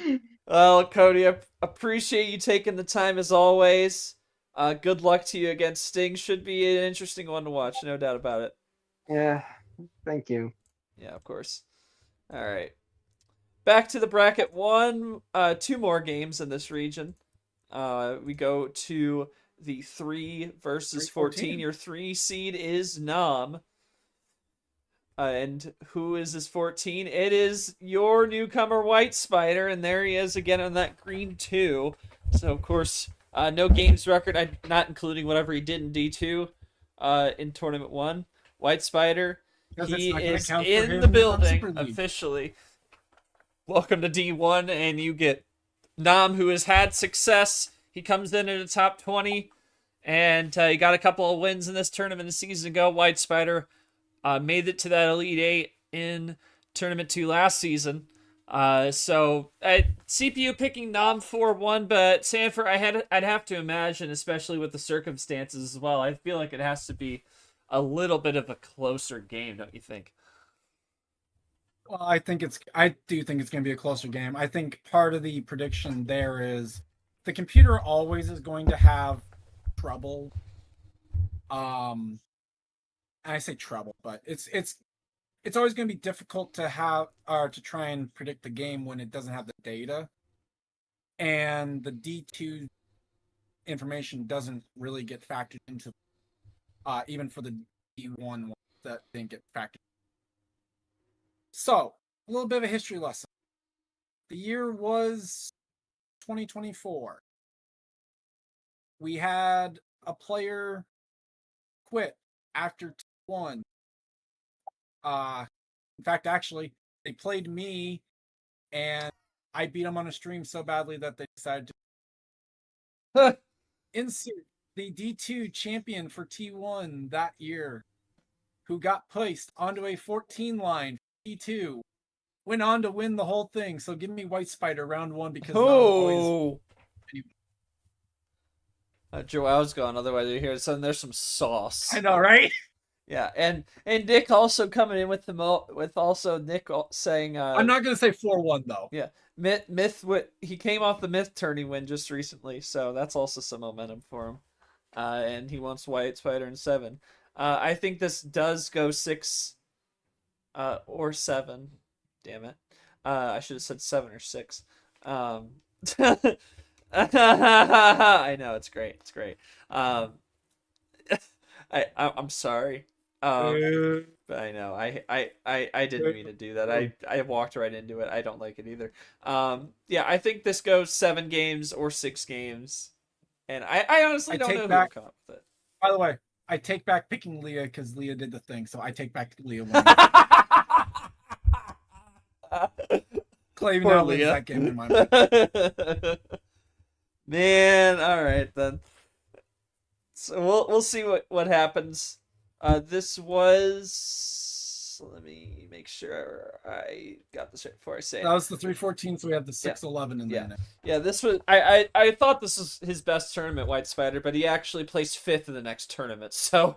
Well, Cody, I appreciate you taking the time as always. Good luck to you against Sting. Should be an interesting one to watch, no doubt about it. Yeah, thank you. Yeah, of course. All right. Back to the bracket 1. 2 more games in this region. We go to the 3 versus 3-14. 14. Your 3 seed is Nam. And who is his 14? It is your newcomer, White Spider, and there he is again on that green 2. So, of course, no games record, not including whatever he did in D2 in Tournament 1. White Spider, he is in the building officially. Welcome to D1, and you get Nam, who has had success. He comes in at a top 20, and he got a couple of wins in this tournament a season ago. White Spider made it to that Elite 8 in Tournament 2 last season. So CPU picking Nam 4-1, but Sanford, I'd have to imagine, especially with the circumstances as well, I feel like it has to be a little bit of a closer game, don't you think? Well, I do think it's going to be a closer game. I think part of the prediction there is the computer always is going to have trouble. And I say trouble, but it's always going to be difficult to have or to try and predict the game when it doesn't have the data. And the D2 information doesn't really get factored into even for the D1 ones that didn't get factored. So, a little bit of a history lesson. The year was 2024. We had a player quit after T1. In fact, actually, they played me, and I beat them on a stream so badly that they decided to insert the D2 champion for T1 that year, who got placed onto a 14 line for T2, went on to win the whole thing. So give me White Spider round 1 because Joe, I was gone. Otherwise, you hear there's some sauce. I know, right? Yeah, and Nick also coming in with Nick saying I'm not gonna say 4-1 though. Yeah, Myth he came off the Myth tourney win just recently, so that's also some momentum for him. And he wants White Spider in 7. I think this does go 6 or 7. Damn it. I should have said 7 or 6. I know, it's great. It's great. I'm sorry. But I know I didn't mean to do that. I walked right into it. I don't like it either. Yeah, I think this goes 7 games or 6 games. And I honestly don't know who will come up with it. By the way, I take back picking Leah because Leah did the thing, so I take back Leah winning. Clay now leaves that game in my mind. Man, all right then. So we'll see what happens. This was. Let me make sure I got this right before I say it. That was the 3-14, so we have the 6-11 in there. Yeah, this was. I thought this was his best tournament, White Spider, but he actually placed 5th in the next tournament. So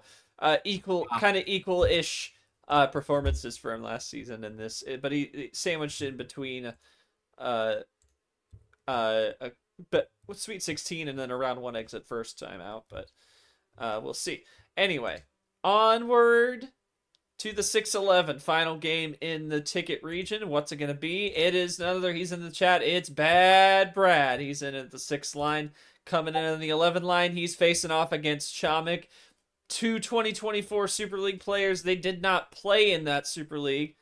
equal-ish performances for him last season in this, but he sandwiched in between but with Sweet 16 and then a round 1 exit first time out, but we'll see. Anyway, onward to the 6-11 final game in the ticket region. What's it going to be? It is none other. He's in the chat. It's Bad Brad. He's in at the 6th line. Coming in on the 11 line, he's facing off against Chomik. 2 2024 Super League players. They did not play in that Super League.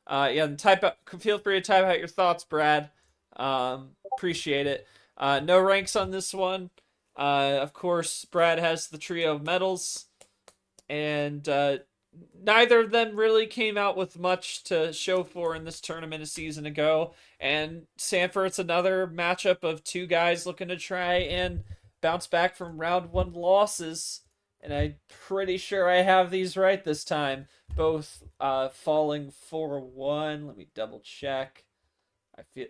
Feel free to type out your thoughts, Brad. Appreciate it. No ranks on this one. Of course, Brad has the trio of medals, and neither of them really came out with much to show for in this tournament a season ago. And Sanford's another matchup of 2 guys looking to try and bounce back from round 1 losses. And I'm pretty sure I have these right this time. Both falling 4-1. Let me double check.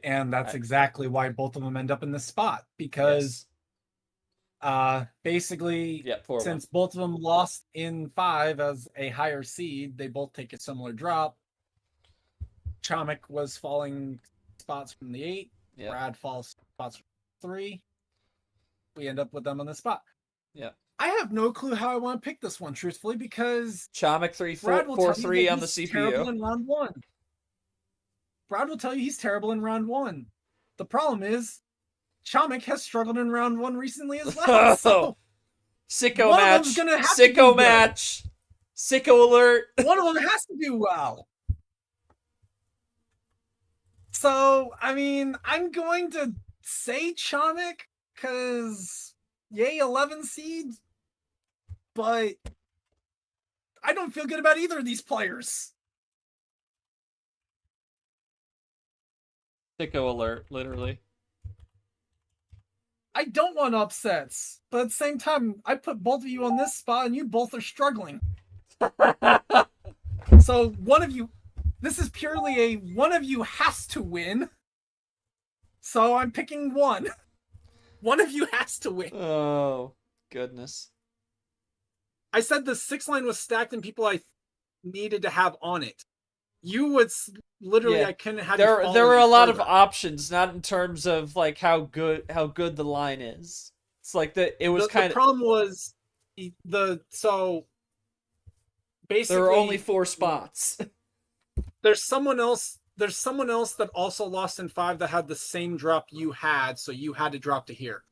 And that's exactly why both of them end up in this spot. Because basically, since both of them lost in 5 as a higher seed, they both take a similar drop. Chomik was falling spots from the 8. Yep. Brad falls spots from 3. We end up with them on the spot. Yeah. I have no clue how I want to pick this one, truthfully, because Chomik 3-4-3 on the CPU. Terrible in round 1. Brad will tell you he's terrible in round 1. The problem is, Chomik has struggled in round 1 recently as well. So Sicko One of match. them's gonna have to Sicko do good. match. Sicko alert. One of them has to do well. So, I mean, I'm going to say Chomik because yay 11 seeds, but I don't feel good about either of these players. Sicko alert, literally. I don't want upsets, but at the same time, I put both of you on this spot and you both are struggling. So one of you, this is purely a one of you has to win. So I'm picking one. One of you has to win. Oh, goodness. I said the 6 line was stacked and people I needed to have on it. You would literally, Yeah. I couldn't have. There were a lot of further. options, not in terms of like how good the line is. It's like it was kind The of. problem was so basically There were only 4 spots. There's someone else that also lost in 5 that had the same drop you had, so you had to drop to here.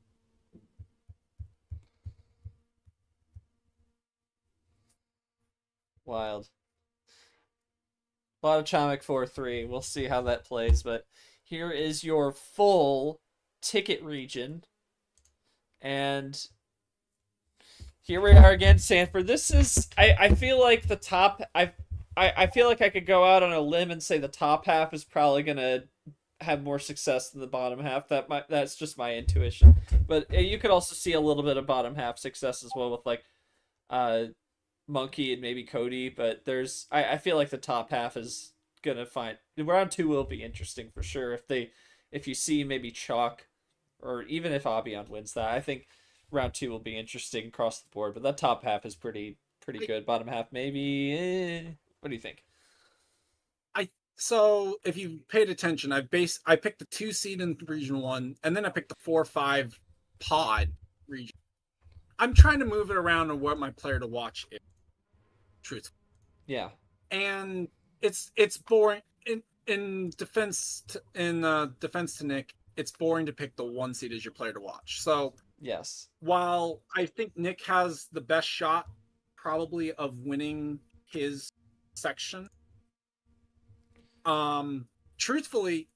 Wild. A lot of Chomik 4-3. We'll see how that plays, but here is your full ticket region. And here we are again, Sanford. This is I feel like the top I feel like I could go out on a limb and say the top half is probably gonna have more success than the bottom half. That's just my intuition. But you could also see a little bit of bottom half success as well with like Monkey and maybe Cody, but I feel like the top half is gonna find round 2 will be interesting for sure. If you see maybe Chalk, or even if Abion wins that, I think round 2 will be interesting across the board. But that top half is pretty good. Bottom half maybe. What do you think? So if you paid attention, I picked the 2 seed in region 1, and then I picked the 4-5 pod region. I'm trying to move it around on what my player to watch is. Truth. Yeah. And it's boring in defense to Nick. It's boring to pick the 1 seed as your player to watch. So yes, while I think Nick has the best shot probably of winning his section, truthfully,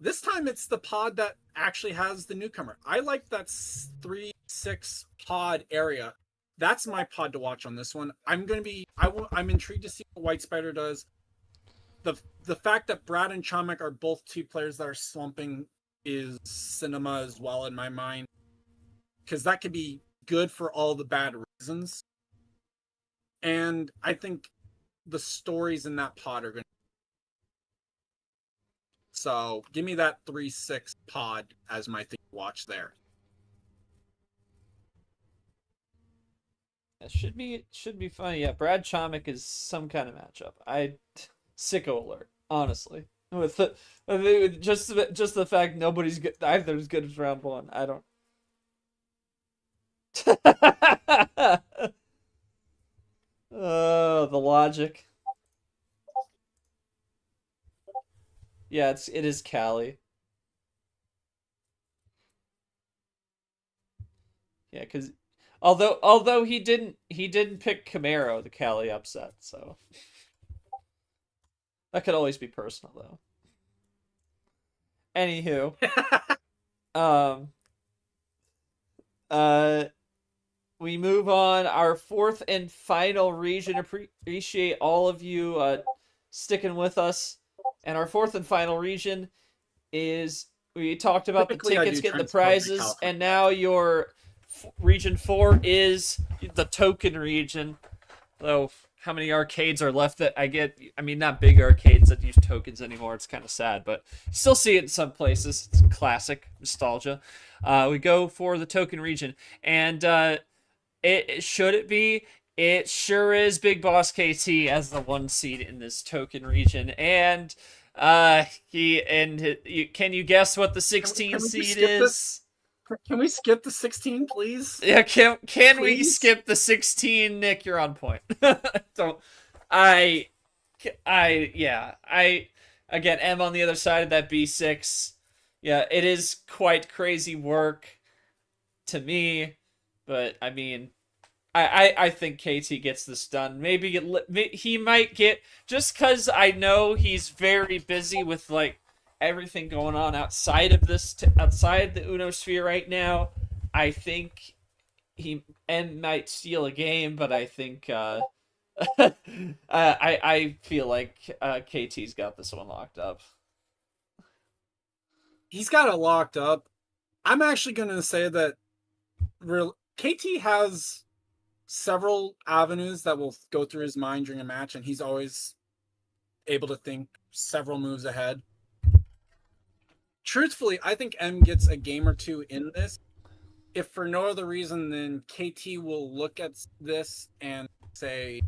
this time it's the pod that actually has the newcomer. I like that 3-6 pod area. That's my pod to watch on this one. I'm intrigued to see what White Spider does. The fact that Brad and Chomik are both 2 players that are slumping is cinema as well in my mind, because that could be good for all the bad reasons. And I think the stories in that pod are going to. So give me that 3-6 pod as my thing to watch there. it should be fun. Yeah, Brad Chomik is some kind of matchup. Sicko alert, honestly. With just the fact nobody's good, either as good as round 1. I don't. Oh, the logic. Yeah, it is Callie. Yeah, because although he didn't pick Camaro, the Callie upset, so that could always be personal though. Anywho, we move on. Our 4th and final region. Appreciate all of you sticking with us. And our 4th and final region is, we talked about Typically, the tickets, getting the prizes, and now your region 4 is the token region. Though, how many arcades are left that I get? I mean, not big arcades that use tokens anymore. It's kind of sad, but still see it in some places. It's classic nostalgia. We go for the token region, and should it be? It sure is Big Boss KT as the 1 seed in this token region, and can you guess what the 16 seed is? Can we skip the 16, please? Yeah, can we Please? skip the 16? Nick, you're on point. Again, am on the other side of that B6. Yeah, it is quite crazy work to me. But I mean, I think KT gets this done. Maybe he might get, just because I know he's very busy with like everything going on outside of outside the Uno sphere right now. I think he might steal a game, but I think I feel like KT's got this one locked up. He's got it locked up. I'm actually going to say that KT has several avenues that will go through his mind during a match, and he's always able to think several moves ahead. Truthfully, I think M gets a game or two in this. If for no other reason than KT will look at this and say,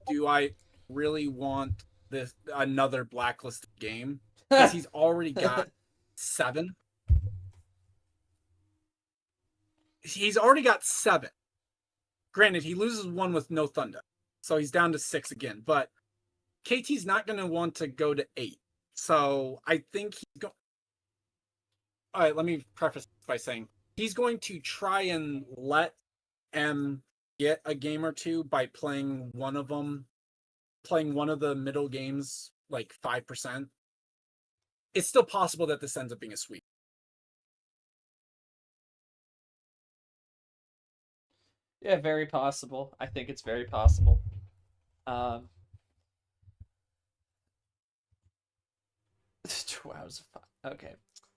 do I really want this another blacklisted game? Because he's already got 7. He's already got 7. Granted, he loses 1 with no thunder, so he's down to 6 again. But KT's not going to want to go to 8. So I think he's going. All right, let me preface by saying he's going to try and let M get a game or two by playing one of the middle games like 5%. It's still possible that this ends up being a sweep. Yeah, very possible. I think it's very possible. Wow, okay.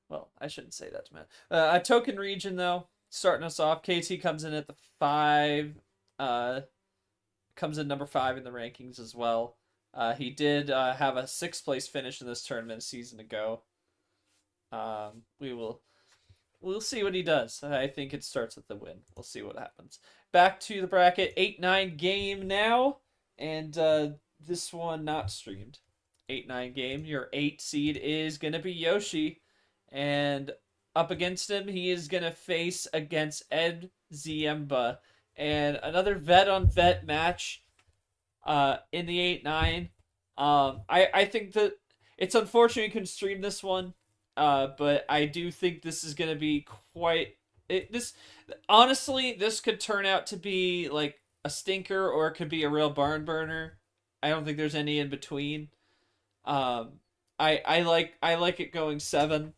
Well, I shouldn't say that to man. A token region though, starting us off. KT comes in at the 5. Comes in number 5 in the rankings as well. He did have a 6th place finish in this tournament a season ago. We'll see what he does. I think it starts with the win. We'll see what happens. Back to the bracket, 8-9 game now, and this one not streamed. 8-9 game. Your 8 seed is gonna be Yoshi, and up against him, he is gonna face against Ed Ziemba, and another vet on vet match. In the 8-9. I think that it's unfortunate you couldn't stream this one. But I do think this is going to be honestly, this could turn out to be like a stinker, or it could be a real barn burner. I don't think there's any in between. I like it going 7,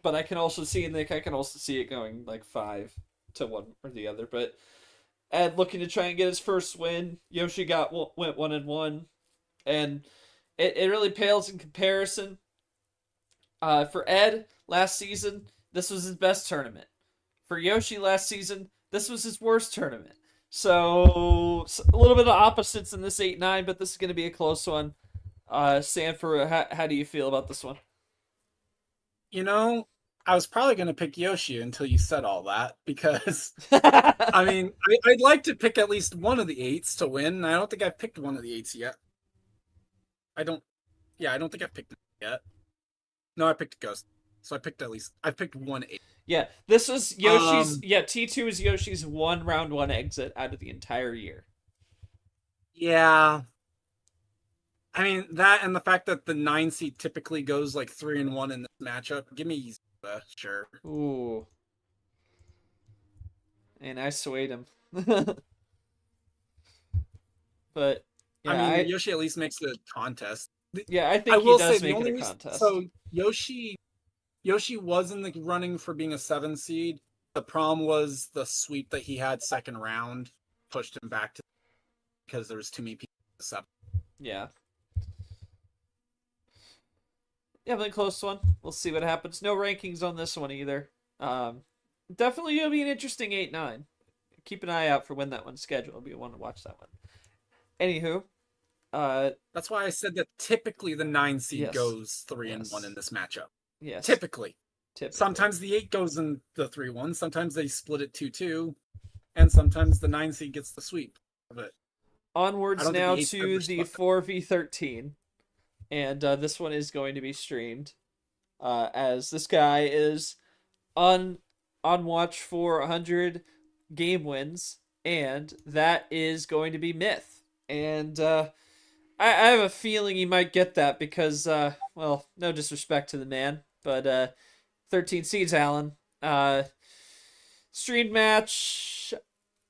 but I can also see it going like 5 to one or the other. But Ed looking to try and get his first win. Yoshi went 1-1, and it really pales in comparison. For Ed, last season, this was his best tournament. For Yoshi last season, this was his worst tournament. So a little bit of opposites in this 8-9, but this is going to be a close one. Sanford, how do you feel about this one? You know, I was probably going to pick Yoshi until you said all that, because I mean, I'd like to pick at least one of the 8s to win. I don't think I've picked one of the 8s yet. I don't think I've picked it yet. No, I picked Ghost. So I've picked 1 8. Yeah, this was Yoshi's. T2 is Yoshi's round 1 exit out of the entire year. Yeah. I mean, that and the fact that the 9 seed typically goes like 3-1 in this matchup. Give me sure. Ooh. And I swayed him. But yeah, I mean, Yoshi at least makes the contest. Yeah, I think he does make it a contest. So Yoshi was in the running for being a 7 seed. The problem was the sweep that he had second round pushed him back to, because there was too many people in the 7. Yeah. Definitely close one. We'll see what happens. No rankings on this one either. Definitely gonna be an interesting 8-9. Keep an eye out for when that one's scheduled. I'll be one to watch that one. Anywho, that's why I said that typically the 9 seed goes 3-1 in this matchup. Yes. Typically. Sometimes the 8 goes in the 3-1. Sometimes they split it 2-2, and sometimes the 9 seed gets the sweep of it. Onwards now to the 4v13, and this one is going to be streamed, as this guy is on watch for 100 game wins, and that is going to be Myth. And I have a feeling he might get that because, well, no disrespect to the man, but 13 seeds, Alan. Stream match.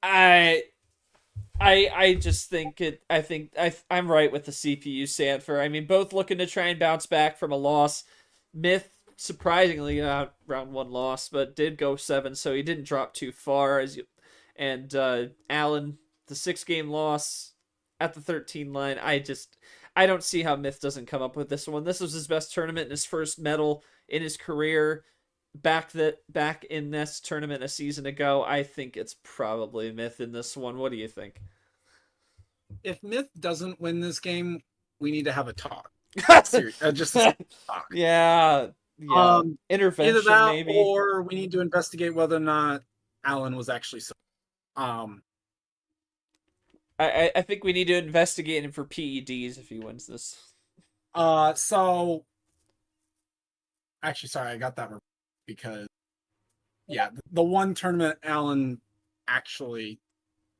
I just think it. I'm right with the CPU Sanford. I mean, both looking to try and bounce back from a loss. Myth surprisingly round one loss, but did go 7, so he didn't drop too far. And Allen, the 6-game loss at the 13 line. I don't see how Myth doesn't come up with this one. This was his best tournament and his first medal in his career. Back in this tournament a season ago. I think it's probably Myth in this one. What do you think? If Myth doesn't win this game, we need to have a talk. Just a talk. Yeah. Intervention, either that maybe, or we need to investigate whether or not Allen was actually so. I think we need to investigate him for PEDs if he wins this. So actually, sorry, I got that wrong because the one tournament Allen actually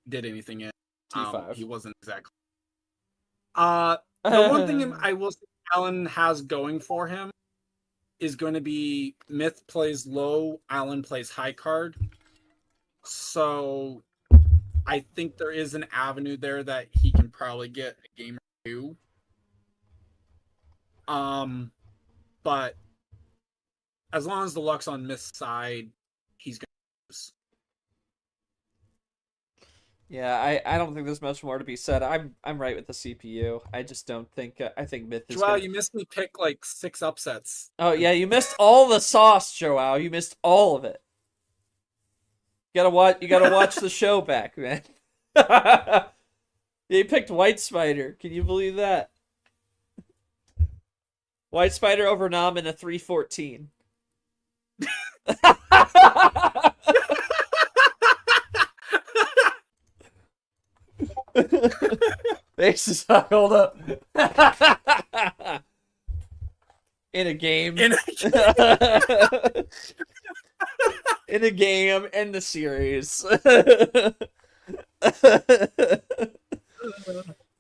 did anything in T5. he wasn't exactly. The one thing I will say Allen has going for him is going to be Myth plays low, Allen plays high card. So I think there is an avenue there that he can probably get a game or two. But as long as the luck's on Myth's side, he's going to lose. Yeah, I don't think there's much more to be said. I'm right with the CPU. I just don't think I think Myth is. Joao, you missed me pick like 6 upsets. Oh yeah, you missed all the sauce, Joao. You missed all of it. You gotta watch the show back, man. You picked White Spider. Can you believe that? White Spider over Nam in a 314. Faces, hold up. In a game. In a game, in the series.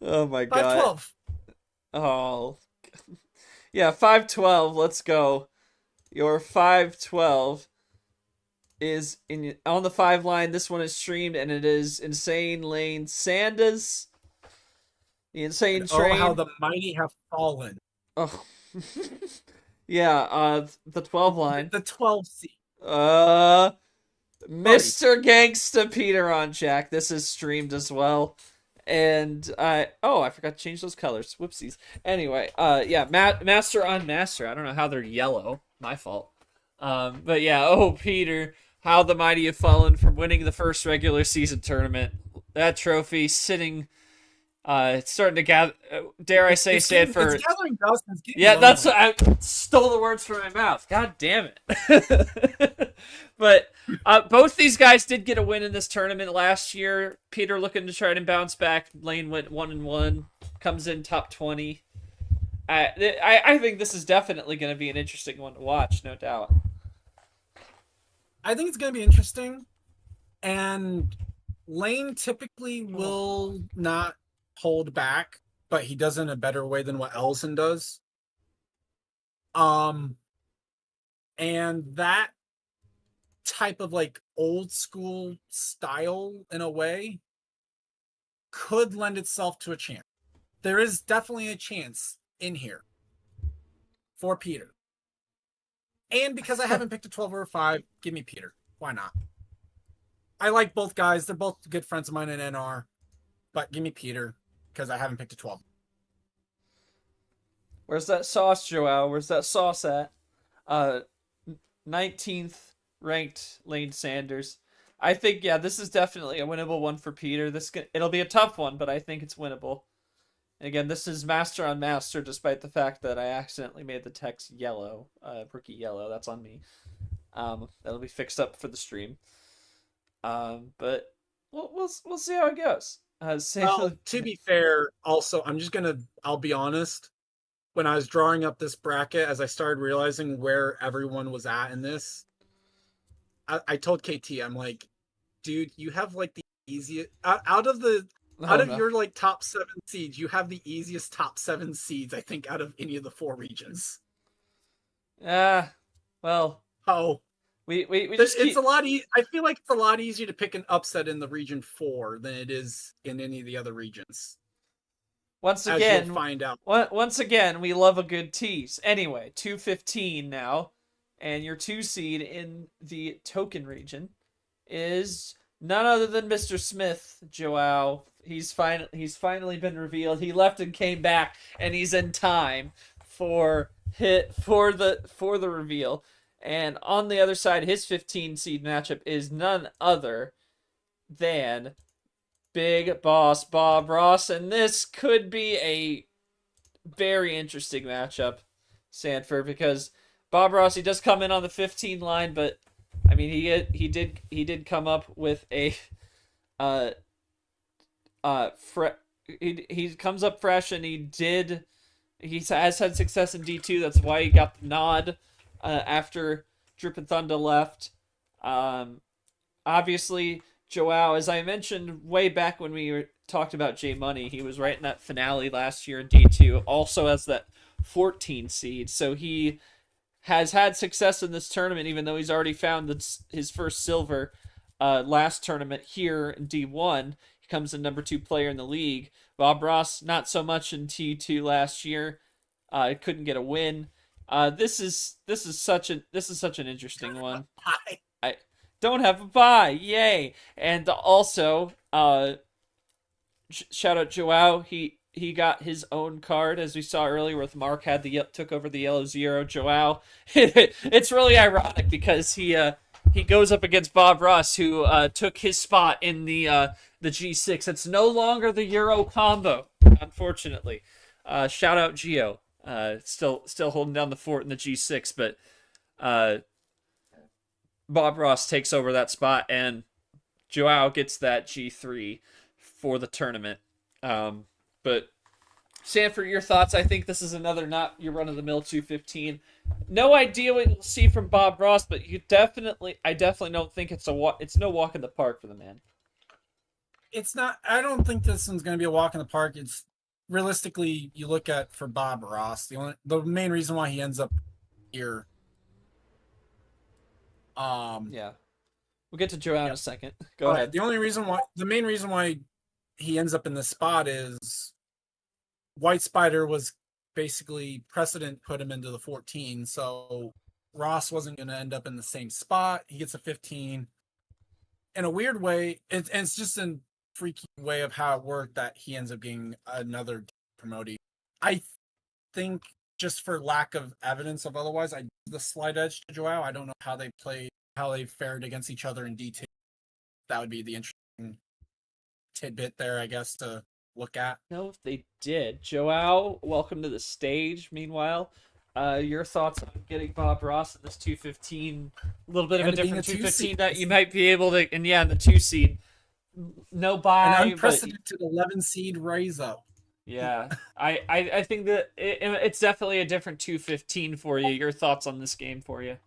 Oh my god. 5-12. Oh. Yeah, 5-12. Let's go. Your 5-12 is on the 5 line. This one is streamed, and it is Insane Lane Sanders. The Insane Train. Oh, how the mighty have fallen. Oh. Yeah, the 12 line. The 12 seed. Mr. Gangsta Peter on Jack. This is streamed as well. And I forgot to change those colors. Whoopsies. Anyway, Master on Master. I don't know how they're yellow. My fault. But yeah, Peter, how the mighty have fallen from winning the first regular season tournament. That trophy sitting it's starting to gather, dare I say, Sanford. It's gathering dust. Yeah, that's what I stole the words from my mouth. God damn it. But both these guys did get a win in this tournament last year. Peter looking to try to bounce back. Lane went 1-1, comes in top 20. I think this is definitely going to be an interesting one to watch, no doubt. I think it's going to be interesting. And Lane typically will not hold back, but he does in a better way than what Ellison does. And that type of like old school style in a way could lend itself to a chance. There is definitely a chance in here for Peter. And because I haven't picked a 12 or a 5, give me Peter. Why not? I like both guys. They're both good friends of mine in NR. But give me Peter because I haven't picked a 12. Where's that sauce, Joao? Where's that sauce at? 19th ranked Lane Sanders. I think, this is definitely a winnable one for Peter. It'll be a tough one, but I think it's winnable. And again, this is Master on Master, despite the fact that I accidentally made the text yellow, rookie yellow. That's on me. That'll be fixed up for the stream. But we'll see how it goes. Well, to be fair, also, I'll be honest. When I was drawing up this bracket, as I started realizing where everyone was at in this, I told KT, I'm like, dude, you have like the easiest out of your like top 7 seeds, you have the easiest top 7 seeds, I think, out of any of the 4 regions. Well. Oh. We just It's keep... a lot. I feel like it's a lot easier to pick an upset in the region 4 than it is in any of the other regions. Once As again, you'll find out. Once again, we love a good tease. Anyway, 215 now, and your 2 seed in the token region is none other than Mr. Smith, Joao. He's finally been revealed. He left and came back, and he's in time for the reveal. And on the other side, his 15 seed matchup is none other than Big Boss Bob Ross, and this could be a very interesting matchup, Sanford, because Bob Ross, he does come in on the 15 line, but I mean he did come up with a he comes up fresh, and he has had success in D2. That's why he got the nod after Drip and Thunder left. Obviously, Joao, as I mentioned way back when we talked about J Money, he was right in that finale last year in D2, also as that 14 seed. So he has had success in this tournament, even though he's already found his first silver last tournament here in D1. He comes in number 2 player in the league. Bob Ross, not so much in T2 last year. Couldn't get a win. This is such an interesting one. I don't have a bye, yay! And also, shout out Joao. He got his own card, as we saw earlier, with Mark took over the yellow 0. Joao, it's really ironic because he goes up against Bob Ross, who took his spot in the G6. It's no longer the Euro combo, unfortunately. Shout out Gio. Still holding down the fort in the G6, but Bob Ross takes over that spot, and Joao gets that G3 for the tournament. But Sanford, your thoughts? I think this is another not your run-of-the-mill 215. No idea what you'll see from Bob Ross, but I definitely don't think it's no walk in the park for the man. It's not. I don't think this one's going to be a walk in the park. It's realistically, you look at for Bob Ross, the main reason why he ends up here. Yeah, we'll get to Joao in a second. Go ahead. The main reason why he ends up in this spot is White Spider was basically precedent put him into the 14, so Ross wasn't going to end up in the same spot. He gets a 15. In a weird way, it's just a freaky way of how it worked that he ends up getting another promoting. I think just for lack of evidence of otherwise, I give the slight edge to Joao. I don't know how they fared against each other in detail. That would be the interesting tidbit there, I guess, to look at. No, if they did. Joao, welcome to the stage. Meanwhile, your thoughts on getting Bob Ross in this 215? A little bit of a different 215 that you might be able to, and yeah, in the 2 seed. No buy. An unprecedented 11 seed raise up. Yeah, I think that it's definitely a different 215 for you. Your thoughts on this game for you?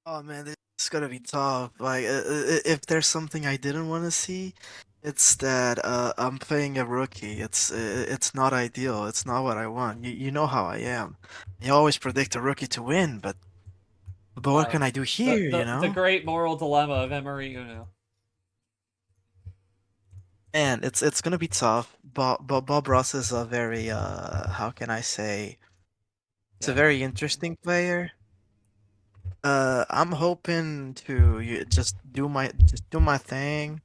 Oh man, it's gonna be tough. Like, if there's something I didn't want to see, it's that I'm playing a rookie. It's not ideal. It's not what I want. You know how I am. I always predict a rookie to win, but what can I do here? You know, the great moral dilemma of Emery Uno. And it's gonna be tough. Bob Ross is a very how can I say? It's a very interesting player. I'm hoping to just do my thing,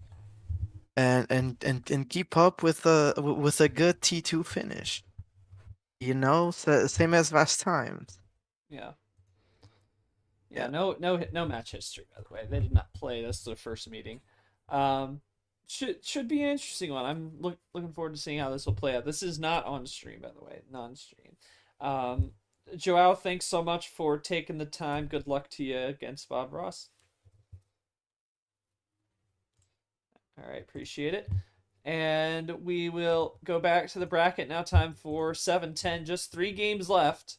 and keep up with a good T2 finish. You know, same as last times. Yeah. Yeah. No match history, by the way. They did not play. This is their first meeting. Should be an interesting one. I'm looking forward to seeing how this will play out. This is not on stream, by the way, non-stream. Joao, thanks so much for taking the time. Good luck to you against Bob Ross. All right, appreciate it. And we will go back to the bracket. Now time for 7-10. Just 3 games left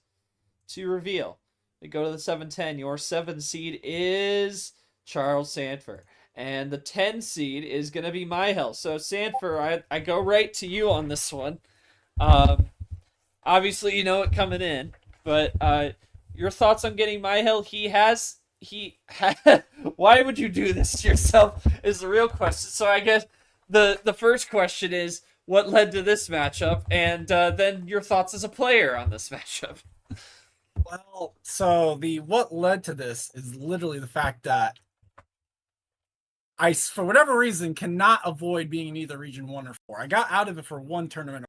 to reveal. We go to the 7-10. Your 7 seed is Charles Sanford. And the 10 seed is going to be My Health. So, Sanford, I go right to you on this one. Obviously, you know it coming in. But your thoughts on getting My Health? He has why would you do this to yourself is the real question. So I guess the first question is what led to this matchup, and then your thoughts as a player on this matchup. Well, so what led to this is literally the fact that I, for whatever reason, cannot avoid being in either Region 1 or 4. I got out of it for one tournament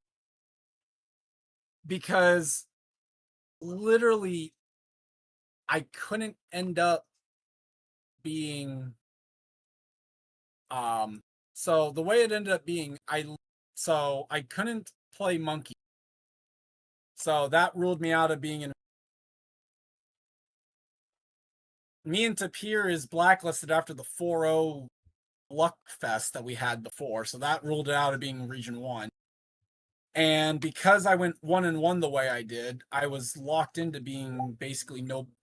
because literally I couldn't end up being so the way it ended up being I couldn't play monkey. So that ruled me out of being in. Me and Tapir is blacklisted after the 4-0 luck fest that we had before, so that ruled it out of being Region 1. And because I went 1-1 the way I did, I was locked into being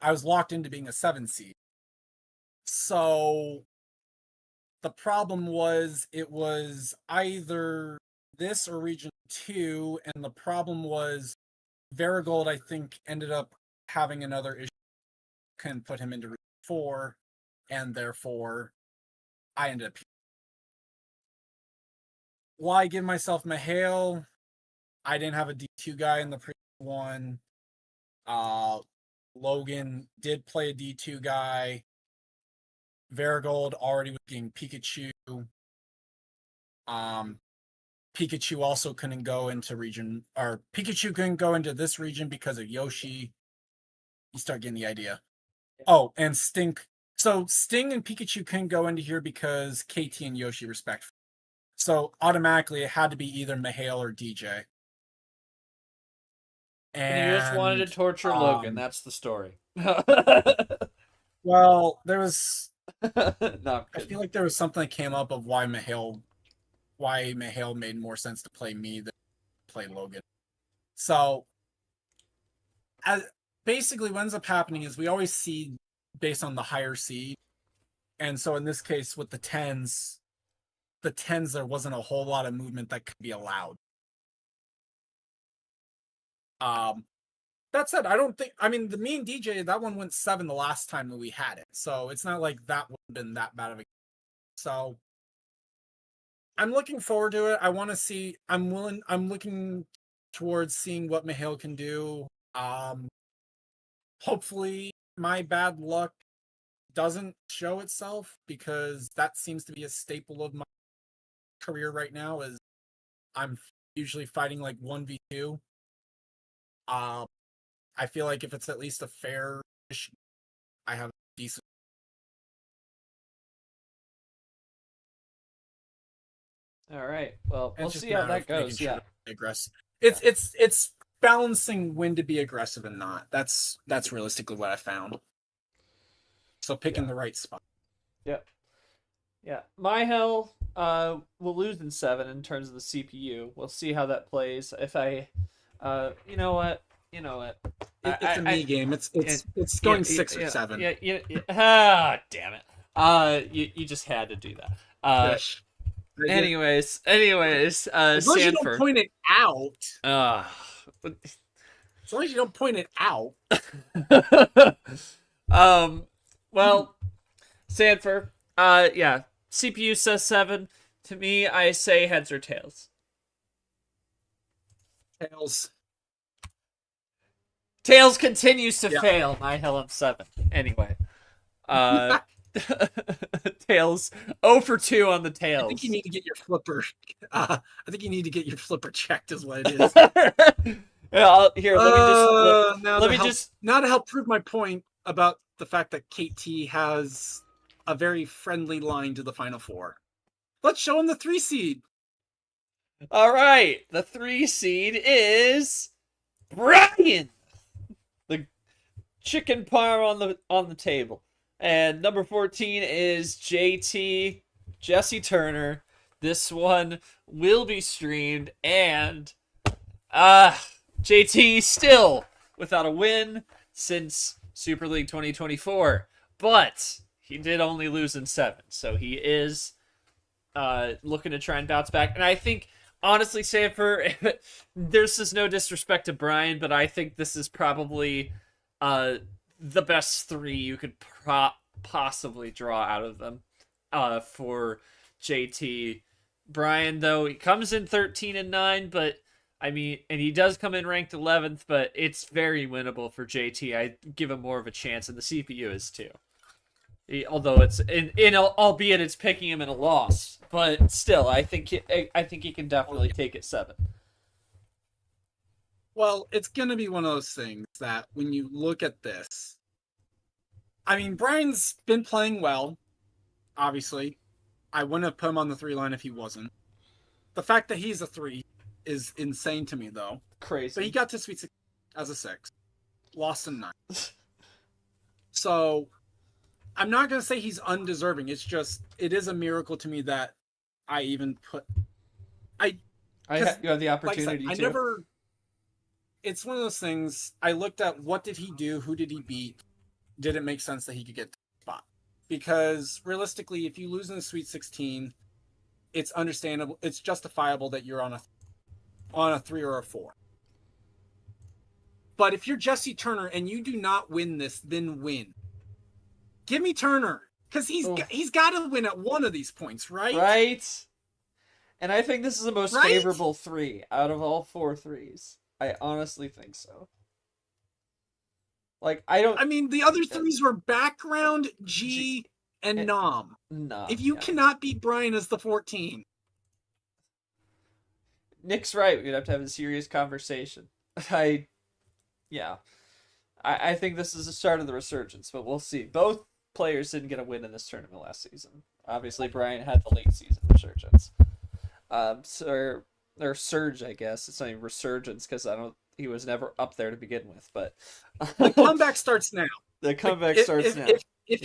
a 7 seed. So the problem was it was either this or Region 2, and the problem was Varigold, I think, ended up having another issue, couldn't put him into Region 4, and therefore I ended up. Why give myself Mahale? I didn't have a D2 guy in the previous one. Logan did play a D2 guy. Varigold already was getting Pikachu. Pikachu also couldn't go into Pikachu couldn't go into this region because of Yoshi. You start getting the idea. Oh, and Sting. So Sting and Pikachu couldn't go into here because KT and Yoshi respectively. So automatically it had to be either Mahale or DJ. And you just wanted to torture Logan. That's the story. Well, there was. No, I feel like there was something that came up of why Mahale made more sense to play me than play Logan. So, basically, what ends up happening is we always seed based on the higher seed, and so in this case with the tens there wasn't a whole lot of movement that could be allowed. That said, me and DJ, that one went 7 the last time that we had it. So it's not like that would have been that bad of a. So I'm looking forward to it. I want to see. I'm looking towards seeing what Mahale can do. Hopefully my bad luck doesn't show itself, because that seems to be a staple of my career right now, is I'm usually fighting like 1v2. I feel like if it's at least a fair issue, I have a decent. All right. Well, we'll see how that goes. Yeah. Aggressive. It's balancing when to be aggressive and not. That's realistically what I found. So picking the right spot. Yep. Yeah. My hell will lose in 7 in terms of the CPU. We'll see how that plays. If I you know what? It's a me game. It's going 6 or 7. Yeah. Damn it. You just had to do that. Yes. Anyways, as long as you don't point it out. As long as you don't point it out. Well, Sanford, yeah, CPU says 7. To me, I say heads or tails. Tails. Tails continues to fail. My hell of 7. Anyway. Tails 0 for 2 on the tails. I think you need to get your flipper. I think you need to get your flipper checked, is what it is. Let me just now to help prove my point about the fact that KT has a very friendly line to the Final Four. Let's show him the 3 seed. All right, the 3 seed is Brian, the chicken parm on the table. And number 14 is JT, Jesse Turner. This one will be streamed, and JT still without a win since Super League 2024. But he did only lose in 7, so he is looking to try and bounce back. And I think, honestly, Sanford, this is no disrespect to Brian, but I think this is probably the best 3 you could possibly draw out of them for JT. Brian, though, he comes in 13-9, but I mean, and he does come in ranked 11th, but it's very winnable for JT. I give him more of a chance, and the CPU is too. Although it's albeit it's picking him in a loss, but still, I think he can definitely take it 7. Well, it's going to be one of those things that when you look at this, I mean, Brian's been playing well, obviously. I wouldn't have put him on the 3 line if he wasn't. The fact that he's a 3 is insane to me, though. Crazy. But he got to Sweet 16 as a 6. Lost in 9. So, I'm not going to say he's undeserving. It's just, it is a miracle to me that I even put... you have the opportunity to. It's one of those things, I looked at what did he do, who did he beat, did it make sense that he could get to the spot? Because realistically, if you lose in the Sweet 16, it's understandable, it's justifiable that you're on a 3 or a 4. But if you're Jesse Turner and you do not win this, then win. Give me Turner, because he's got to win at one of these points, right? Right. And I think this is the most favorable 3 out of all 4 3s. I honestly think so. Like, I mean, the other 3s were background, G, and Nom. If you cannot beat Brian as the 14. Nick's right. We'd have to have a serious conversation. I think this is the start of the resurgence, but we'll see. Both players didn't get a win in this tournament last season. Obviously, Brian had the late season resurgence. Or surge, I guess. It's not even resurgence because he was never up there to begin with. But the comeback starts now. The comeback starts now. If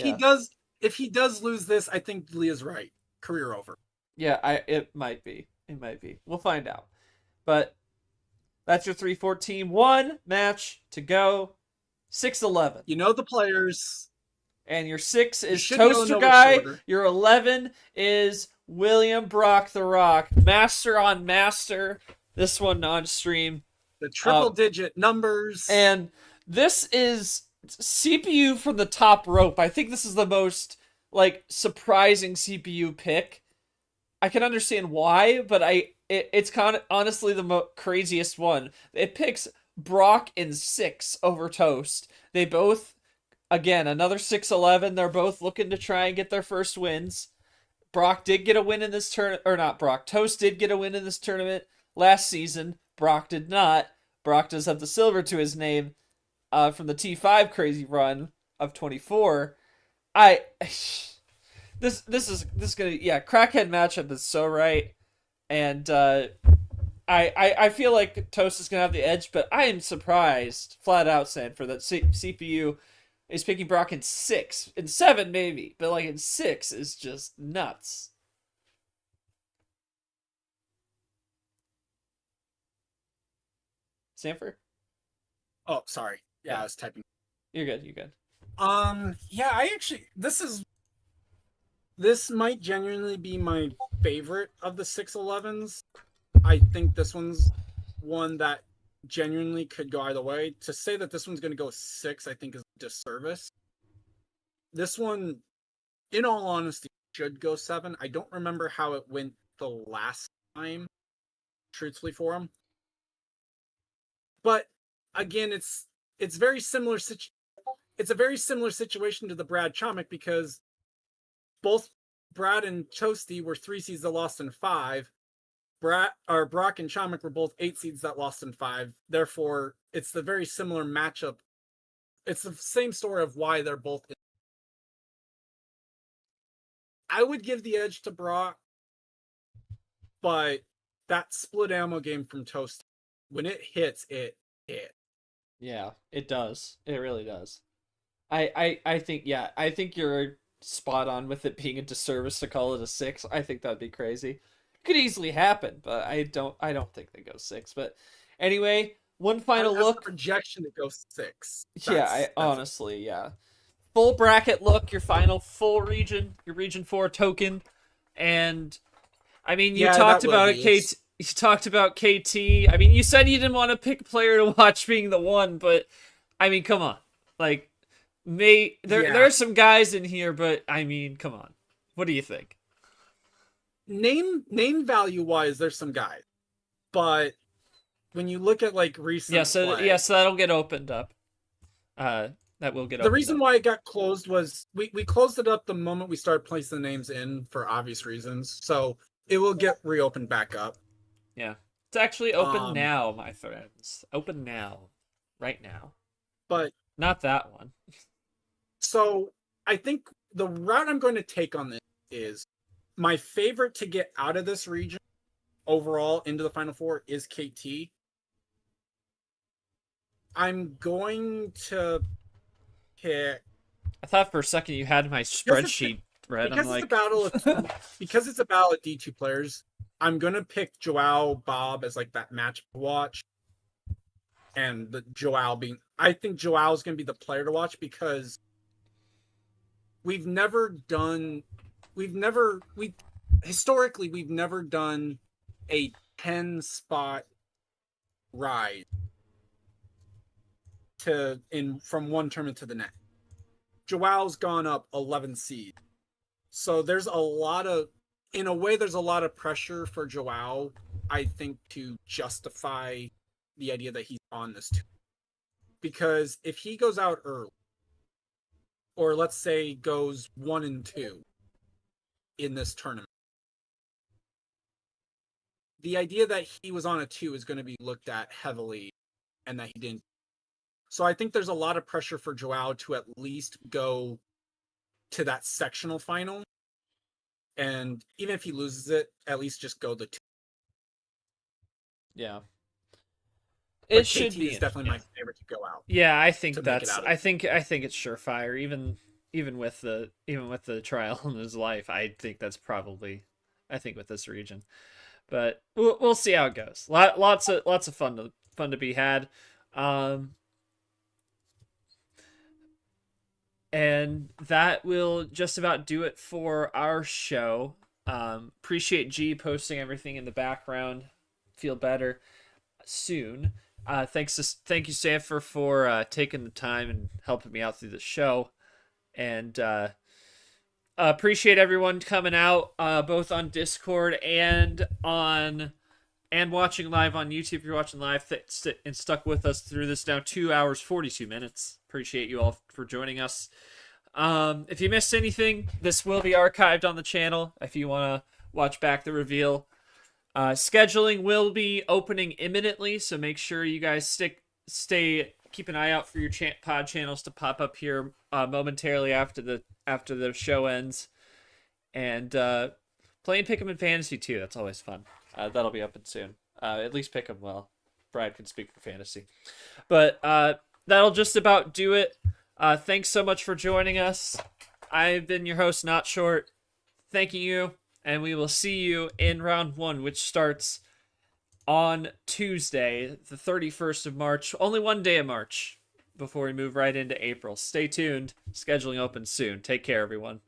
he does lose this, I think Leah's right. Career over. Yeah, it might be. We'll find out. But that's your 3-14. 1 match to go. 6-11. You know the players. And your 6 is Toaster Guy. Your 11 is William Brock the Rock. Master on Master. This one non-stream. The triple-digit numbers. And this is CPU from the top rope. I think this is the most, surprising CPU pick. I can understand why, but it's kind of honestly the craziest one. It picks Brock in 6 over Toast. They both, again, another 6-11. They're both looking to try and get their first wins. Brock did get a win in this tournament, or not Brock. Toast did get a win in this tournament last season. Brock did not. Brock does have the silver to his name from the T5 crazy run of 24. This is gonna crackhead matchup is so right, and I feel like Toast is gonna have the edge, but I am surprised, flat out saying, for that CPU is picking Brock in 6. In 7 maybe, but in 6 is just nuts. Sanford? Oh, sorry. Yeah, I was typing. You're good. Yeah, I actually, this might genuinely be my favorite of the 6-11s. I think this one's one that genuinely could go either way. To say that this one's going to go 6, I think is a disservice. This one, in all honesty, should go 7. I don't remember how it went the last time, truthfully, for him. But again, it's very similar. It's a very similar situation to the Brad Chomic, because both Brad and Toasty were 3 seeds that lost in 5. Brock and Chomic were both 8 seeds that lost in 5. Therefore, it's the very similar matchup. It's the same story of why they're both. I would give the edge to Brock, but that split ammo game from Toast, when it hits, it hits. Yeah, it does. It really does. I think you're spot on with it being a disservice to call it a 6. I think that'd be crazy. Could easily happen, but I don't think they go 6. But anyway, one final look. Projection that goes 6. Honestly. Full bracket look, your final full region, your region 4 token, and I mean you talked about it, KT. You talked about KT. I mean, you said you didn't want to pick a player to watch being the 1, but I mean, come on, There's some guys in here, but I mean, come on. What do you think? Name value wise, there's some guys, but when you look at like recent play, so that'll get opened up. That will get the opened reason up. why it got closed was we closed it up the moment we started placing the names in for obvious reasons. So it will get reopened back up. Yeah. It's actually open now, my friends. Open now. Right now. But not that one. So I think the route I'm going to take on this is my favorite to get out of this region overall into the Final Four is KT. I'm going to pick. I thought for a second you had my spreadsheet read. Because it's a battle of because it's a battle of D2 players. I'm gonna pick Joao Bob as like that match to watch, and the Joao being. I think Joao is gonna be the player to watch because we've never done a 10 spot ride from one tournament to the next. Joao's gone up 11 seeds. So there's a lot of pressure for Joao, I think, to justify the idea that he's on this tour. Because if he goes out early, or let's say goes 1-2 in this tournament, the idea that he was on a 2 is going to be looked at heavily and that he didn't. So I think there's a lot of pressure for Joao to at least go to that sectional final. And even if he loses it, at least just go the 2. Yeah. But It should be definitely my favorite to go out. Yeah, I think I think it's surefire. Even with the trial in his life, I think that's probably with this region. But we'll see how it goes. Lots of fun to be had. And that will just about do it for our show. Appreciate G posting everything in the background. Feel better soon. Thank you, Sanford, for taking the time and helping me out through the show. And appreciate everyone coming out, both on Discord and watching live on YouTube. If you're watching live and stuck with us through this now 2 hours 42 minutes. Appreciate you all for joining us. If you missed anything, this will be archived on the channel if you want to watch back the reveal. Scheduling will be opening imminently, so make sure you guys keep an eye out for your pod channels to pop up here momentarily after the show ends. And playing Pick'em in Fantasy too, that's always fun. That'll be up soon. At least Pick'em, well, Brad can speak for Fantasy. But that'll just about do it. Thanks so much for joining us. I've been your host, Notshort. Thank you. And we will see you in round 1, which starts on Tuesday, the 31st of March. Only one day of March before we move right into April. Stay tuned. Scheduling opens soon. Take care, everyone.